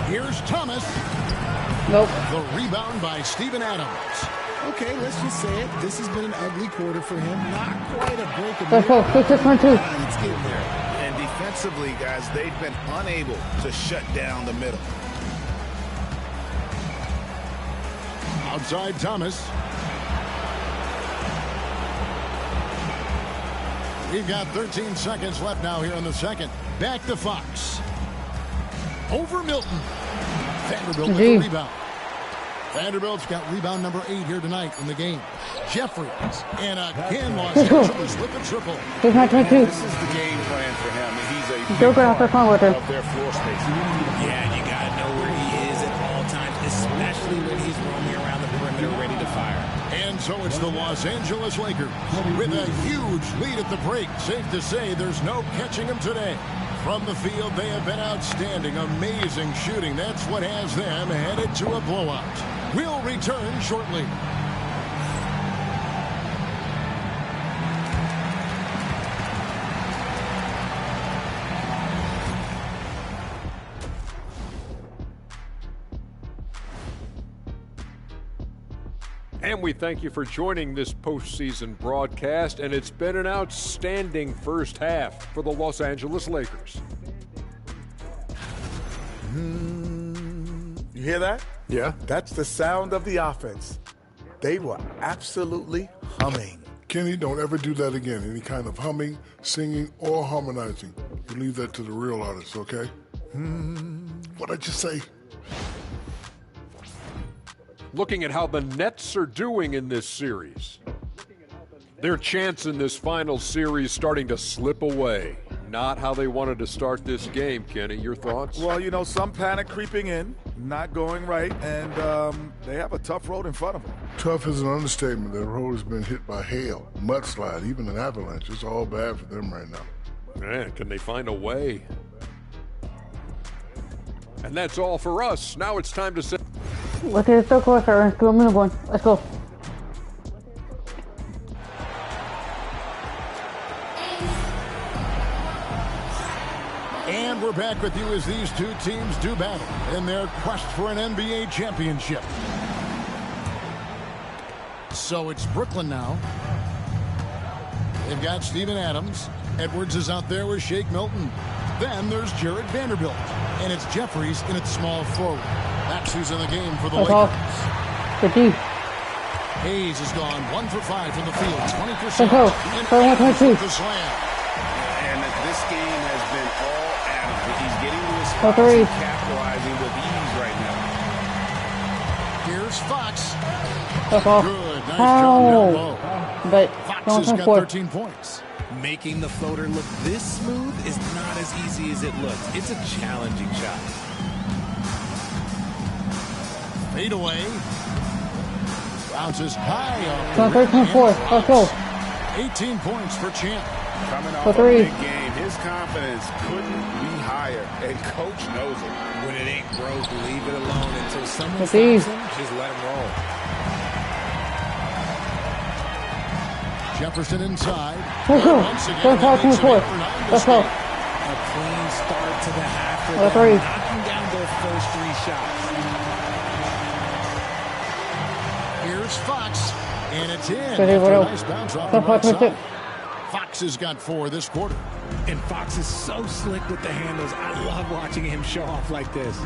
Here's Thomas. The rebound by Steven Adams. Okay, let's just say it. This has been an ugly quarter for him. Not quite a breakable. Let's get there. And defensively, guys, they've been unable to shut down the middle. Outside Thomas. We've got 13 seconds left now here in the second. Back to Fox. Over Milton. Vanderbilt with the rebound. Vanderbilt's got rebound number 8 here tonight in the game. Jeffries. And again, Los Angeles with the triple. He's my 22. This is the game plan for him. He's a Don't go off the phone with him. of their floor space. Yeah, you got to know where he is at all times, especially when he's roaming around the perimeter ready to fire. And so it's the Los Angeles Lakers with a huge lead at the break. Safe to say there's no catching them today. From the field, they have been outstanding. Amazing shooting. That's what has them headed to a blowout. We'll return shortly. And we thank you for joining this postseason broadcast, and it's been an outstanding first half for the Los Angeles Lakers. You hear that? Yeah. That's the sound of the offense. They were absolutely humming. Kenny, don't ever do that again. Any kind of humming, singing, or harmonizing. You leave that to the real artists, okay? What'd I just say? Looking at how the Nets are doing in this series. Their chance in this final series starting to slip away. Not how they wanted to start this game, Kenny. Your thoughts? Well, you know, some panic creeping in, not going right, and they have a tough road in front of them. Tough is an understatement. Their road has been hit by hail, mudslide, even an avalanche. It's all bad for them right now. Man, can they find a way? And that's all for us. Now it's time to say... Look at it so close, sir. Let's go, minute one. Let's go. And we're back with you as these two teams do battle in their quest for an NBA championship. So it's Brooklyn now. They've got Steven Adams. Edwards is out there with Shake Milton. Then there's Jared Vanderbilt. And it's Jeffries in its small forward. That's who's in the game for the Lakers. Good D. Hayes has gone 1 for 5 from the field, 20%. Let's go. The slam. And this game has been all Adams. He's getting to his spots and capitalizing with ease right now. Here's Fox. Good. Nice job down low. But Fox has got 13 points. Making the floater look this smooth is not as easy as it looks. It's a challenging shot. Fade away. Bounces high up. 13-4. Let's go. 18 points for Champ. Coming off a big game, his confidence couldn't be higher, and Coach knows it. When it ain't broke, leave it alone until someone stops him. Just let him roll. Jefferson inside. Let's go. Once again, 4. Let's go. A clean start to the half for Let's them, read. knocking down their first 3 shots. Here's Fox, and it's in. Good, After well, a nice bounce off the right side. Fox has got 4 this quarter. And Fox is so slick with the handles. I love watching him show off like this.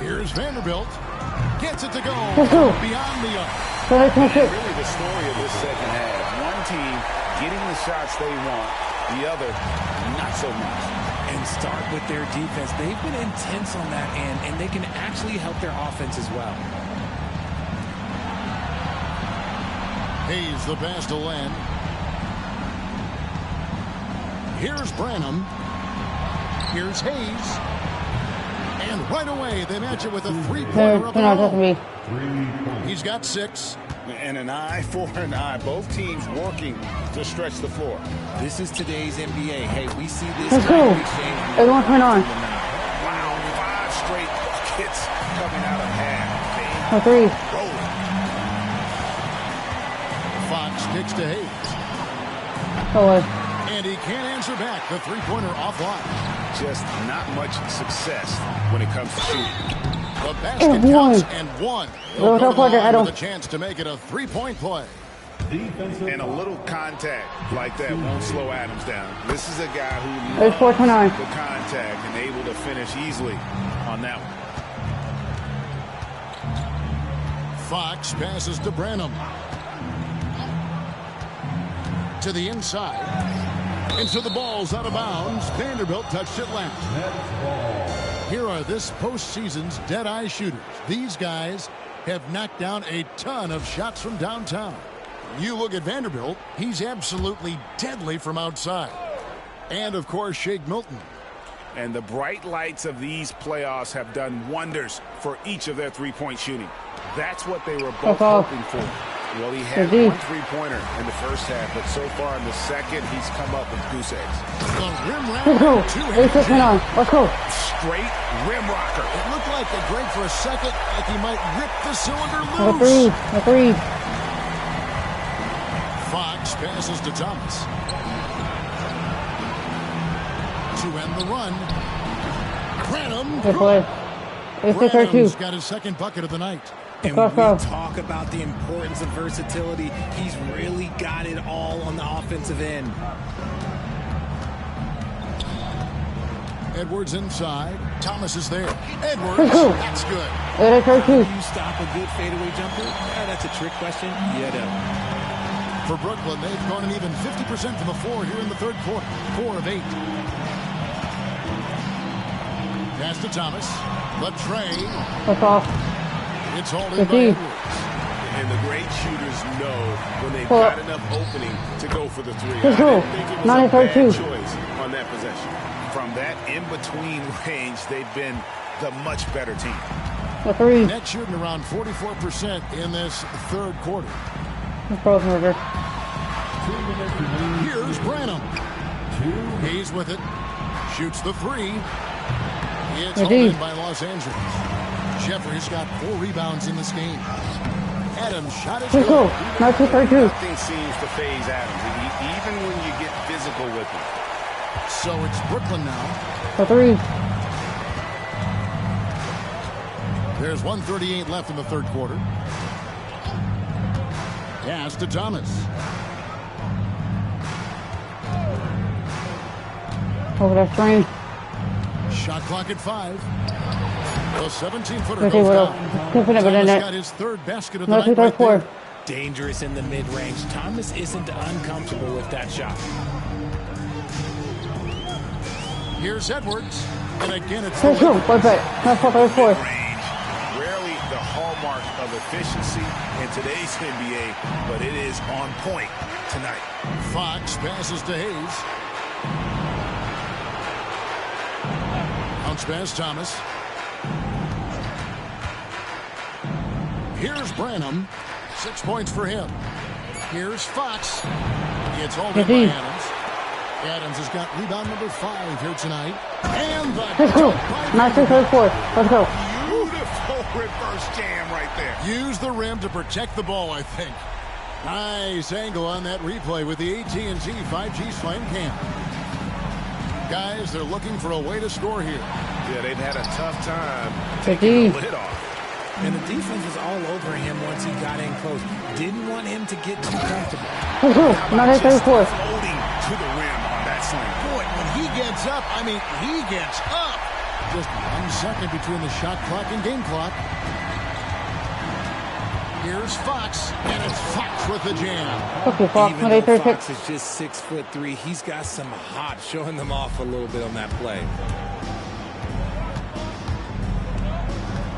Here's Vanderbilt. Gets it to go. Let's go. Beyond the arc. Really the story of this second half. One team getting the shots they want, the other not so much. And start with their defense. They've been intense on that end, and they can actually help their offense as well. Hayes the pass to Len. Here's Branham. Here's Hayes. And right away, they match it with a 3-pointer of their own. He's got 6. And an eye for an eye. Both teams working to stretch the floor. This is today's NBA. Hey, we see this. Let's go. Everyone turn on. Wow, 5 straight buckets coming out of half. A 3. Fox kicks to Hayes. And he can't answer back. The 3-pointer offline. Just not much success when it comes to shooting. The basket counts and 1. He'll go with a chance to make it a 3-point play. And a little contact like that won't slow Adams down. This is a guy who loves the contact and able to finish easily on that one. Fox passes to Branham. To the inside. And so the ball's out of bounds. Vanderbilt touched it last. Here are this postseason's dead-eye shooters. These guys have knocked down a ton of shots from downtown. You look at Vanderbilt, he's absolutely deadly from outside. And, of course, Shake Milton. And the bright lights of these playoffs have done wonders for each of their three-point shooting. That's what they were both hoping for. Well, he had one three-pointer in the first half, but so far in the second, he's come up with goose eggs. The rim Let's go. Let's go. Straight rim rocker. It looked like a break for a second, like he might rip the cylinder loose. Agreed. Fox passes to Thomas. To end the run. Branham's got his second bucket of the night. And when we talk about the importance of versatility, he's really got it all on the offensive end. Edwards inside. Thomas is there. Edwards, that's good. You stop a good fadeaway jumper? That's a trick question. You know. For Brooklyn, they've gone an even 50% from the floor here in the third quarter. 4 of 8. Pass to Thomas. Latrey. That's off. It's all in by Edwards. And the great shooters know when they've got enough opening to go for the three. I didn't think it was a bad choice on that possession. From that in-between range, they've been the much better team. Net shooting around 44% in this third quarter. Here's Branham. He's with it. Shoots the three. It's held in by Los Angeles. Jeffries got 4 rebounds in this game. Adams shot his goal. Nothing seems to phase Adams, even when you get physical with him. So it's Brooklyn now. There's 1:38 left in the third quarter. Pass to Thomas. Over that screen. Shot clock at 5. The 17-footer goes down. Thomas got his third basket of the night right there. Dangerous in the mid-range. Thomas isn't uncomfortable with that shot. Here's Edwards. And again, it's Rarely the hallmark of efficiency in today's NBA, but it is on point tonight. Fox passes to Hayes. Bounce pass, Thomas. Here's Branham. 6 points for him. Here's Fox. It's all good by Adams. Adams has got rebound number 5 here tonight. And the Let's go. Let's go. Beautiful reverse jam right there. Use the rim to protect the ball, I think. Nice angle on that replay with the AT&T 5G Slam Cam. Guys, they're looking for a way to score here. Yeah, they've had a tough time taking the lid off. And the defense was all over him once he got in close. Didn't want him to get too comfortable. Just floating to the rim on that slam. Boy, when he gets up, I mean, he gets up. Just 1 second between the shot clock and game clock. Here's Fox, and it's Fox with the jam. Even though Fox is just 6'3", he's got some hop, showing them off a little bit on that play.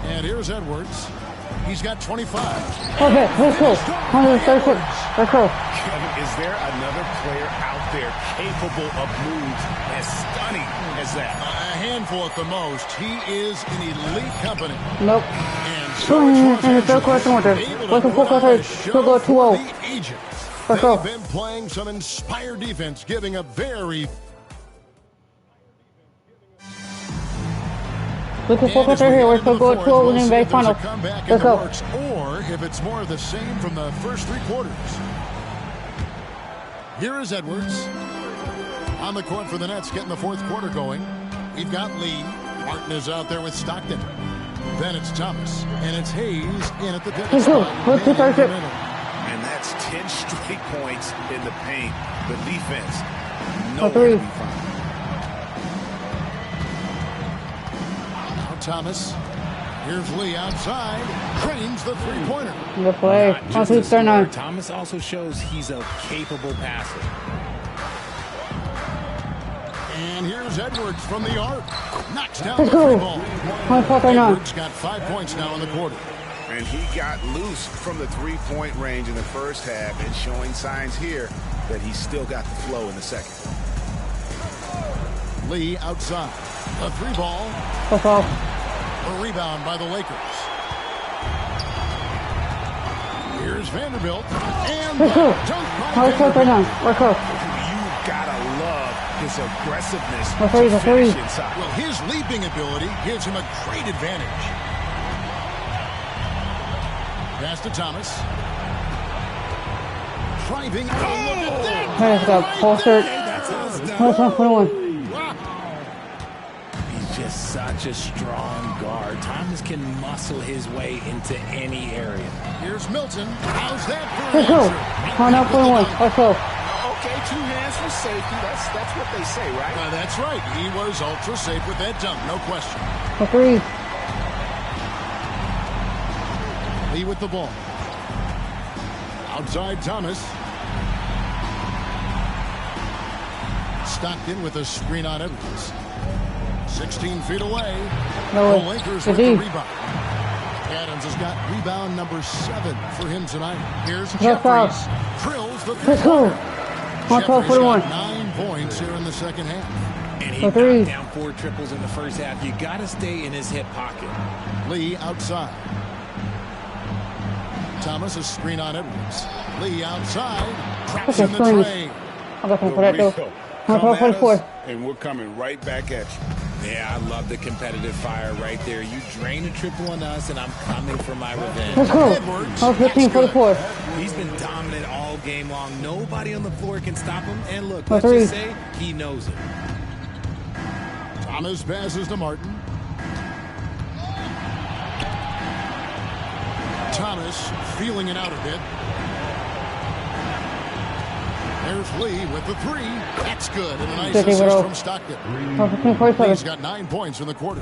And here's Edwards. He's got 25. Okay, let's go. Let's go. Kevin, is there another player out there capable of moves as stunning as that? A handful at the most. He is in elite company. Nope. And so it's They've been playing some inspired defense, giving a very... We can focus right here. We're going to go 12 in the NBA Finals. Let's go. Or if it's more of the same from the first 3 quarters. Here is Edwards. On the court for the Nets, getting the fourth quarter going. We've got Lee. Martin is out there with Stockton. Then it's Thomas. And it's Hayes in at the pivot spot. And that's 10 straight points in the paint. The defense, nowhere to be found. Thomas. Here's Lee outside. Drains the three-pointer. Good play. Thomas also shows he's a capable passer. And here's Edwards from the arc. Knocks down the three ball. Edwards got 5 points now in the quarter. And he got loose from the three-point range in the first half and showing signs here that he's still got the flow in the second. Lee outside. A three ball. A rebound by the Lakers. Here's Vanderbilt. And the dunk by Vanderbilt. You gotta love his aggressiveness to finish inside. Well, his leaping ability gives him a great advantage. Pass to Thomas. Driving. Oh, look at that. That's awesome. He's just such a strong guard. Thomas can muscle his way into any area. Here's Milton. How's that for Let's go. On up for one. Let's go. Okay, 2 hands for safety. That's what they say, right? That's right. He was ultra safe with that dunk, no question. For 3. Lee with the ball. Outside Thomas. Stockton with a screen on Edwards. 16 feet away. The Lakers with the rebound. Adams has got rebound number 7 for him tonight. Here's Jeffries. Drills the Let's go. Jeffries got 9 points here in the second half. And he knocked down 4 triples in the first half. You got to stay in his hip pocket. Lee outside. Thomas a screen on Edwards. Lee outside. Drops in the tray. I'm going to put that though. And we're coming right back at you. Yeah, I love the competitive fire right there. You drain a triple on us, and I'm coming for my revenge. Let's go. 15-44. He's been dominant all game long. Nobody on the floor can stop him. And look, let's just say he knows it. Thomas passes to Martin. Thomas feeling it out a bit. There's Lee with the 3. That's good. And a nice assist from Stockton. Lee's got 9 points in the quarter.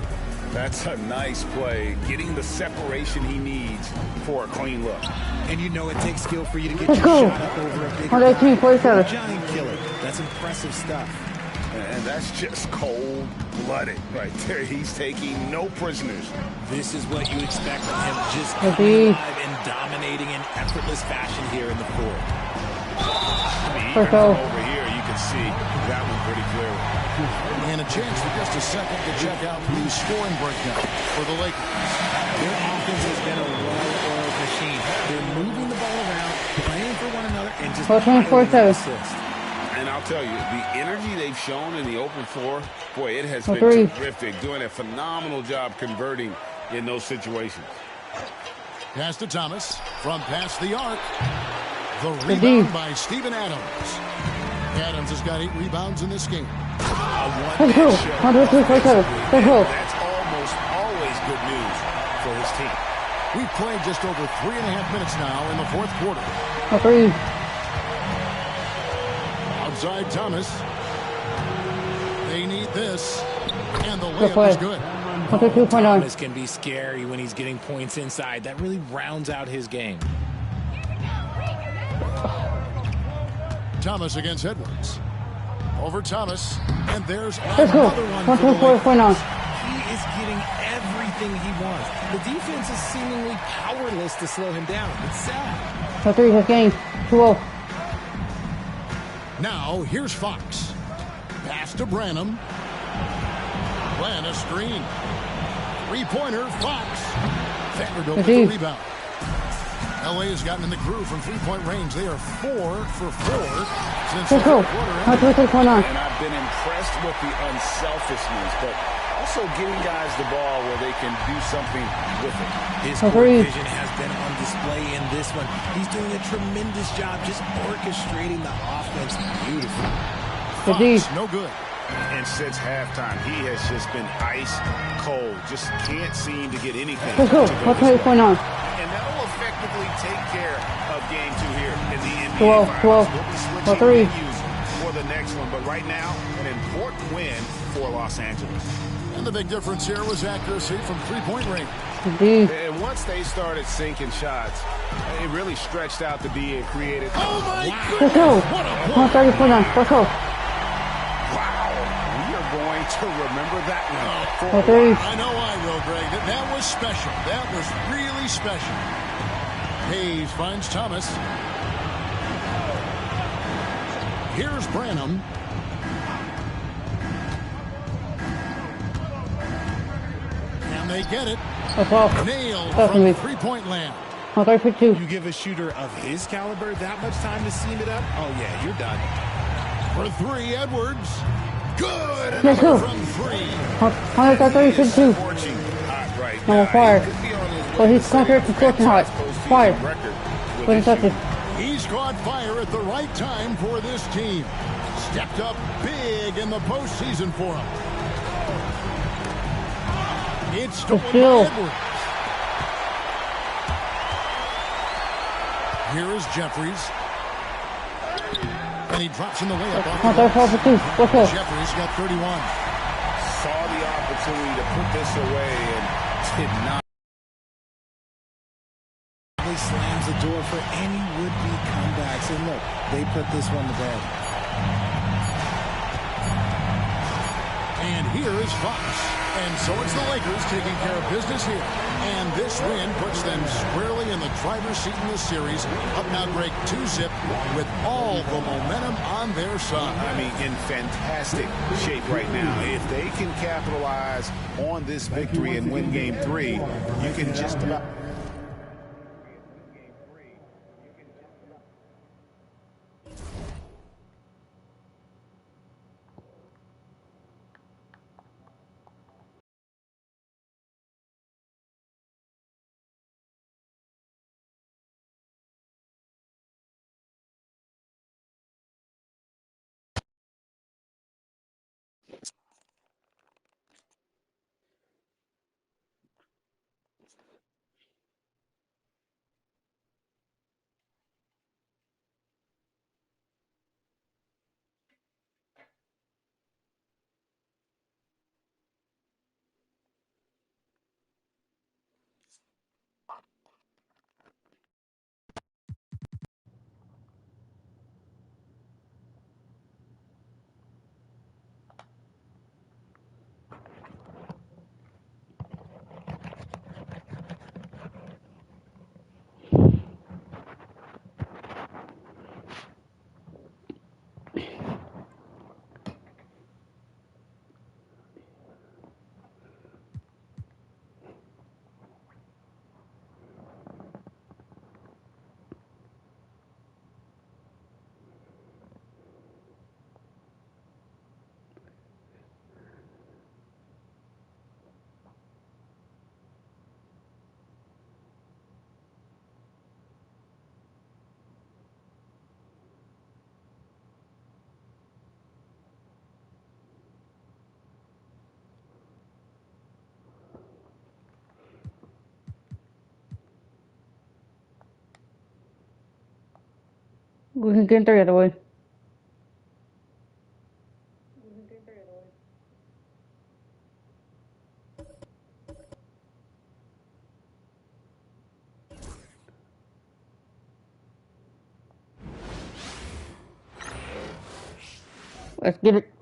That's a nice play. Getting the separation he needs for a clean look. And you know it takes skill for you to get your shot up over a bigger guy. Giant killer. That's impressive stuff. And that's just cold-blooded right there. He's taking no prisoners. This is what you expect from him. Just coming alive and dominating in effortless fashion here in the fourth. Even from over here, you can see that one pretty clearly. And a chance for just a second to check out the scoring breakdown for the Lakers. Their offense has been a well-oiled machine. They're moving the ball around, playing for one another, and just assists. And I'll tell you, the energy they've shown in the open floor, boy, it has been terrific. Doing a phenomenal job converting in those situations. Pass to Thomas from past the arc. The rebound by Steven Adams. Adams has got 8 rebounds in this game. That's almost always good news for his team. We've played just over 3.5 minutes now in the fourth quarter. Outside Thomas. They need this. And the layup is good. Thomas can be scary when he's getting points inside. That really rounds out his game. Thomas against Edwards. Over Thomas. And there's another one for the Lakers. He is getting everything he wants. The defense is seemingly powerless to slow him down. It's sad. 3 his game. 2-0. Now, here's Fox. Pass to Branham. Glenn a screen. 3-pointer, Fox. Vanderbilt with the rebound. LA has gotten in the groove from 3-point range. They are 4 for 4 since the third quarter. And I've been impressed with the unselfishness, but also getting guys the ball where they can do something with it. His court vision has been on display in this one. He's doing a tremendous job just orchestrating the offense beautifully. Fox, no good. And since halftime, he has just been ice cold. Just can't seem to get anything. And that'll effectively take care of game 2 here in the NBA 12. We'll be switching for the next one. But right now, an important win for Los Angeles. And the big difference here was accuracy from 3-point range. And once they started sinking shots, it really stretched out to be and created. Oh my goodness! What a play! Wow, we are going to remember that one. I know I will, Greg. That was special. That was really special. Hayes finds Thomas. Here's Branham. And they get it. Nailed from three-point land. Okay, for 2. You give a shooter of his caliber that much time to seam it up? Oh, yeah, you're done. For 3, Edwards. Good. Let's go. From 3. 132. Number 5. Well, he's contract to scorching hot. 5. When he touches. He's caught fire at the right time for this team. Stepped up big in the postseason for him. It's stolen by Edwards. Here is Jeffries. And he drops in the layup. Jeffries got 31. Saw the opportunity to put this away and did not. He slams the door for any would-be comebacks. And look, they put this one to bed. And here is Fox. And so it's the Lakers taking care of business here. And this win puts them squarely in the driver's seat in this series. Up now, Greg, 2-zip with all the momentum on their side. I mean, in fantastic shape right now. If they can capitalize on this victory and win Game 3, you can just about... We can get 3 other way. Let's get it.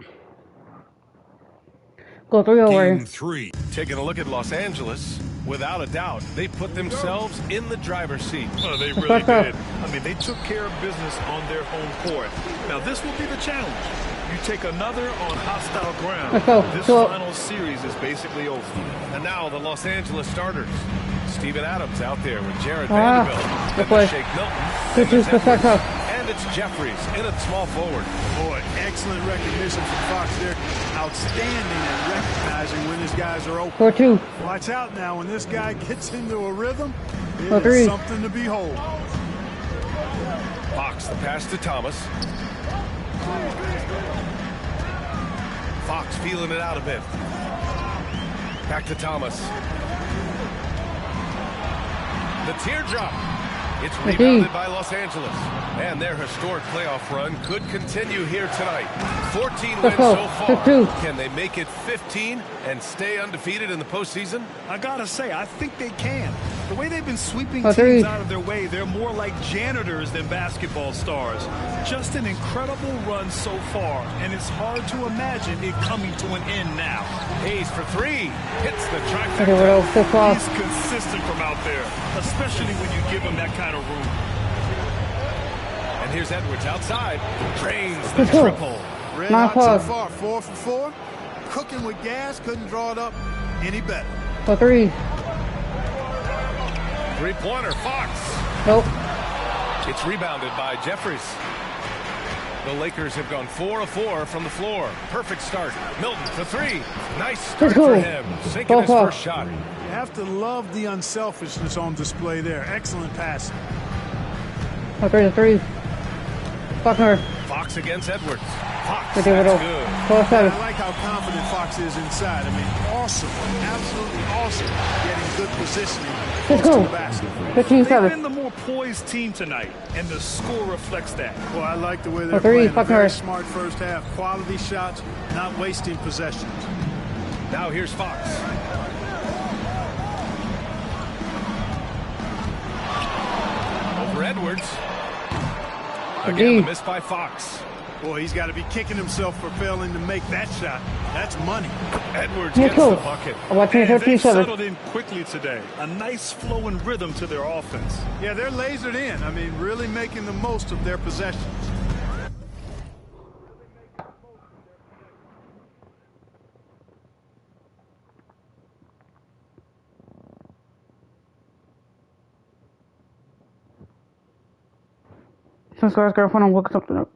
Go 3 over. Game 3. Taking a look at Los Angeles, without a doubt, they put themselves in the driver's seat. Oh, they really did. I mean, they took care of business on their home court. Now, this will be the challenge. You take another on hostile ground. This final series is basically over. And now the Los Angeles starters. Steven Adams out there with Jared Vanderbilt. And Shake Milton. And it's Jeffries in at small forward. Boy, excellent recognition from Fox there. Outstanding at recognizing when his guys are open. 4-2. Watch out now. When this guy gets into a rhythm, it is something to behold. Fox, the pass to Thomas. Fox feeling it out a bit. Back to Thomas. The teardrop. It's rebounded by Los Angeles. And their historic playoff run could continue here tonight. 14 wins so far. Can they make it 15 and stay undefeated in the postseason? I gotta say, I think they can. The way they've been sweeping teams out of their way, they're more like janitors than basketball stars. Just an incredible run so far, and it's hard to imagine it coming to an end now. Hayes for three. Hits the trifecta. He's consistent from out there, especially when you give him that kind of room. And here's Edwards outside. Drains the triple. Red hot so far, 4 for 4. Cooking with gas, couldn't draw it up any better. For 3. Three-pointer, Fox. Nope. It's rebounded by Jeffries. The Lakers have gone 4 of 4 from the floor. Perfect start. Milton for 3. Nice start for him. Sinking his first shot. You have to love the unselfishness on display there. Excellent passing. 3. Buckner. Fox against Edwards. Fox, that's good. I like how confident Fox is inside. I mean, awesome. Absolutely awesome. Getting good positioning. Let's go. 15-7. They've been the more poised team tonight, and the score reflects that. Well, I like the way they're playing. A very smart first half. Quality shots, not wasting possessions. Now here's Fox. Over Edwards. Again, the miss by Fox. Boy, he's got to be kicking himself for failing to make that shot. That's money. Edwards gets the bucket. And they settled in quickly today. A nice flow and rhythm to their offense. Yeah, they're lasered in. I mean, really making the most of their possessions. Since guy's girlfriend, I'll look something up.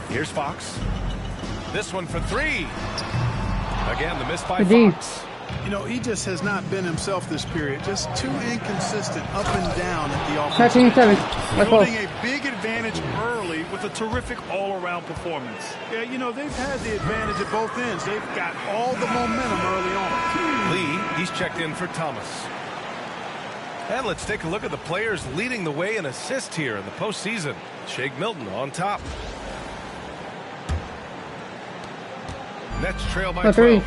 Here's Fox. This one for 3. Again, the miss by Fox. You know, he just has not been himself this period. Just too inconsistent up and down at the offense. 13-7. Building a big advantage early with a terrific all-around performance. Yeah, you know, they've had the advantage at both ends. They've got all the momentum early on. Lee, he's checked in for Thomas. And let's take a look at the players leading the way in assists here in the postseason. Shake Milton on top. Nets trail by 12.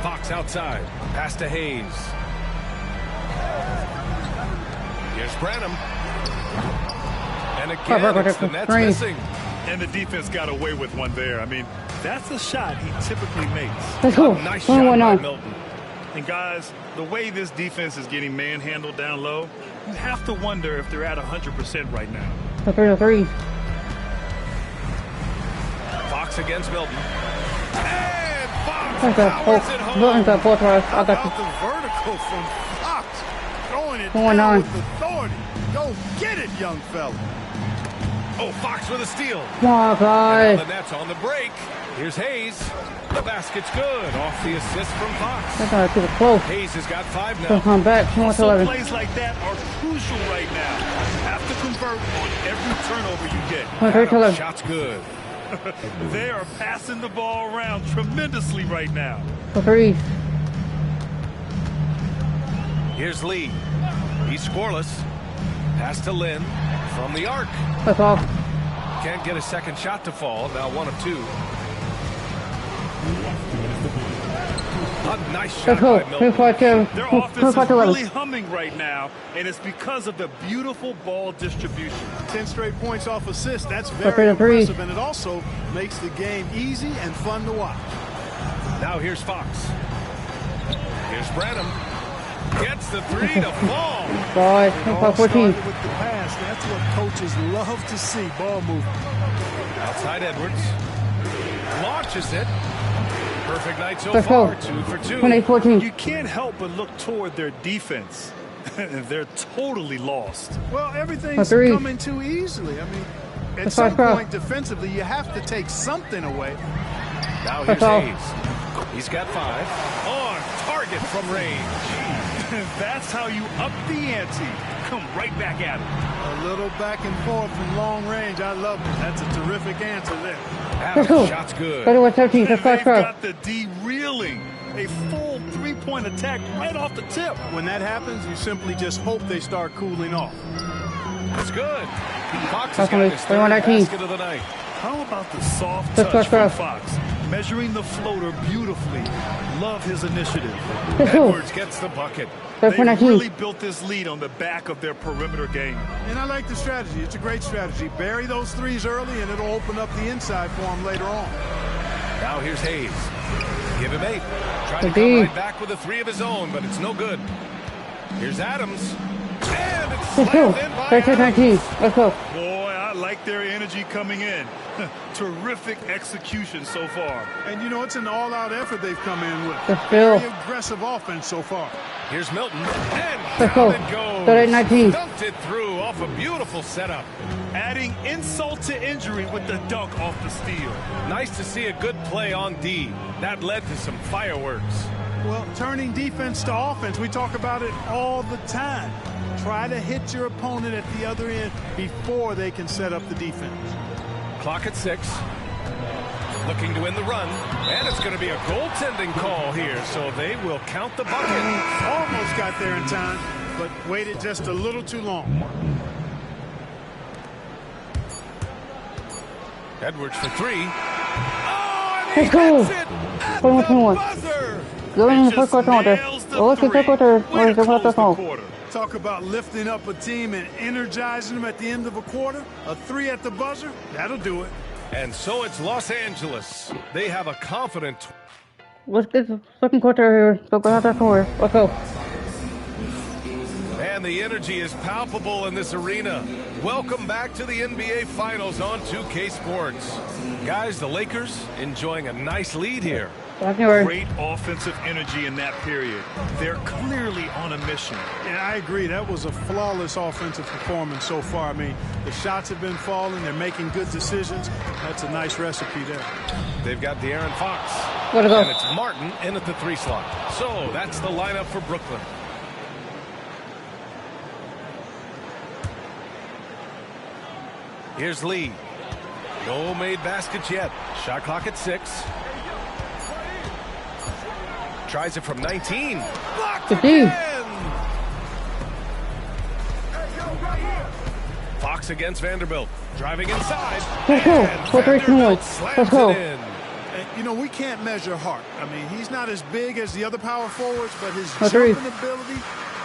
Fox outside. Pass to Hayes. Here's Branham. And again, it's the Nets missing. And the defense got away with one there. I mean, that's a shot he typically makes. Let's go. Nice shot by Milton. And guys, the way this defense is getting manhandled down low, you have to wonder if they're at 100% right now. 3. Fox against Milton. And Fox powers it home. I got the vertical from Fox. Throwing it down with authority. Go get it, young fella. Oh, Fox with a steal. Come on, guys. The Nets on the break. Here's Hayes. The basket's good. Off the assist from Fox. That's not too close. Hayes has got 5 now. Come back. Also, plays like that are crucial right now. You have to convert on every turnover you get. Shot's good. They are passing the ball around tremendously right now. 3. Here's Lee. He's scoreless. Pass to Lynn from the arc. That's off. Can't get a second shot to fall. Now 1 of 2. A nice shot by Milton. Their offense is really humming right now, and it's because of the beautiful ball distribution. 10 straight points off assists. That's very impressive, and it also makes the game easy and fun to watch. Now here's Fox. Here's Branham. Gets the 3 to fall. Boy, 14. With the pass. That's what coaches love to see, ball movement. Outside Edwards. Launches it. Perfect night so far. 2 for 2. 2014. You can't help but look toward their defense. They're totally lost. Well, everything's coming too easily. I mean, at some point defensively, you have to take something away. Now here's Hayes. He's got 5. On target from range. That's how you up the ante. Come right back at him. A little back and forth from long range. I love it. That's a terrific answer there. Adams, shot's good. They've got the D reeling. A full 3-point attack right off the tip. When that happens, you simply just hope they start cooling off. It's good. Fox has got his third basket of the night. How about the soft touch from Fox? Measuring the floater beautifully. Love his initiative. Edwards gets the bucket. They really built this lead on the back of their perimeter game. And I like the strategy. It's a great strategy. Bury those threes early, and it'll open up the inside for him later on. Now here's Hayes. Give him 8. Trying to come right back with a 3 of his own, but it's no good. Here's Adams. And it's slammed in by Adams. Let's go. Boy, I like their energy coming in. Terrific execution so far. And, you know, it's an all-out effort they've come in with. Very aggressive offense so far. Here's Milton. And down it goes. Dunked it through off a beautiful setup. Adding insult to injury with the dunk off the steal. Nice to see a good play on D. That led to some fireworks. Well, turning defense to offense, we talk about it all the time. Try to hit your opponent at the other end before they can set up the defense. Clock at 6. Looking to win the run. And it's going to be a goaltending call here, so they will count the bucket. Almost got there in time, but waited just a little too long. Edwards for 3. Oh, let's go. 21. Go in the first quarter. Let's get the quarter. Talk about lifting up a team and energizing them at the end of a quarter. A 3 at the buzzer, that'll do it. And so it's Los Angeles. They have a confident. Let's get the second quarter here. Let's go. And the energy is palpable in this arena. Welcome back to the NBA Finals on 2K Sports. Guys, the Lakers enjoying a nice lead here. Great offensive energy in that period. They're clearly on a mission. And I agree. That was a flawless offensive performance so far. I mean, the shots have been falling. They're making good decisions. That's a nice recipe there. They've got De'Aaron Fox. And it's Martin in at the 3 slot. So that's the lineup for Brooklyn. Here's Lee. No made baskets yet. Shot clock at 6. Tries it from 19. Blocked again. Fox against Vanderbilt. Driving inside. Let's go. You know, we can't measure Hart. I mean, he's not as big as the other power forwards, but his jumping ability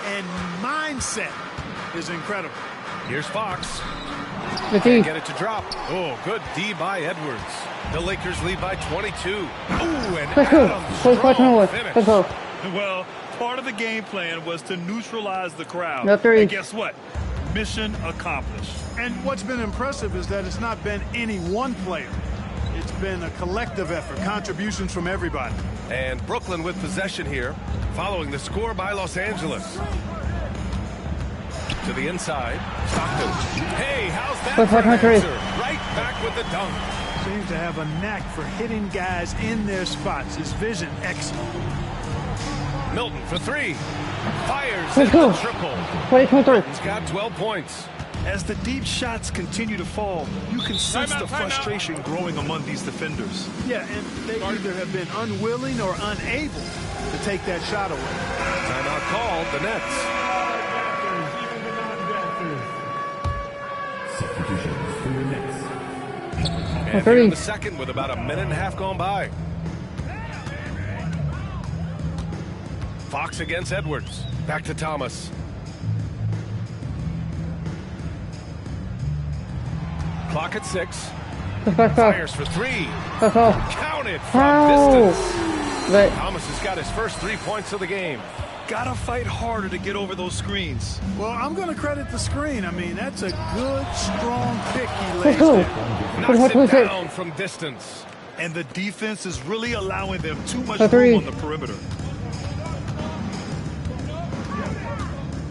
and mindset is incredible. Here's Fox. Can't get it to drop. Oh, good D by Edwards. The Lakers lead by 22. Ooh, and Adams strong finish. Well, part of the game plan was to neutralize the crowd. And guess what? Mission accomplished. And what's been impressive is that it's not been any one player. It's been a collective effort, contributions from everybody. And Brooklyn with possession here, following the score by Los Angeles. To the inside. Stockton. Hey, how's that for an answer? Right back with the dunk. Seems to have a knack for hitting guys in their spots. His vision, excellent. Milton for 3. Fires in the triple. He's got 12 points. As the deep shots continue to fall, you can sense the frustration growing among these defenders. Yeah, and they either have been unwilling or unable to take that shot away. Timeout called, the Nets. And here in the second with about a minute and a half gone by. Fox against Edwards. Back to Thomas. Clock at 6. Fires for 3. Counted from distance. Thomas has got his first 3 points of the game. got to fight harder to get over those screens. Well, I'm going to credit the screen. I mean, that's a good, strong pick he lays there. Knocks it down from distance. And the defense is really allowing them too much room on the perimeter.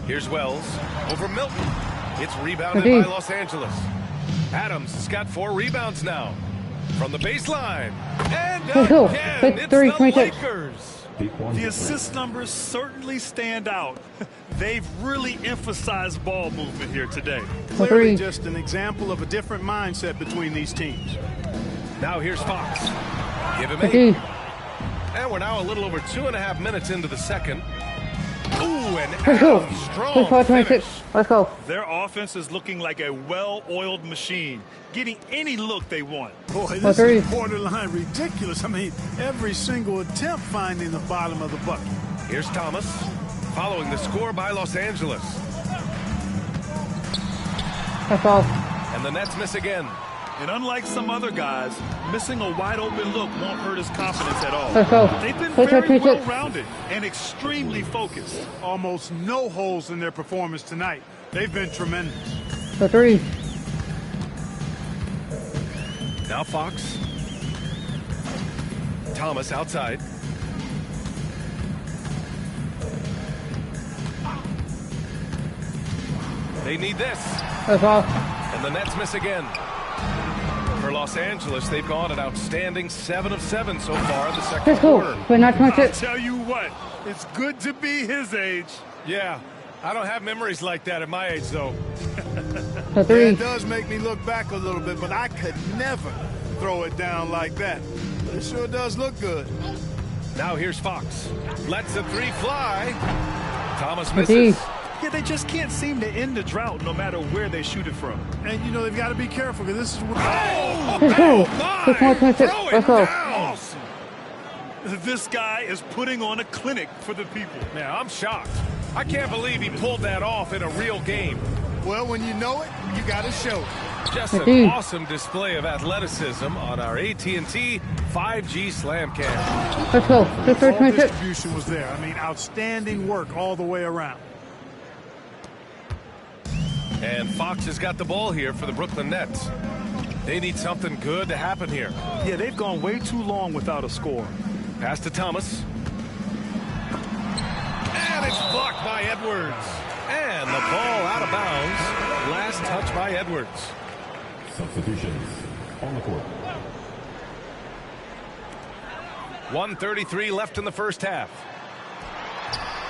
Here's Wells over Milton. It's rebounded by Los Angeles. Adams has got 4 rebounds now. From the baseline. And again, it's the Lakers. The assist numbers certainly stand out. They've really emphasized ball movement here today. Clearly just an example of a different mindset between these teams. Now here's Fox. Give him 8. And we're now a little over 2.5 minutes into the second. Ooh, and Adams, strong finish. Let's go. Their offense is looking like a well-oiled machine, getting any look they want. Boy, this is borderline ridiculous. I mean, every single attempt finding the bottom of the bucket. Here's Thomas, following the score by Los Angeles. That's all. And the Nets miss again. And unlike some other guys, missing a wide-open look won't hurt his confidence at all. Let's go. They've been very well-rounded and extremely focused. Almost no holes in their performance tonight. They've been tremendous. The 3. Now Fox. Thomas outside. They need this. That's all. And the Nets miss again. For Los Angeles, they've gone an outstanding 7 of 7 so far in the second quarter. But not I'll tell you what, it's good to be his age. Yeah, I don't have memories like that at my age, though. The 3. It does make me look back a little bit, but I could never throw it down like that. It sure does look good. Now here's Fox. Lets the 3 fly. Thomas misses. Yeah, they just can't seem to end the drought no matter where they shoot it from. And, you know, they've got to be careful because this is what... Let's go. Let's go. Awesome. This guy is putting on a clinic for the people. Man, I'm shocked. I can't believe he pulled that off in a real game. Well, when you know it, you got to show it. Just an awesome display of athleticism on our AT&T 5G Slam Cam. Let's go. The distribution was there. I mean, outstanding work all the way around. And Fox has got the ball here for the Brooklyn Nets. They need something good to happen here. Yeah, they've gone way too long without a score. Pass to Thomas. And it's blocked by Edwards. And the ball out of bounds. Last touch by Edwards. Substitutions on the court. 1:33 left in the first half.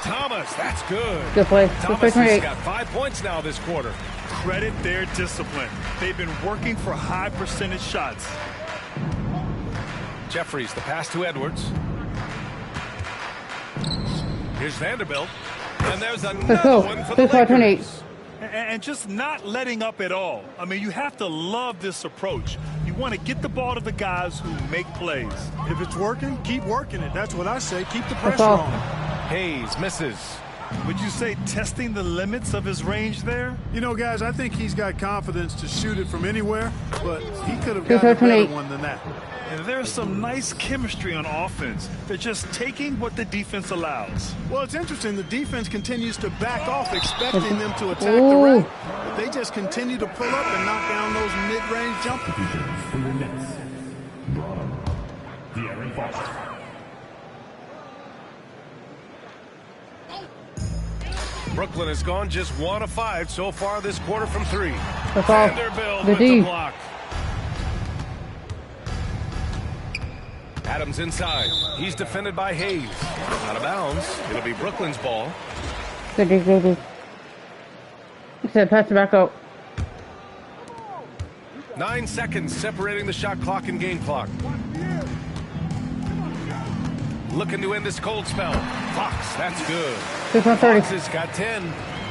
Thomas, that's good. Good play. Thomas has got 5 points now this quarter. Credit their discipline. They've been working for high percentage shots. Jeffries, the pass to Edwards. Here's Vanderbilt. And there's another one for the Lakers. And just not letting up at all. I mean, you have to love this approach. You want to get the ball to the guys who make plays. If it's working, keep working it. That's what I say. Keep the pressure on. Hayes misses. Would you say testing the limits of his range there? You know, guys, I think he's got confidence to shoot it from anywhere, but he could have gotten a better one than that. And there's some nice chemistry on offense. They're just taking what the defense allows. Well, it's interesting. The defense continues to back off, expecting them to attack the rim. But they just continue to pull up and knock down those mid-range jumpers. For your Nets, Bronham, De'Aaron Fox. Brooklyn has gone just 1 of 5 so far this quarter from 3. That's all. Vanderbilt with the block. Adams inside. He's defended by Hayes. Out of bounds. It'll be Brooklyn's ball. Good. Said pass it back out. 9 seconds separating the shot clock and game clock. Looking to end this cold spell. Fox, that's good. Fox has got 10.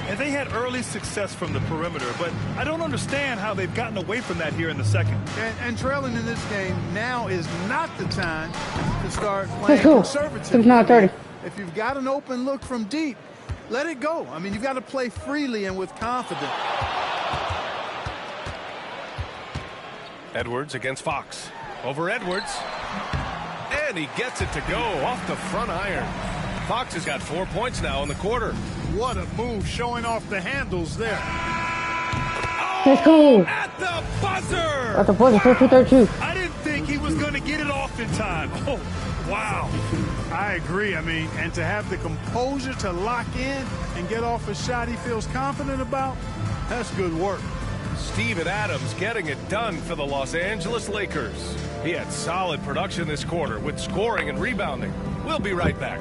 And they had early success from the perimeter, but I don't understand how they've gotten away from that here in the second. And trailing in this game, now is not the time to start playing conservatively. If you've got an open look from deep, let it go. I mean, you've got to play freely and with confidence. Edwards against Fox. Over Edwards. And he gets it to go off the front iron. Fox has got 4 points now in the quarter. What a move, showing off the handles there. Let's go. At the buzzer. At the buzzer, 32-32. I didn't think he was going to get it off in time. Oh, wow. I agree. I mean, and to have the composure to lock in and get off a shot he feels confident about, that's good work. Steven Adams getting it done for the Los Angeles Lakers. He had solid production this quarter with scoring and rebounding. We'll be right back.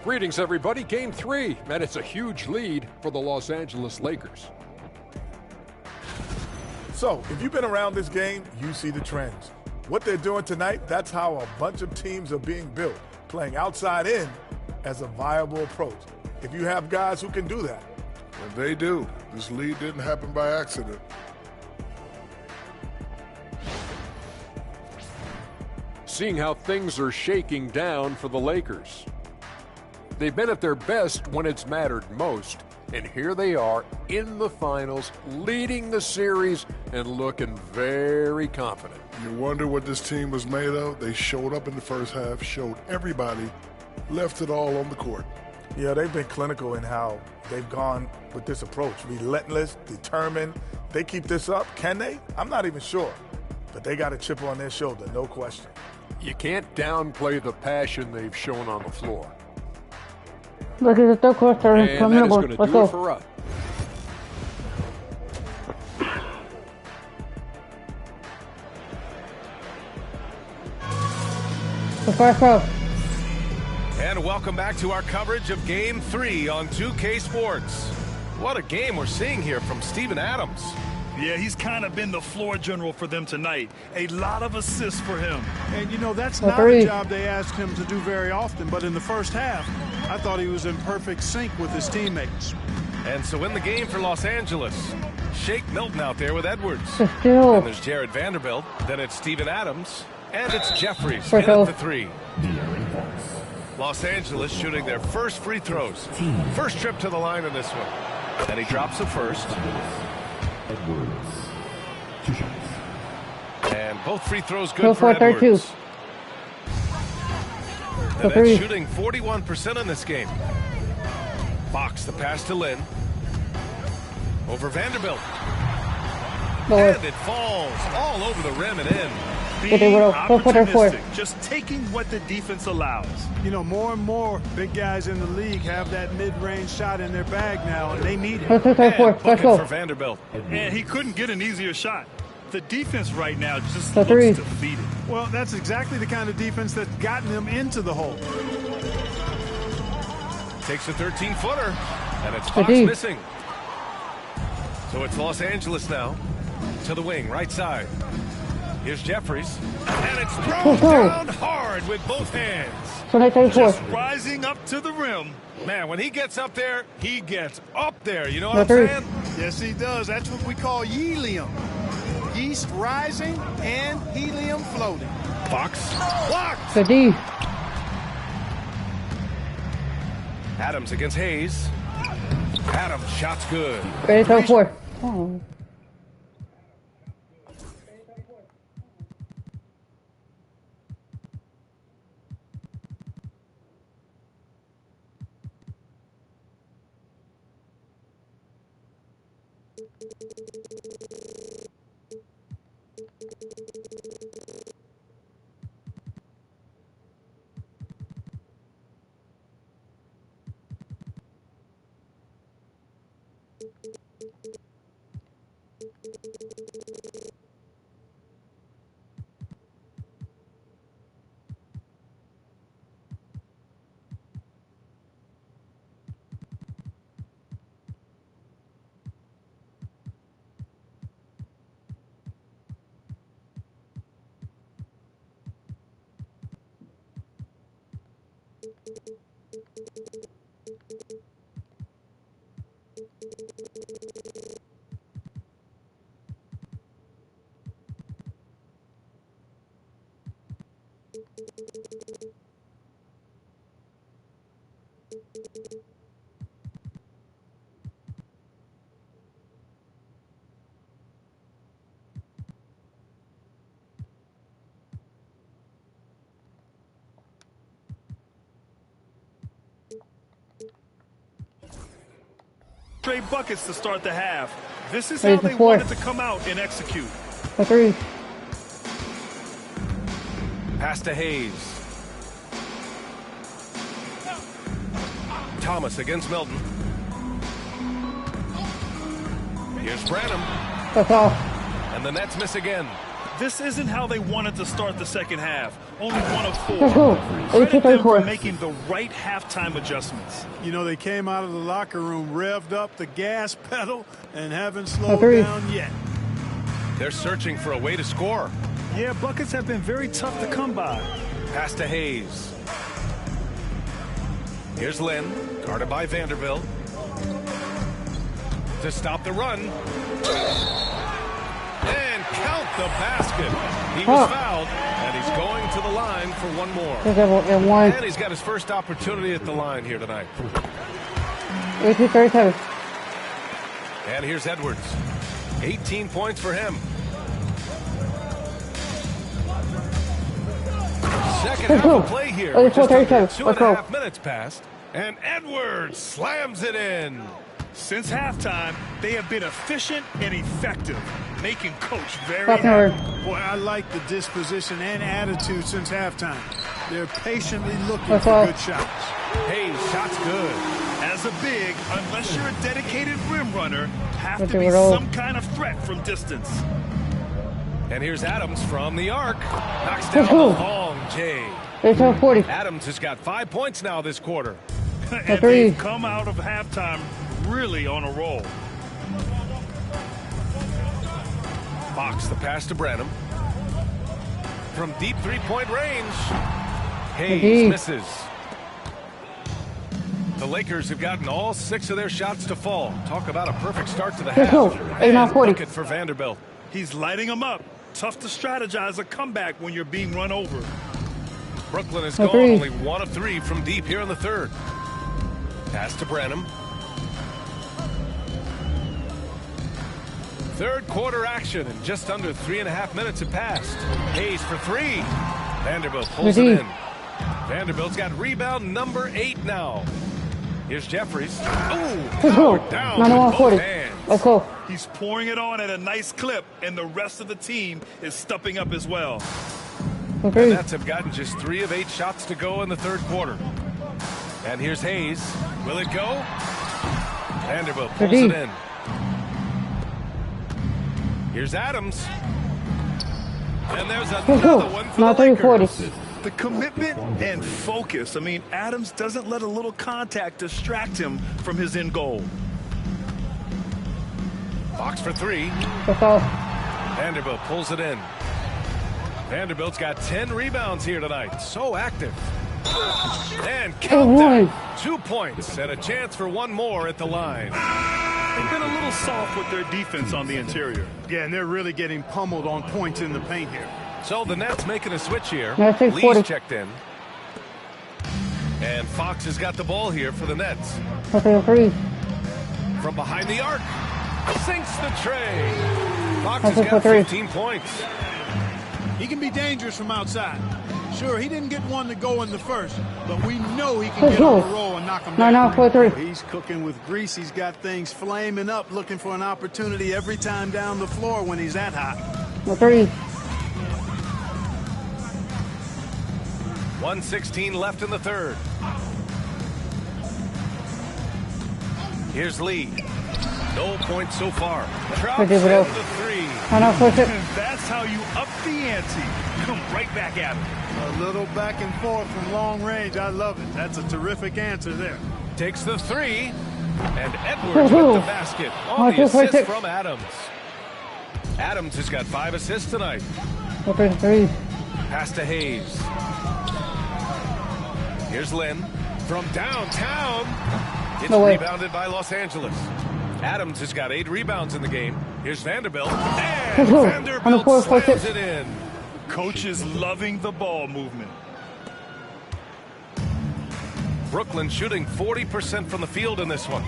Greetings, everybody. Game 3, and it's a huge lead for the Los Angeles Lakers. So, if you've been around this game, you see the trends. What they're doing tonight, that's how a bunch of teams are being built, playing outside in as a viable approach. If you have guys who can do that. And they do. This lead didn't happen by accident. Seeing how things are shaking down for the Lakers. They've been at their best when it's mattered most, and here they are in the finals, leading the series and looking very confident. You wonder what this team was made of? They showed up in the first half, showed everybody, left it all on the court. Yeah, they've been clinical in how they've gone with this approach. Relentless, determined. They keep this up. Can they? I'm not even sure. But they got a chip on their shoulder, no question. You can't downplay the passion they've shown on the floor. Look at the third quarter. And that is going to do it for us. The first half. And welcome back to our coverage of Game 3 on 2K Sports. What a game we're seeing here from Steven Adams. Yeah, he's kind of been the floor general for them tonight. A lot of assists for him. And, you know, that's not a job they ask him to do very often. But in the first half, I thought he was in perfect sync with his teammates. And so in the game for Los Angeles, Shake Milton out there with Edwards. Still. And there's Jared Vanderbilt. Then it's Steven Adams. And it's Jeffries in at the 3. Los Angeles shooting their first free throws. First trip to the line in this one. And he drops the first. Edwards. 2 shots. And both free throws good for third Edwards. And three. that's shooting 41% in this game. Fox, the pass to Lynn. Over Vanderbilt. And it falls all over the rim and in. Being opportunistic, just taking what the defense allows. You know, more and more big guys in the league have that mid-range shot in their bag now, and they need it. Let's go. For Vanderbilt. And he couldn't get an easier shot. The defense right now just looks defeated. Well, that's exactly the kind of defense that's gotten them into the hole. Takes a 13-footer, and it's Fox missing. So it's Los Angeles now. To the wing, right side. Here's Jeffries, and it's thrown down hard with both hands. Just rising up to the rim. Man, when he gets up there, he gets up there. You know what I'm saying? Yes, he does. That's what we call helium. Yeast rising and helium floating. Fox blocked. The D. Adams against Hayes. Adams, shot's good. Ready to go 4. Oh. Straight buckets to start the half. This is how they wanted to come out and execute. A 3. Pass to Hayes. Thomas against Melton. Here's Branham. That's all. And the Nets miss again. This isn't how they wanted to start the second half. Only 1 of 4. Let's go. Credit them for making the right halftime adjustments. You know, they came out of the locker room, revved up the gas pedal, and haven't slowed down yet. They're searching for a way to score. Yeah, buckets have been very tough to come by. Pass to Hayes. Here's Lynn, guarded by Vanderbilt. To stop the run. And count the basket. He was fouled, and he's going to the line for one more. And he's got his first opportunity at the line here tonight. 18-37. And here's Edwards. 18 points for him. Second half of play here. Just under 2.5 minutes passed. And Edwards slams it in. Since halftime, they have been efficient and effective, making Coach very happy. Boy, I like the disposition and attitude since halftime. They're patiently looking for good shots. Hey, shot's good. As a big, unless you're a dedicated rim runner, have to be some kind of threat from distance. And here's Adams from the arc. Knocks down the long J. Adams has got 5 points now this quarter. And they've come out of halftime really on a roll. Fox the pass to Branham. From deep three-point range. Hayes misses. The Lakers have gotten all 6 of their shots to fall. Talk about a perfect start to the half. And bucket for Vanderbilt. He's lighting them up. Tough to strategize a comeback when you're being run over. Brooklyn has gone only 1 of 3 from deep here in the third. Pass to Branham. Third quarter action, and just under 3.5 minutes have passed. Hayes for 3. Vanderbilt pulls it in. Vanderbilt's got rebound number 8 now. Here's Jeffries. Oh, down with both hands. Let's go. He's pouring it on at a nice clip, and the rest of the team is stepping up as well. And the Nets have gotten just 3 of 8 shots to go in the third quarter. And here's Hayes. Will it go? Vanderbilt pulls it in. Here's Adams. And there's another one for the Lakers. The commitment and focus. I mean, Adams doesn't let a little contact distract him from his end goal. Fox for 3. Vanderbilt pulls it in. Vanderbilt's got 10 rebounds here tonight. So active. And countdown. 2 points and a chance for one more at the line. They've been a little soft with their defense on the interior. Yeah, and they're really getting pummeled on points in the paint here. So the Nets making a switch here. Lee's checked in. And Fox has got the ball here for the Nets. From behind the arc. Sinks the tray. Fox has got 15 points. He can be dangerous from outside. Sure, he didn't get one to go in the first, but we know he can get on the roll and knock him down. He's cooking with grease. He's got things flaming up, looking for an opportunity every time down the floor when he's that hot. 1:16 left in the third. Here's Lee. No points so far. Trout sends the 3. That's how you up the ante. Come right back at him. A little back and forth from long range. I love it. That's a terrific answer there. Takes the 3. And Edwards with the basket on the assist from Adams. Adams has got 5 assists tonight. Pass to Hayes. Here's Lynn from downtown. It's rebounded by Los Angeles. Adams has got 8 rebounds in the game. Here's Vanderbilt. And Vanderbilt slams it in. Coach is loving the ball movement. Brooklyn shooting 40% from the field in this one.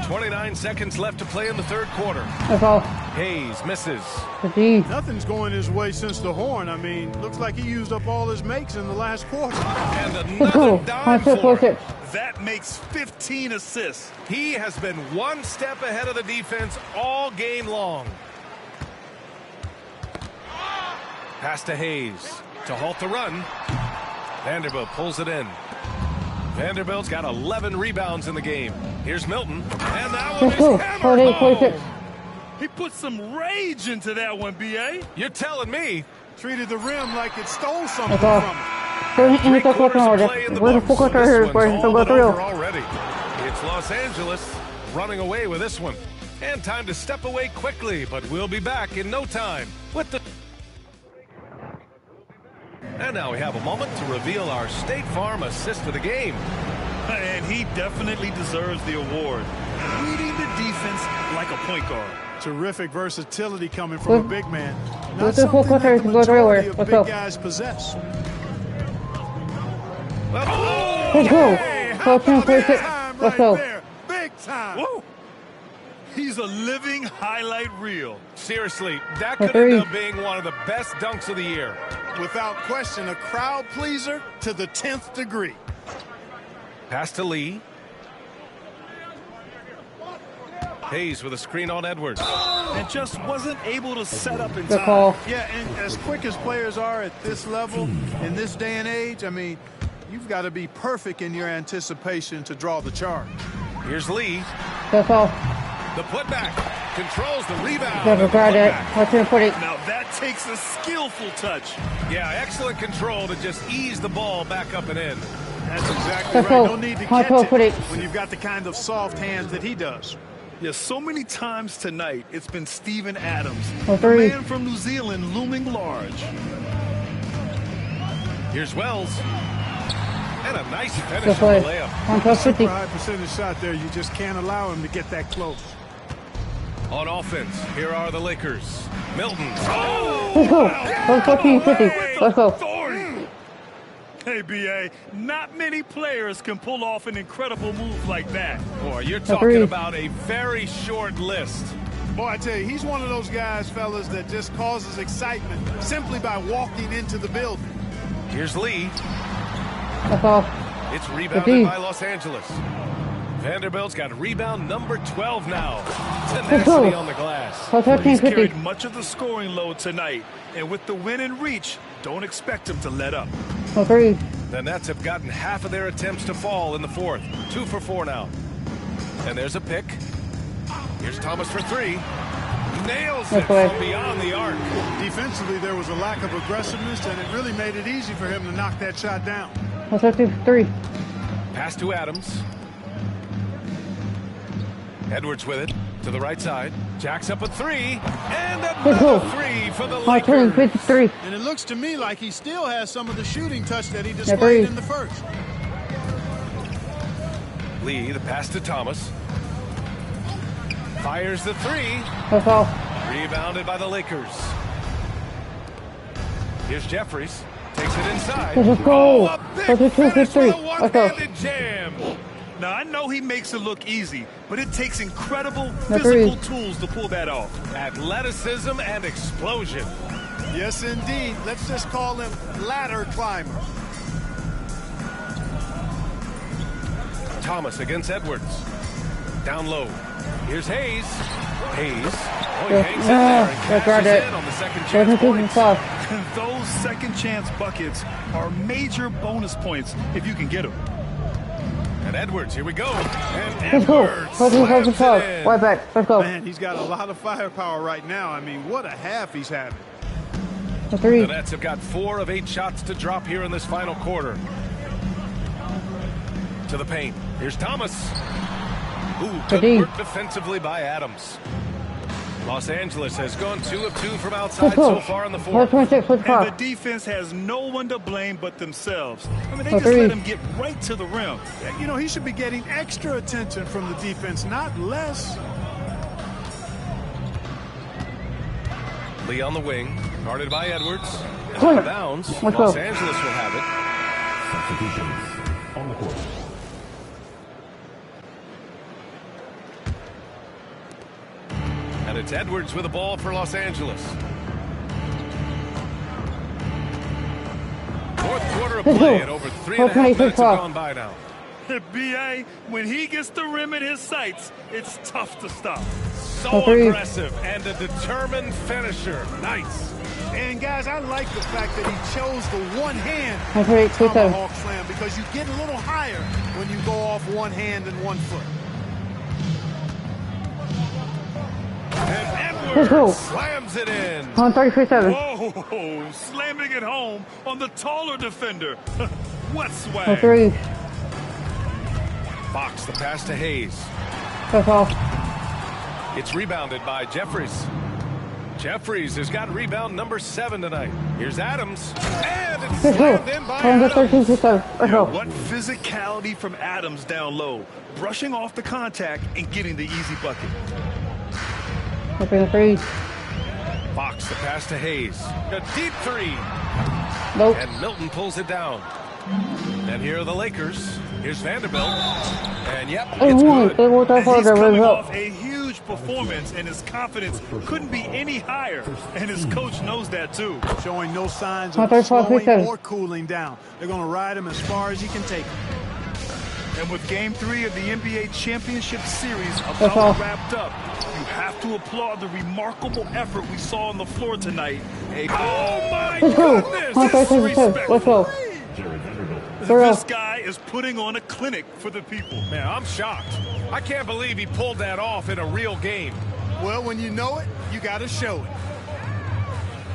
29 seconds left to play in the third quarter. Hayes misses. Nothing's going his way since the horn. I mean, looks like he used up all his makes in the last quarter. And another dime for him. That makes 15 assists. He has been one step ahead of the defense all game long. Pass to Hayes to halt the run. Vanderbilt pulls it in. Vanderbilt's got 11 rebounds in the game. Here's Milton. And that one is hammered home. He put some rage into that one, B.A. You're telling me. Treated the rim like it stole something from him. 3 quarters of play in the books. So this one's all over already. It's Los Angeles running away with this one. And time to step away quickly, but we'll be back in no time with the... And now we have a moment to reveal our State Farm assist for the game. And he definitely deserves the award. Reading the defense like a point guard. Terrific versatility coming from a big man. Not Let's go. something that the majority of big guys possess. Let's go. 14-46. Let's go. Big time. Woo. He's a living highlight reel. Seriously, that could end up being one of the best dunks of the year. Without question, a crowd pleaser to the 10th degree. Pass to Lee. Hayes with a screen on Edwards. And just wasn't able to set up in Good time. call. Yeah, and as quick as players are at this level, in this day and age, I mean, you've got to be perfect in your anticipation to draw the charge. Here's Lee. Good call. The putback controls the rebound. Never got it. 14-40. Now that takes a skillful touch. Yeah, excellent control to just ease the ball back up and in. That's exactly right. No need to catch it when you've got the kind of soft hands that he does. Yeah, so many times tonight, it's been Steven Adams, Oh, the man from New Zealand, looming large. Here's Wells. And a nice finish on the layup. Super high percentage shot there. You just can't allow him to get that close. On offense, here are the Lakers. Milton. Let's go. 14-50. Let's go. Hey, B.A., not many players can pull off an incredible move like that. Boy, you're talking about a very short list. Boy, I tell you, he's one of those guys, fellas, that just causes excitement simply by walking into the building. Here's Lee. That's all. It's rebounded by Los Angeles. Vanderbilt's got rebound number 12 now. Tenacity on the glass. He's carried much of the scoring load tonight, and with the win in reach, don't expect him to let up. The Nets have gotten half of their attempts to fall in the fourth. 2 for 4 now. And there's a pick. Here's Thomas for 3. Nails it from beyond the arc. Defensively, there was a lack of aggressiveness, and it really made it easy for him to knock that shot down. 3. Pass to Adams. Edwards with it to the right side. Jacks up a 3. And another 3 for the Lakers. 53. And it looks to me like he still has some of the shooting touch that he displayed in the first. Lee, the pass to Thomas. Fires the 3. That's all. Rebounded by the Lakers. Here's Jeffries. Takes it inside. Let's go. Oh, a big finish with a one-handed jam. Now, I know he makes it look easy, but it takes incredible physical tools to pull that off. Athleticism and explosion. Yes, indeed. Let's just call him ladder climber. Thomas against Edwards. Down low. Here's Hayes. Hayes. Oh, he hangs in there and cashes in on the second chance points. Those second chance buckets are major bonus points if you can get them. And Edwards, here we go. And Let's go. Edwards slams it in. Right back. Let's go. Man, he's got a lot of firepower right now. I mean, what a half he's having. The Nets have got 4 of 8 shots to drop here in this final quarter. To the paint. Here's Thomas. Ooh, good work defensively by Adams. Los Angeles has gone 2 of 2 from outside so far in the fourth. 26, and the defense has no one to blame but themselves. I mean, they just let him get right to the rim. You know, he should be getting extra attention from the defense, not less. Lee on the wing, guarded by Edwards. And out of bounds, Los Angeles will have it. Substitutions on the court. And it's Edwards with the ball for Los Angeles. Fourth quarter of play and over 3.5 minutes have gone by now. B.A., when he gets the rim in his sights, it's tough to stop. So aggressive and a determined finisher. Nice. And, guys, I like the fact that he chose the one-hand tomahawk slam because you get a little higher when you go off one hand and one foot. And Edwards slams it in. On 33-7. Whoa, slamming it home on the taller defender. What swag. On 3. Fox, the pass to Hayes. That's off. It's rebounded by Jeffries. Jeffries has got rebound number 7 tonight. Here's Adams. And it's slammed in by Adams. What physicality from Adams down low. Brushing off the contact and getting the easy bucket. Open 3. Fox, the pass to Hayes. A deep 3. Nope. And Milton pulls it down. And here are the Lakers. Here's Vanderbilt. And yep, it's good. He's coming off a huge performance, and his confidence couldn't be any higher. And his coach knows that, too. Showing no signs of slowing or cooling down. They're going to ride him as far as he can take him. And with Game 3 of the NBA Championship Series about wrapped up, you have to applaud the remarkable effort we saw on the floor tonight. Oh, my goodness! Let's go. This guy is putting on a clinic for the people. Man, I'm shocked. I can't believe he pulled that off in a real game. Well, when you know it, you got to show it.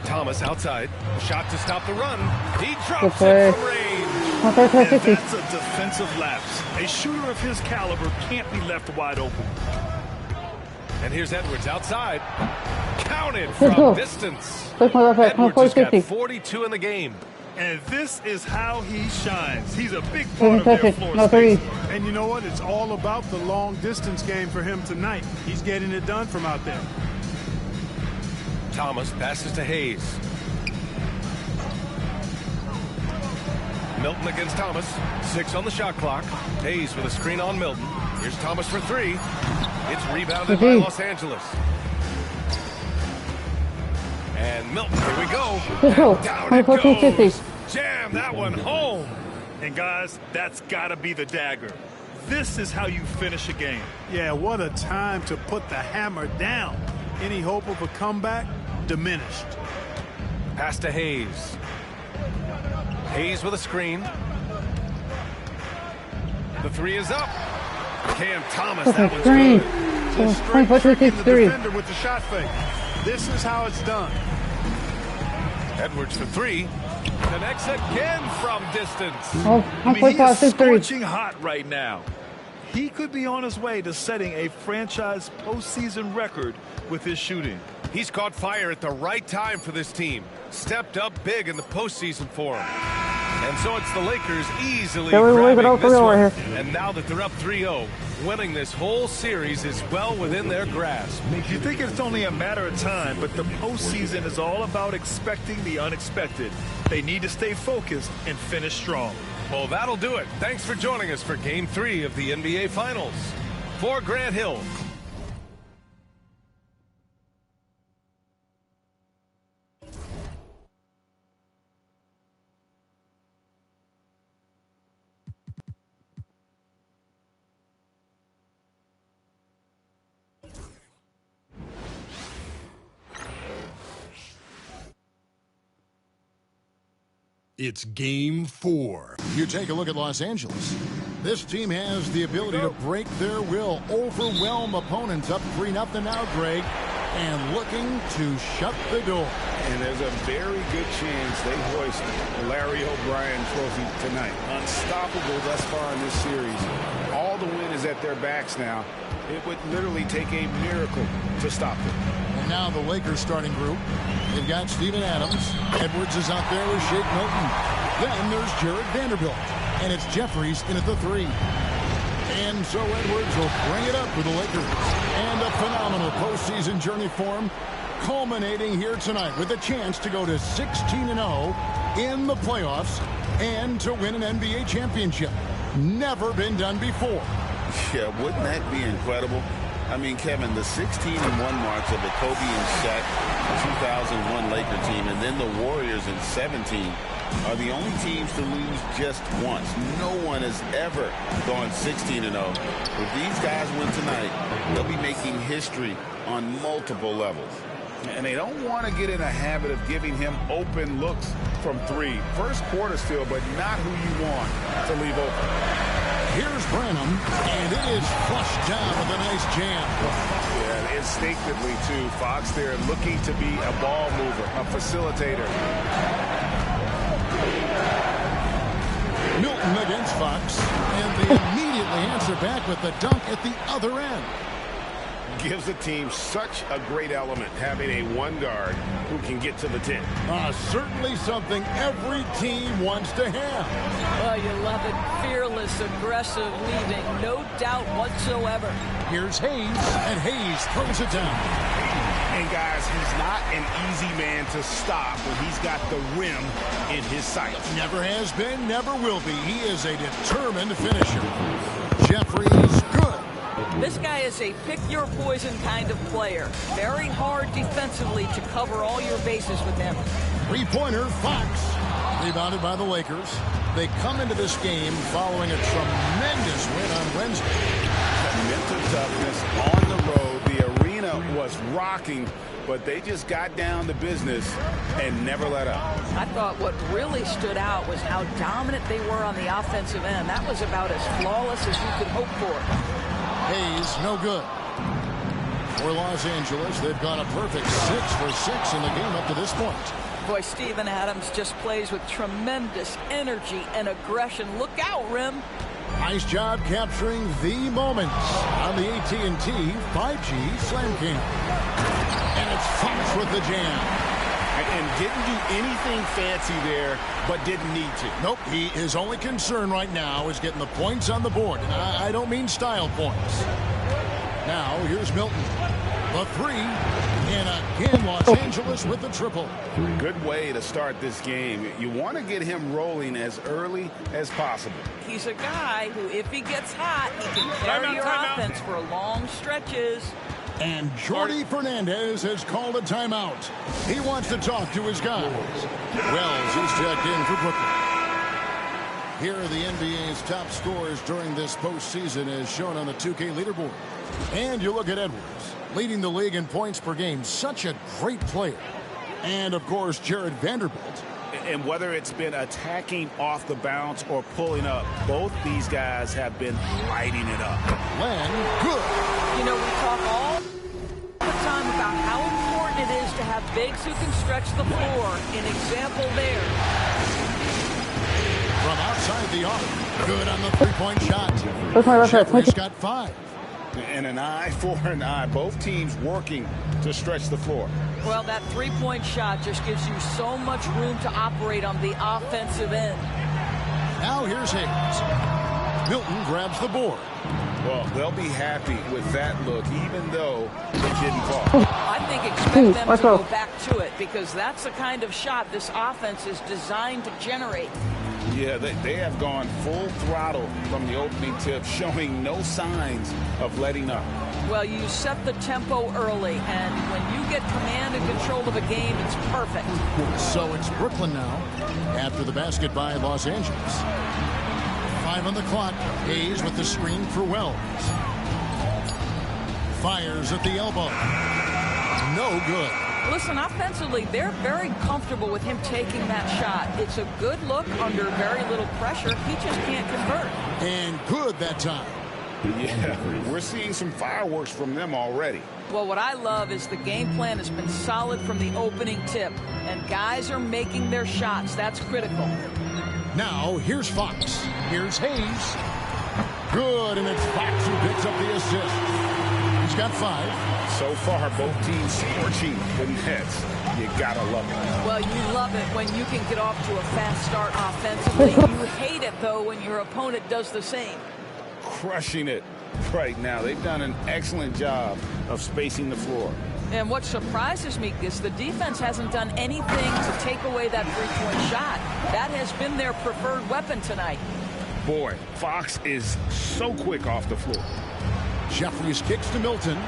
Thomas outside. Shot to stop the run. He drops it from range. And that's a defensive lapse. A shooter of his caliber can't be left wide open. And here's Edwards outside. Counted from distance. Edwards has got 42 in the game. And this is how he shines. He's a big part of their floor space. And you know what? It's all about the long distance game for him tonight. He's getting it done from out there. Thomas passes to Hayes. Milton against Thomas. 6 on the shot clock. Hayes with a screen on Milton. Here's Thomas for 3. It's rebounded by Los Angeles. And Milton, here we go. Down it goes. Jam that one home. And guys, that's got to be the dagger. This is how you finish a game. Yeah, what a time to put the hammer down. Any hope of a comeback? Diminished. Pass to Hayes. Hayes with a screen. The 3 is up. Cam Thomas, that one's good. Just straight tricking the defender with the shot fake. This is how it's done. Edwards for 3. Connects again from distance. He is scorching hot right now. He could be on his way to setting a franchise postseason record with his shooting. He's caught fire at the right time for this team. Stepped up big in the postseason for him. And so it's the Lakers easily grabbing this one. And now that they're up 3-0, winning this whole series is well within their grasp. You think it's only a matter of time, but the postseason is all about expecting the unexpected. They need to stay focused and finish strong. Well, that'll do it. Thanks for joining us for Game 3 of the NBA Finals. For Grant Hill. It's Game 4. You take a look at Los Angeles. This team has the ability to break their will, overwhelm opponents up 3-0 now, Greg, and looking to shut the door. And there's a very good chance they hoist the Larry O'Brien trophy tonight. Unstoppable thus far in this series. All the win is at their backs now. It would literally take a miracle to stop them. And now the Lakers starting group. They've got Steven Adams. Edwards is out there with Shake Milton. Then there's Jared Vanderbilt. And it's Jeffries in at the 3. And so Edwards will bring it up for the Lakers. And a phenomenal postseason journey for him, culminating here tonight with a chance to go to 16-0 in the playoffs and to win an NBA championship. Never been done before. Yeah, wouldn't that be incredible? I mean, Kevin, the 16-1 marks of the Kobe and Shaq 2001 Laker team, and then the Warriors in 17 are the only teams to lose just once. No one has ever gone 16-0. If these guys win tonight, they'll be making history on multiple levels. And they don't want to get in a habit of giving him open looks from 3. First quarter still, but not who you want to leave open. Here's Branham, and it is flushed down with a nice jam. Yeah, instinctively, too. Fox there looking to be a ball mover, a facilitator. Milton against Fox, and they immediately answer back with the dunk at the other end. Gives the team such a great element, having a one guard who can get to the 10. Certainly something every team wants to have. Oh, you love it. Fearless, aggressive, leaving. No doubt whatsoever. Here's Hayes, and Hayes throws it down. And, guys, he's not an easy man to stop when he's got the rim in his sights. Never has been, never will be. He is a determined finisher. Jeffries, good. This guy is a pick-your-poison kind of player. Very hard defensively to cover all your bases with him. Three-pointer, Fox. Rebounded by the Lakers. They come into this game following a tremendous win on Wednesday. Mental toughness on the road. The arena was rocking, but they just got down to business and never let up. I thought what really stood out was how dominant they were on the offensive end. That was about as flawless as you could hope for. Hayes, no good. For Los Angeles, they've gone a perfect 6 for 6 in the game up to this point. Boy, Steven Adams just plays with tremendous energy and aggression. Look out, Rim. Nice job capturing the moments on the AT&T 5G Slam Cam. And it's Fox with the jam. And didn't do anything fancy there, but didn't need to. Nope, his only concern right now is getting the points on the board. And I don't mean style points. Now, here's Milton. The 3, and again, Los Angeles with the triple. Good way to start this game. You want to get him rolling as early as possible. He's a guy who, if he gets hot, he can carry your offense for long stretches. And Jordi Fernandez has called a timeout. He wants to talk to his guys. Wells is checked in for Brooklyn. Here are the NBA's top scorers during this postseason as shown on the 2K leaderboard. And you look at Edwards, leading the league in points per game. Such a great player. And, of course, Jared Vanderbilt. And whether it's been attacking off the bounce or pulling up, both these guys have been lighting it up. Len, good. You know, we talk all the time about how important it is to have bigs who can stretch the floor. An example there. From outside the arc, good on the three-point shot. Jeffries got 5. And an eye for an eye. Both teams working to stretch the floor. Well, that three-point shot just gives you so much room to operate on the offensive end. Now here's Hayes. Milton grabs the board. Well, they'll be happy with that look, even though it didn't fall. I think expect them to go back to it, because that's the kind of shot this offense is designed to generate. Yeah, they have gone full throttle from the opening tip, showing no signs of letting up. Well, you set the tempo early, and when you get command and control of a game, it's perfect. So it's Brooklyn now, after the basket by Los Angeles. 5 on the clock. Hayes with the screen for Wells. Fires at the elbow. No good. Listen, offensively, they're very comfortable with him taking that shot. It's a good look under very little pressure. He just can't convert. And good that time. Yeah, we're seeing some fireworks from them already. Well, what I love is the game plan has been solid from the opening tip, and guys are making their shots. That's critical. Now, here's Fox. Here's Hayes. Good, and it's Fox who picks up the assist. He's got 5. So far, both teams scorching the Nets. You gotta love it. Well, you love it when you can get off to a fast start offensively. You hate it, though, when your opponent does the same. Crushing it right now. They've done an excellent job of spacing the floor. And what surprises me is the defense hasn't done anything to take away that three-point shot. That has been their preferred weapon tonight. Boy, Fox is so quick off the floor. Jeffries kicks to Milton.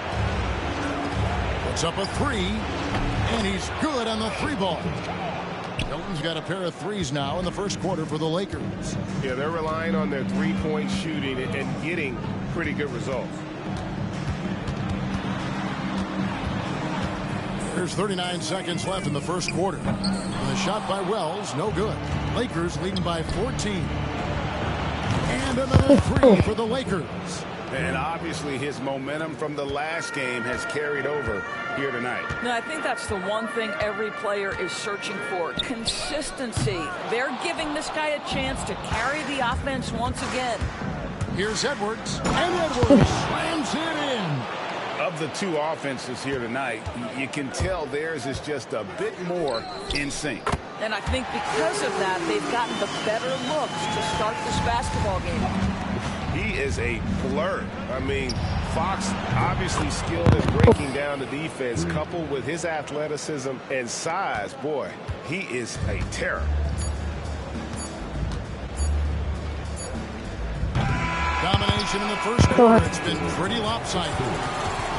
Puts up a 3, and he's good on the 3-ball. Milton's got a pair of 3s now in the first quarter for the Lakers. Yeah, they're relying on their three-point shooting and getting pretty good results. There's 39 seconds left in the first quarter. And the shot by Wells, no good. Lakers leading by 14. And another 3 for the Lakers. And obviously his momentum from the last game has carried over here tonight. Now, I think that's the one thing every player is searching for, consistency. They're giving this guy a chance to carry the offense once again. Here's Edwards, and Edwards slams it in. Of the two offenses here tonight, you can tell theirs is just a bit more in sync. And I think because of that, they've gotten the better looks to start this basketball game. He is a blur. I mean, Fox obviously skilled at breaking down the defense, coupled with his athleticism and size. Boy, he is a terror. Domination in the first quarter. It's been pretty lopsided.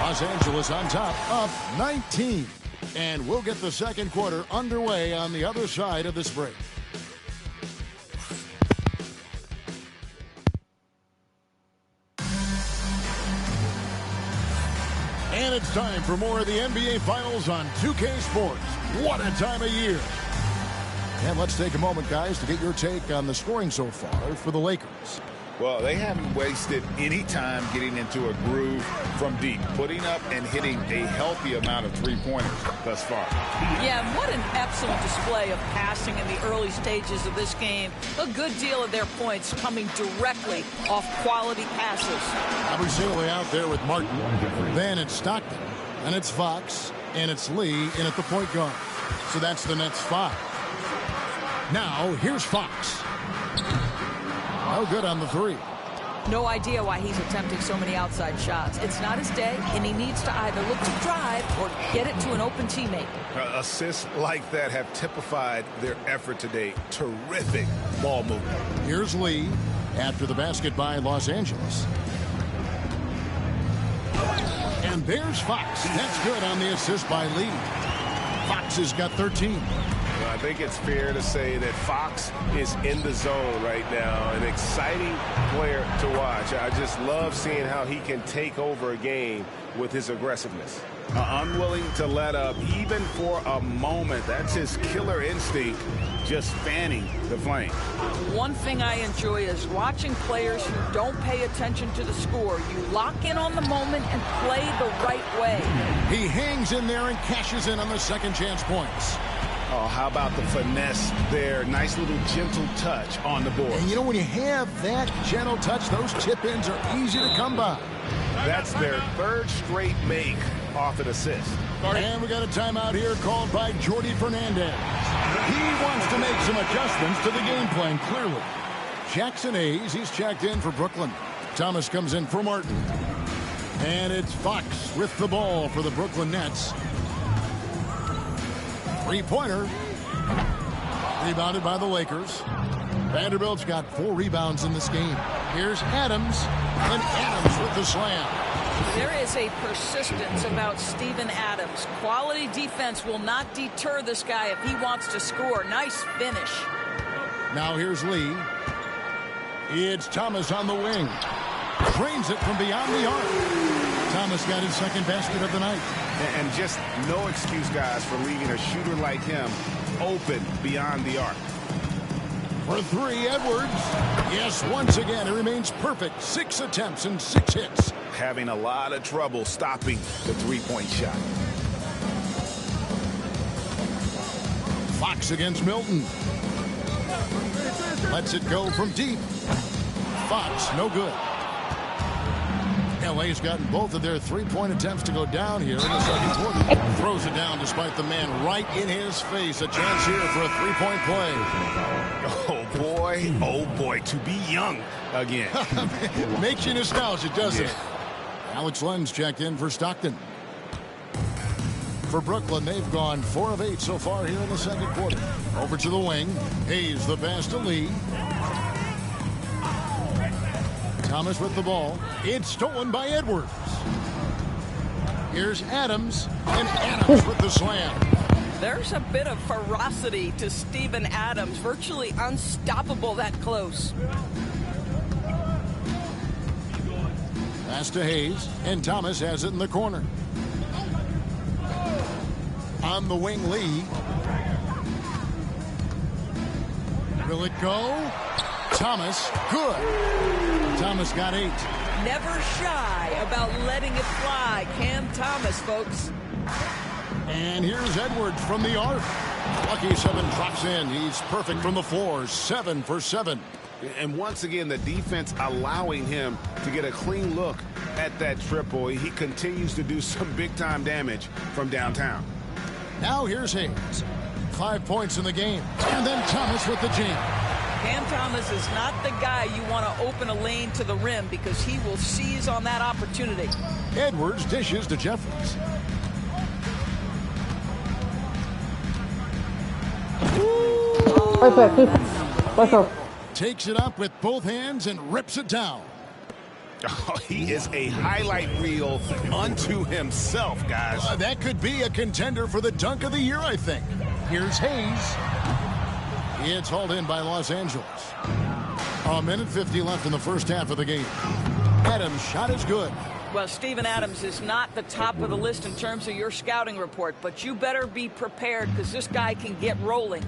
Los Angeles on top of 19. And we'll get the second quarter underway on the other side of this break. And it's time for more of the NBA Finals on 2K Sports. What a time of year. And let's take a moment, guys, to get your take on the scoring so far for the Lakers. Well, they haven't wasted any time getting into a groove from deep, putting up and hitting a healthy amount of three-pointers thus far. Yeah, what an excellent display of passing in the early stages of this game. A good deal of their points coming directly off quality passes. Abusaleh out there with Martin. Then it's Stockton, and it's Fox, and it's Lee in at the point guard. So that's the Nets 5. Now, here's Fox. No good on the 3. No idea why he's attempting so many outside shots. It's not his day, and he needs to either look to drive or get it to an open teammate. Assists like that have typified their effort today. Terrific ball movement. Here's Lee after the basket by Los Angeles. And there's Fox. That's good on the assist by Lee. Fox has got 13. I think it's fair to say that Fox is in the zone right now. An exciting player to watch. I just love seeing how he can take over a game with his aggressiveness. Unwilling to let up even for a moment. That's his killer instinct, just fanning the flame. One thing I enjoy is watching players who don't pay attention to the score. You lock in on the moment and play the right way. He hangs in there and cashes in on the second chance points. Oh, how about the finesse there? Nice little gentle touch on the board. And you know, when you have that gentle touch, those tip-ins are easy to come by. That's their third straight make off an assist. And we got a timeout here called by Jordi Fernandez. He wants to make some adjustments to the game plan, clearly. Jackson Hayes, he's checked in for Brooklyn. Thomas comes in for Martin. And it's Fox with the ball for the Brooklyn Nets. Three-pointer. Rebounded by the Lakers. Vanderbilt's got 4 rebounds in this game. Here's Adams. And Adams with the slam. There is a persistence about Steven Adams. Quality defense will not deter this guy if he wants to score. Nice finish. Now here's Lee. It's Thomas on the wing. Drains it from beyond the arc. Thomas got his second basket of the night. And just no excuse, guys, for leaving a shooter like him open beyond the arc. For 3, Edwards. Yes, once again, it remains perfect. 6 attempts and 6 hits. Having a lot of trouble stopping the three-point shot. Fox against Milton. Lets it go from deep. Fox, no good. LA's gotten both of their three-point attempts to go down here in the second quarter. Throws it down despite the man right in his face. A chance here for a three-point play. Oh boy, to be young again. Makes you nostalgic, doesn't it? Alex Len's checked in for Stockton. For Brooklyn, they've gone 4 of 8 so far here in the second quarter. Over to the wing. Hayes the pass to Lee. Thomas with the ball. It's stolen by Edwards. Here's Adams, and Adams with the slam. There's a bit of ferocity to Steven Adams. Virtually unstoppable that close. Pass to Hayes, and Thomas has it in the corner. On the wing, Lee. Will it go? Thomas, good. Thomas got 8. Never shy about letting it fly. Cam Thomas, folks. And here's Edwards from the arc. Lucky 7 drops in. He's perfect from the floor. 7 for 7. And once again, the defense allowing him to get a clean look at that triple. He continues to do some big-time damage from downtown. Now here's Hayes. 5 points in the game. And then Thomas with the jam. Cam Thomas is not the guy you want to open a lane to the rim because he will seize on that opportunity. Edwards dishes to Jeffries. Takes it up with both hands and rips it down. Oh, he is a highlight reel unto himself, guys. That could be a contender for the dunk of the year, I think. Here's Hayes. It's hauled in by Los Angeles. 1:50 left in the first half of the game. Adams' shot is good. Well, Steven Adams is not the top of the list in terms of your scouting report, but you better be prepared because this guy can get rolling.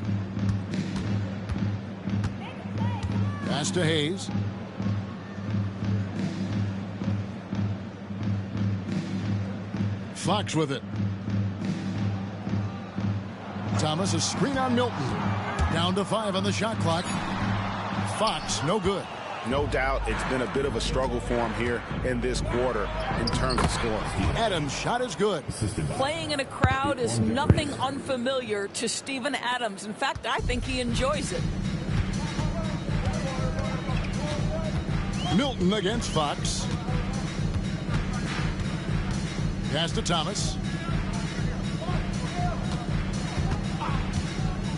Pass to Hayes. Fox with it. Thomas, a screen on Milton. Down to 5 on the shot clock. Fox, no good. No doubt it's been a bit of a struggle for him here in this quarter in terms of scoring. Adams' shot is good. Playing in a crowd is nothing unfamiliar to Steven Adams. In fact, I think he enjoys it. Milton against Fox. Pass to Thomas.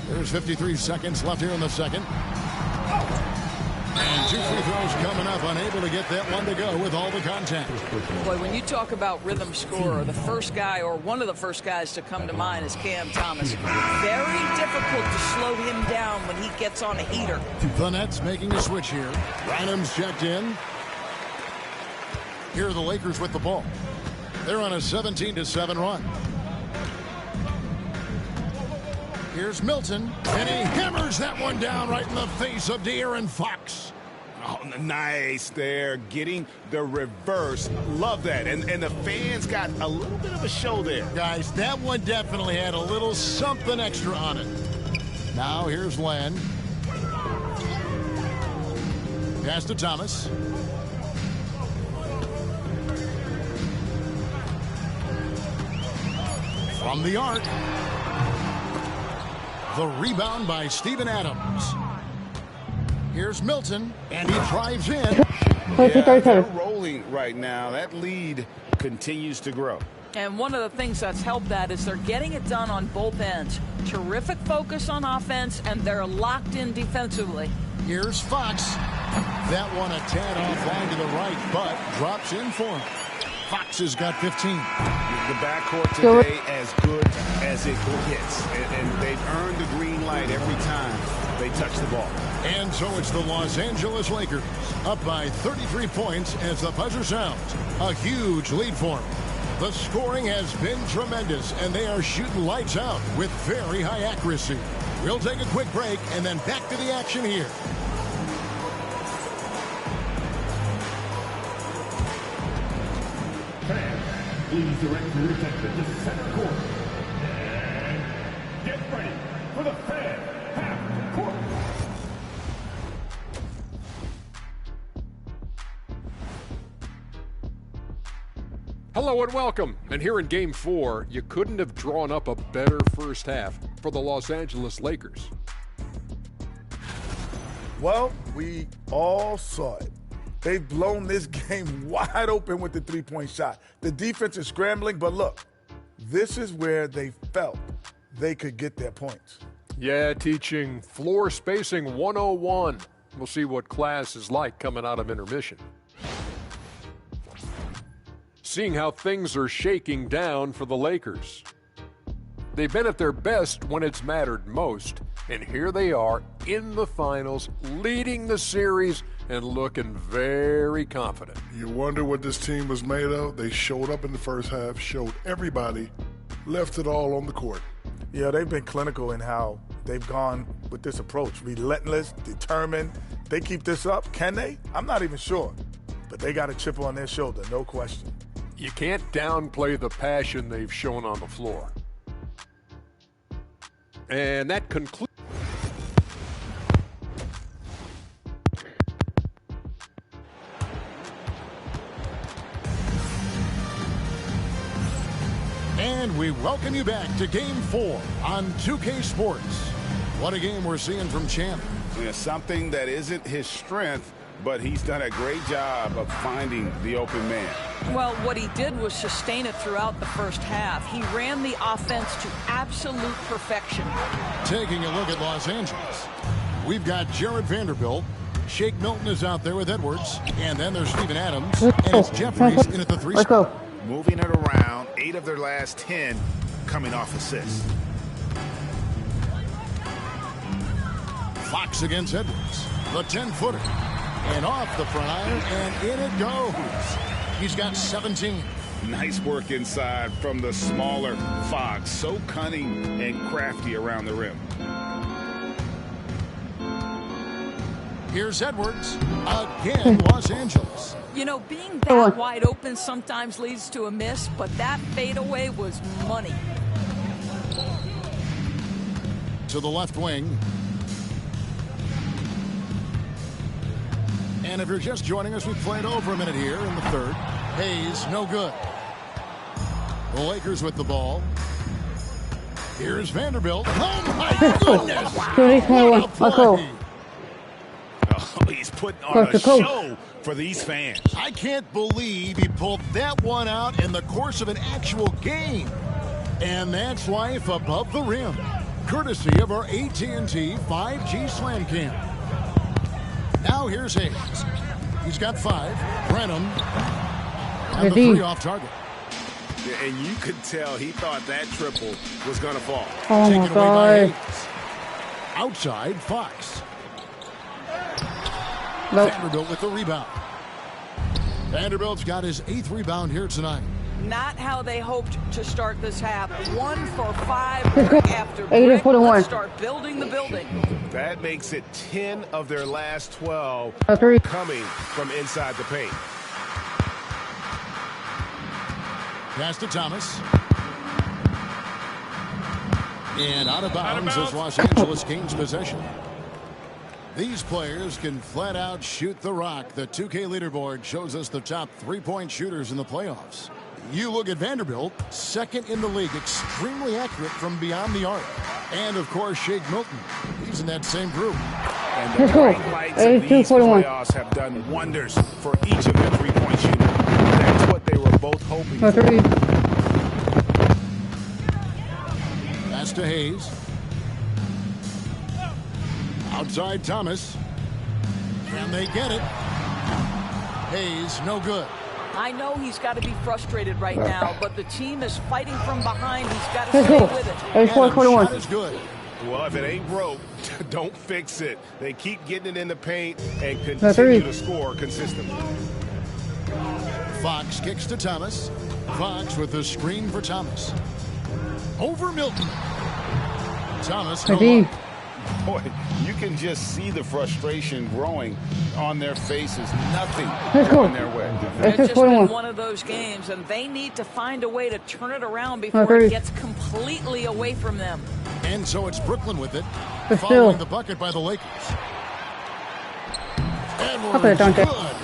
There's 53 seconds left here in the second. And 2 free throws coming up, unable to get that one to go with all the contact. Boy, when you talk about rhythm scorer, the first guy or one of the first guys to come to mind is Cam Thomas. Very difficult to slow him down when he gets on a heater. The Nets making a switch here. Adams checked in. Here are the Lakers with the ball. They're on a 17-7 run. Here's Milton, and he hammers that one down right in the face of De'Aaron Fox. Oh, nice there, getting the reverse. Love that. And the fans got a little bit of a show there. Guys, that one definitely had a little something extra on it. Now here's Len. Pass to Thomas. From the arc. The rebound by Steven Adams. Here's Milton, and he drives in. Yeah, they're rolling right now. That lead continues to grow. And one of the things that's helped that is they're getting it done on both ends. Terrific focus on offense, and they're locked in defensively. Here's Fox. That one a tad offline to the right, but drops in for him. Fox has got 15. The backcourt today as good as it gets. And they've earned the green light every time they touch the ball. And so it's the Los Angeles Lakers up by 33 points as the buzzer sounds. A huge lead for them. The scoring has been tremendous, and they are shooting lights out with very high accuracy. We'll take a quick break and then back to the action here. Please direct your attention to center court. And get ready for the fan half court. Hello and welcome. And here in Game 4, you couldn't have drawn up a better first half for the Los Angeles Lakers. Well, we all saw it. They've blown this game wide open with the three-point shot. The defense is scrambling, but look, this is where they felt they could get their points. Yeah, teaching floor spacing 101. We'll see what class is like coming out of intermission. Seeing how things are shaking down for the Lakers. They've been at their best when it's mattered most, and here they are in the finals, leading the series and looking very confident. You wonder what this team was made of? They showed up in the first half, showed everybody, left it all on the court. Yeah, they've been clinical in how they've gone with this approach. Relentless, determined. They keep this up. Can they? I'm not even sure. But they got a chip on their shoulder, no question. You can't downplay the passion they've shown on the floor. And that concludes. And we welcome you back to Game 4 on 2K Sports. What a game we're seeing from Champ. Yeah, something that isn't his strength, but he's done a great job of finding the open man. Well, what he did was sustain it throughout the first half. He ran the offense to absolute perfection. Taking a look at Los Angeles, we've got Jared Vanderbilt. Shake Milton is out there with Edwards. And then there's Steven Adams. And it's Jeffries in at the 3 spot. Moving it around, 8 of their last 10 coming off assists. Fox against Edwards. The 10-footer. And off the front iron, and in it goes. He's got 17. Nice work inside from the smaller Fox. So cunning and crafty around the rim. Here's Edwards. Again, Los Angeles. You know, being that wide open sometimes leads to a miss, but that fadeaway was money. To the left wing. And if you're just joining us, we've played over a minute here in the third. Hayes, no good. The Lakers with the ball. Here's Vanderbilt. Oh, my goodness. Oh, he's putting on a show for these fans. I can't believe he pulled that one out in the course of an actual game. And that's life above the rim, courtesy of our AT&T 5G Slam Cam. Now here's Hayes. He's got 5. Brenham. And the 3 off target. Yeah, and you could tell he thought that triple was going to fall. Oh, Taken my away by God. Hayes. Outside, Fox. Nope. Vanderbilt with the rebound. Vanderbilt's got his 8th rebound here tonight. Not how they hoped to start this half. 1 for 5 after 80 brick. Let's start building the building. That makes it 10 of their last 12 coming from inside the paint. Pass to Thomas. And out of bounds as Los Angeles gains possession. These players can flat out shoot the rock. The 2K leaderboard shows us the top 3-point shooters in the playoffs. You look at Vanderbilt, 2nd in the league, extremely accurate from beyond the arc. And, of course, Shake Milton. He's in that same group. And the bright lights of these playoffs have done wonders for each of their 3-point shooters. That's what they were both hoping for. Pass to Hayes. Outside Thomas. Can they get it? Hayes, no good. I know he's got to be frustrated right now, but the team is fighting from behind. He's got to stay with it. And the shot is good. Well, if it ain't broke, don't fix it. They keep getting it in the paint and continue to score consistently. Fox kicks to Thomas. Fox with the screen for Thomas. Over Milton. Thomas, no luck. Boy, you can just see the frustration growing on their faces. Nothing going their way. It's just been one of those games, and they need to find a way to turn it around before it gets completely away from them. And so it's Brooklyn with it, following the bucket by the Lakers. Edwards, good.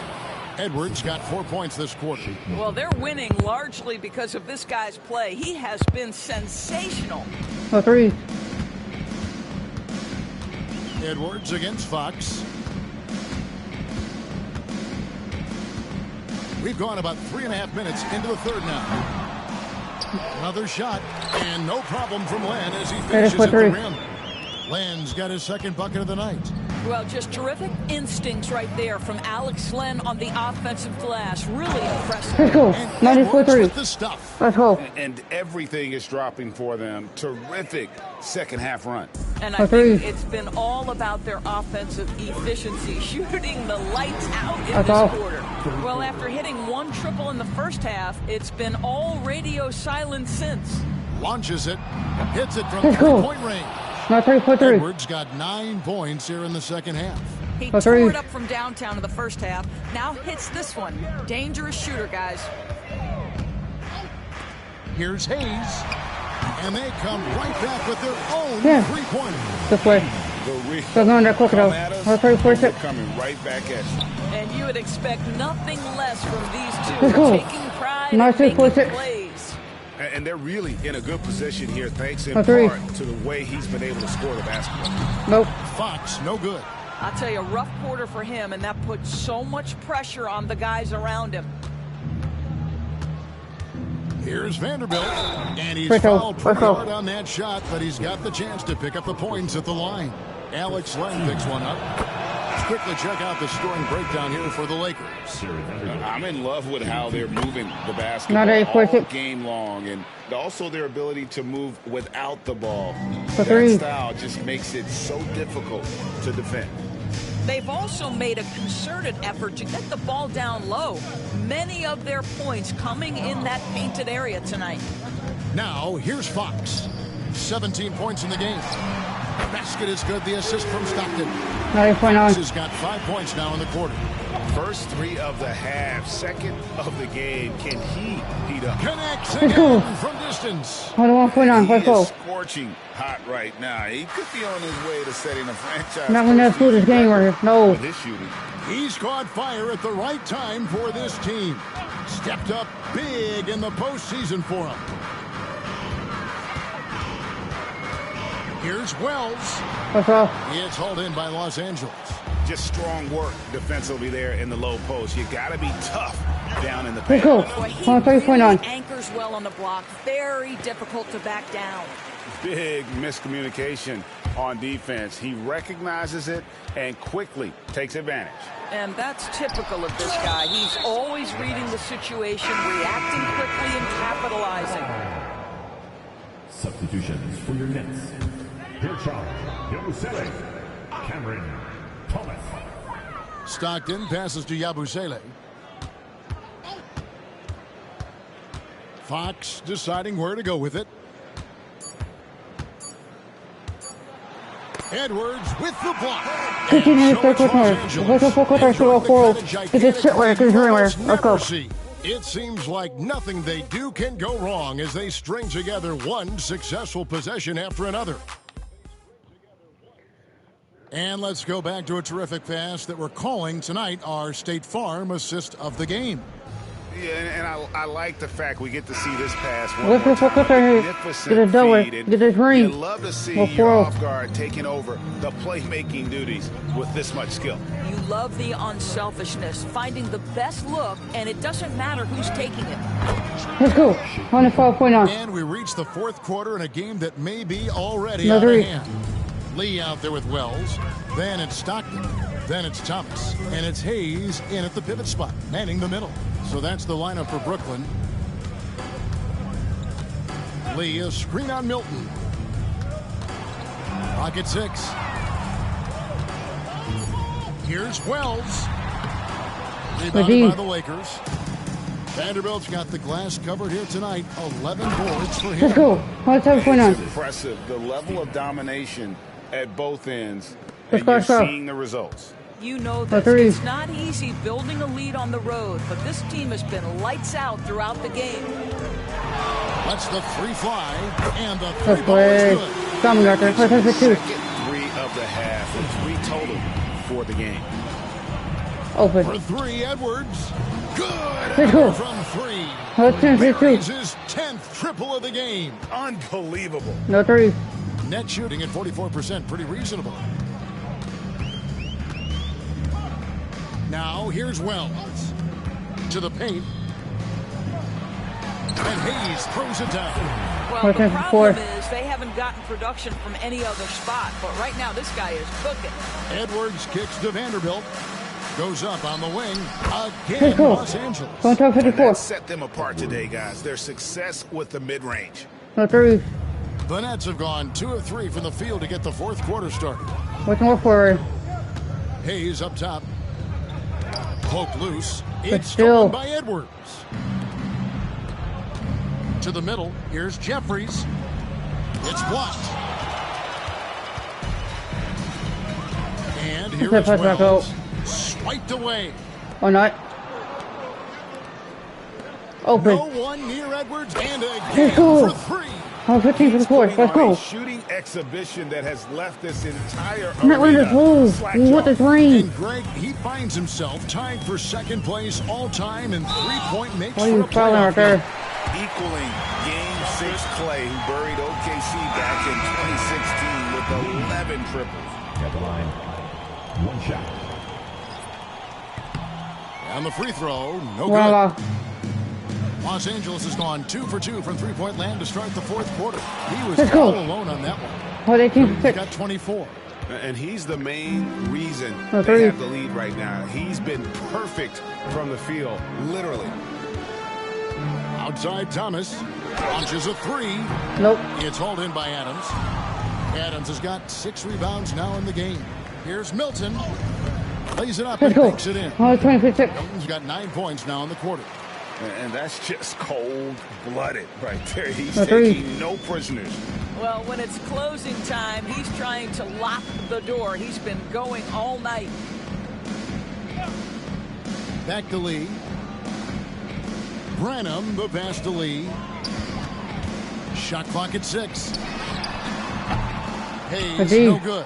Edwards got 4 points this quarter. Well, they're winning largely because of this guy's play. He has been sensational. A three. Edwards against Fox. We've gone about 3.5 minutes into the third now. Another shot, and no problem from Len as he finishes at the rim. Len's got his second bucket of the night. Well, just terrific instincts right there from Alex Len on the offensive glass. Really impressive. Let's go. 94-3. The stuff. Let's go. And everything is dropping for them. Terrific second half run. And I think it's been all about their offensive efficiency, shooting the lights out in this quarter. Well, after hitting one triple in the first half, it's been all radio silent since. Launches it, hits it from three-point range. Edwards got 9 points here in the second half. He tore it up from downtown in the first half. Now hits this one. Dangerous shooter, guys. Here's Hayes. And they come right back with their own three-pointer. This way. They're going to cook it out. Coming right back at you. And you would expect nothing less from these two. Taking pride in making plays. And they're really in a good position here, thanks in part to the way he's been able to score the basketball. Nope. Fox, no good. I'll tell you, a rough quarter for him, and that puts so much pressure on the guys around him. Here's Vanderbilt, and he's fouled pretty hard on that shot, but he's got the chance to pick up the points at the line. Alex Len picks one up. Let's quickly check out the scoring breakdown here for the Lakers. I'm in love with how they're moving the basketball all game long, and also their ability to move without the ball. That style just makes it so difficult to defend. They've also made a concerted effort to get the ball down low. Many of their points coming in that painted area tonight. Now, here's Fox. 17 points in the game. Basket is good. The assist from Stockton. Fox has got 5 points now in the quarter. First three of the half, second of the game. Can he heat up? Connects again from distance. He is scorching hot right now. He could be on his way to setting a franchise. Not going to fool this game right here. No. He's caught fire at the right time for this team. Stepped up big in the postseason for him. Here's Wells. It's hauled in by Los Angeles. Just strong work defensively there in the low post. You got to be tough down in the paint. He anchors well on the block. Very difficult to back down. Big miscommunication on defense. He recognizes it and quickly takes advantage. And that's typical of this guy. He's always reading the situation, reacting quickly, and capitalizing. Substitutions for your Nets. Here charge, Yabusele, Cameron Thomas. Stockton passes to Yabusele. Fox deciding where to go with it. Edwards with the block. Let's go. It seems like nothing they do can go wrong as they string together one successful possession after another. And let's go back to a terrific pass that we're calling tonight our State Farm assist of the game. Yeah, and I like the fact we get to see this pass. You love to see your off guard taking over the playmaking duties with this much skill. You love the unselfishness, finding the best look, and it doesn't matter who's taking it. Let's go. 104.9. And we reach the fourth quarter in a game that may be already out of hand. Lee out there with Wells. Then it's Stockton. Then it's Thomas. And it's Hayes in at the pivot spot, manning the middle. So that's the lineup for Brooklyn. Lee, a screen on Milton. Pocket 6. Here's Wells. Rebounded by the Lakers. Vanderbilt's got the glass covered here tonight. 11 boards for him. Let's go. 107.9. It's impressive. The level of domination at both ends. And you're seeing the results. You know that it's not easy building a lead on the road, but this team has been lights out throughout the game. Let's the three fly, and the three ball is good. Second three of the half, and 3 total for the game. Open. For three, Edwards. Good. Let's go. From three. Buries his 10th triple of the game. Unbelievable. No three. Net shooting at 44%, pretty reasonable. Now here's Wells to the paint. And Hayes throws it down. Well, the problem is they haven't gotten production from any other spot, but right now this guy is cooking. Edwards kicks to Vanderbilt. Goes up on the wing again. Los Angeles. That set them apart today, guys. Their success with the mid-range. No three. The Nets have gone 2 of 3 from the field to get the fourth quarter started. What's more forward? Hayes up top. Poke loose. But It's still. stolen by Edwards. To the middle. Here's Jeffries. It's blocked. And here is Wells. Swiped away. Or not. Open. No one near Edwards and Let's again go. for three. 15 for the fourth. Let's go. Shooting exhibition that has left this entire Not winning the move. What is rain? And Greg, he finds himself tied for second place all time in three-point makes. What are you fouling right there? Equaling Game 6 Clay, who buried OKC back in 2016 with 11 triples. At the line, one shot. And the free throw, no Voila. good. Los Angeles has gone 2 for 2 from three-point land to start the fourth quarter. He was Let's go. all alone on that one. Oh, they team He's 6. got 24. And he's the main reason No they three. have the lead right now. He's been perfect from the field, literally. Outside Thomas launches a three. Nope. It's hauled in by Adams. Adams has got 6 rebounds now in the game. Here's Milton. Lays it up Let's and go. makes it in. Oh, 26. Milton's got 9 points now in the quarter. And that's just cold-blooded right there. He's No three. taking no prisoners. Well, when it's closing time, he's trying to lock the door. He's been going all night. Back to Lee. Branham, the pass to Lee. Shot clock at 6. Hayes, Indeed. no good.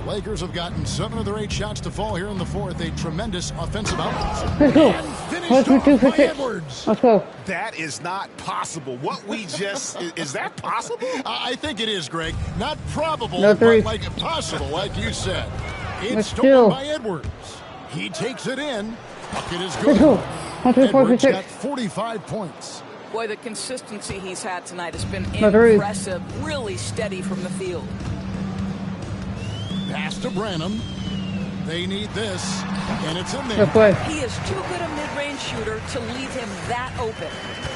The Lakers have gotten 7 of their 8 shots to fall here in the fourth. A tremendous offensive output. Let's go. And finished Let's off do by 6. Edwards. Let's go. That is not possible. What we just... is that possible? I think it is, Greg. Not probable, No three. but like possible, like you said. But It's still. stolen by Edwards. He takes it in. Bucket is Let's good. go. 1, 2, 4, Edwards 6. got 45 points. Boy, the consistency he's had tonight has been No three. impressive. Really steady from the field. Pass to Branham. They need this, and it's in there. Let's play. He is too good a mid-range shooter to leave him that open.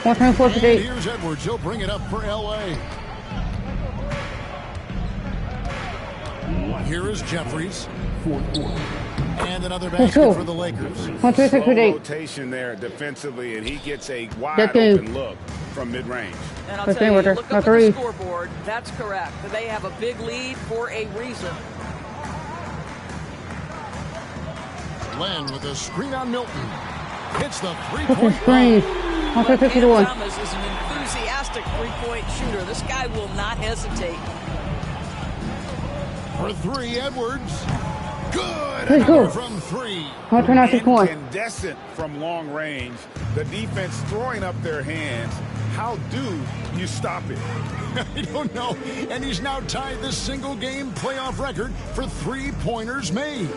124 And 58. here's Edwards. He'll bring it up for L.A. Here is Jeffries. And another Let's go. basket for the Lakers. 126 Slow 58. rotation there defensively, and he gets a That's wide-open good. look from mid-range. And I'll Let's tell see you, what they're- look no up at three. the scoreboard. That's correct. They have a big lead for a reason. Len with a screen on Milton. Hits the Fucking three-point screen. line. 126 Cam 51. Thomas is an enthusiastic three-point shooter. This guy will not hesitate. For 3, Edwards. Good. Let's go. Another from 3. 129 61. Incandescent from long range. The defense throwing up their hands. How do you stop it? I don't know. And he's now tied the single-game playoff record for three-pointers made.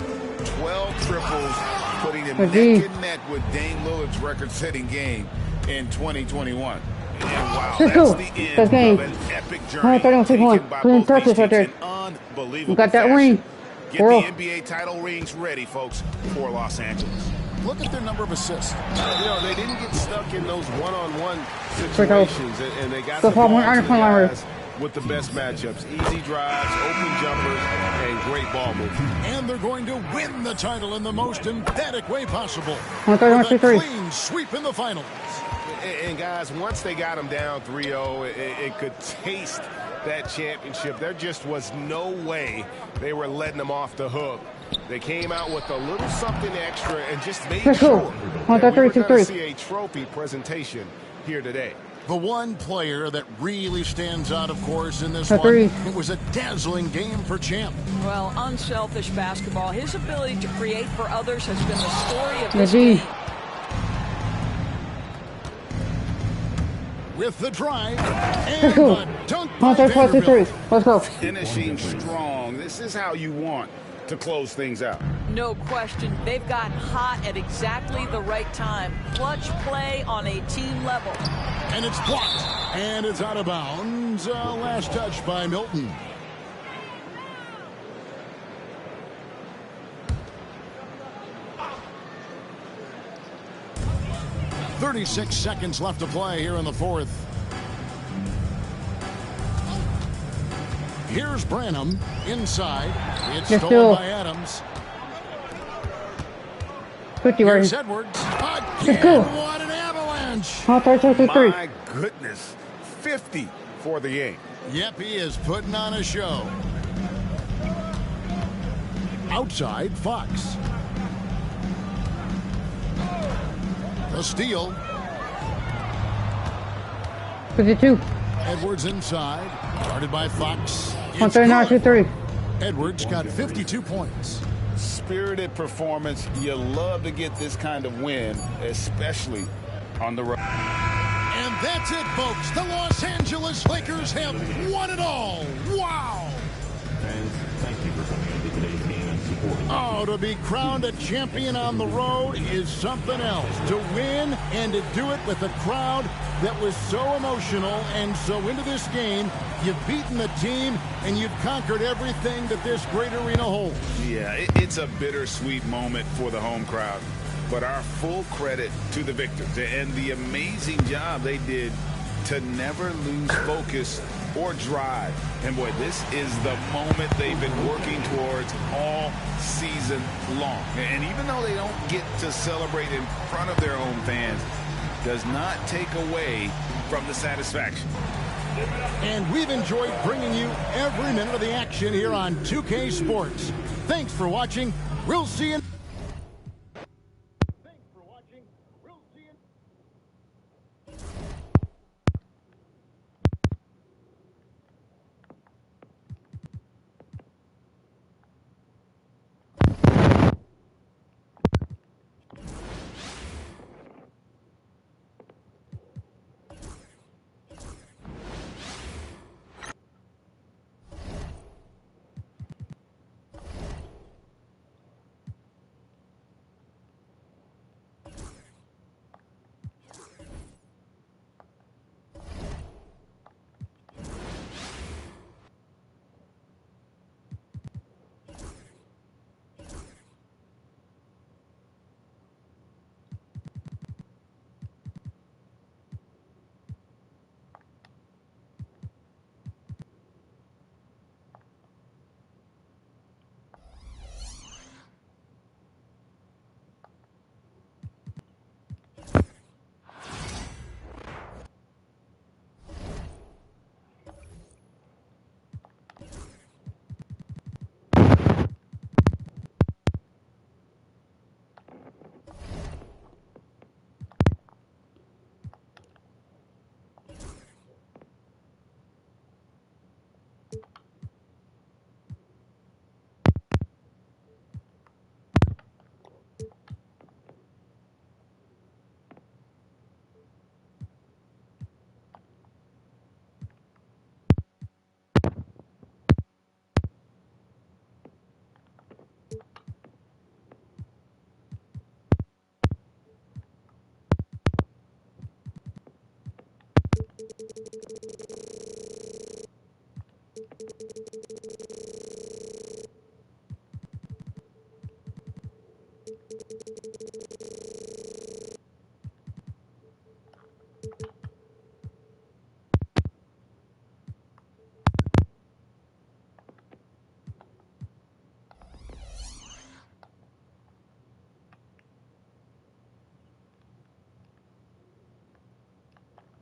12 triples, putting him Indeed. neck and neck with Dame Lillard's record-setting game in 2021. And wow, Let's that's go. the end Let's game. of an epic journey 131 61. taken by Clean both these touches right teams there. in unbelievable You got that fashion. ring. Get World. the NBA title rings ready, folks, for Los Angeles. Look at their number of assists. You know, they didn't get stuck in those one-on-one Quick out. situations, and they got Go the for ball one to iron the from Larry. guys with the best matchups. Easy drives, open jumpers, and great ball movement. And they're going to win the title in the most emphatic way possible. 131 With a 63. clean sweep in the finals. And guys, once they got them down 3-0, it could taste that championship. There just was no way they were letting them off the hook. They came out with a little something extra and just made Let's go. sure that we were going to 133. see a trophy presentation here today. The one player that really stands out, of course, in this Agreed. one, it was a dazzling game for Champ. Well, unselfish basketball. His ability to create for others has been the story of this game. With the drive, Let's go. and the dunk by 1, 2, 3. Let's go. Finishing strong. This is how you want to close things out. No question. They've gotten hot at exactly the right time. Clutch play on a team level. And it's blocked. And it's out of bounds. Last touch by Milton. .36 seconds left to play here in the fourth. Here's Branham inside. It's stolen by Adams. 50 Here's right. Edwards. Let's go. What an avalanche. 1, 2, 3. My goodness. 50 for the game. Yep, he is putting on a show. Outside, Fox. The steal. 52. Edwards inside. Guarded by Fox. 139, 2, 3. Edwards got 52 points. Spirited performance. You love to get this kind of win, especially on the road. And that's it, folks. The Los Angeles Lakers have won it all. Wow. Fans, thank you for coming into today's game and supporting. Oh, to be crowned a champion on the road is something else. To win and to do it with a crowd that was so emotional and so into this game, you've beaten the team and you've conquered everything that this great arena holds. Yeah, it's a bittersweet moment for the home crowd. But our full credit to the victors and the amazing job they did to never lose focus or drive. And boy, this is the moment they've been working towards all season long. And even though they don't get to celebrate in front of their home fans, does not take away from the satisfaction. And we've enjoyed bringing you every minute of the action here on 2K Sports. Thanks for watching. We'll see you.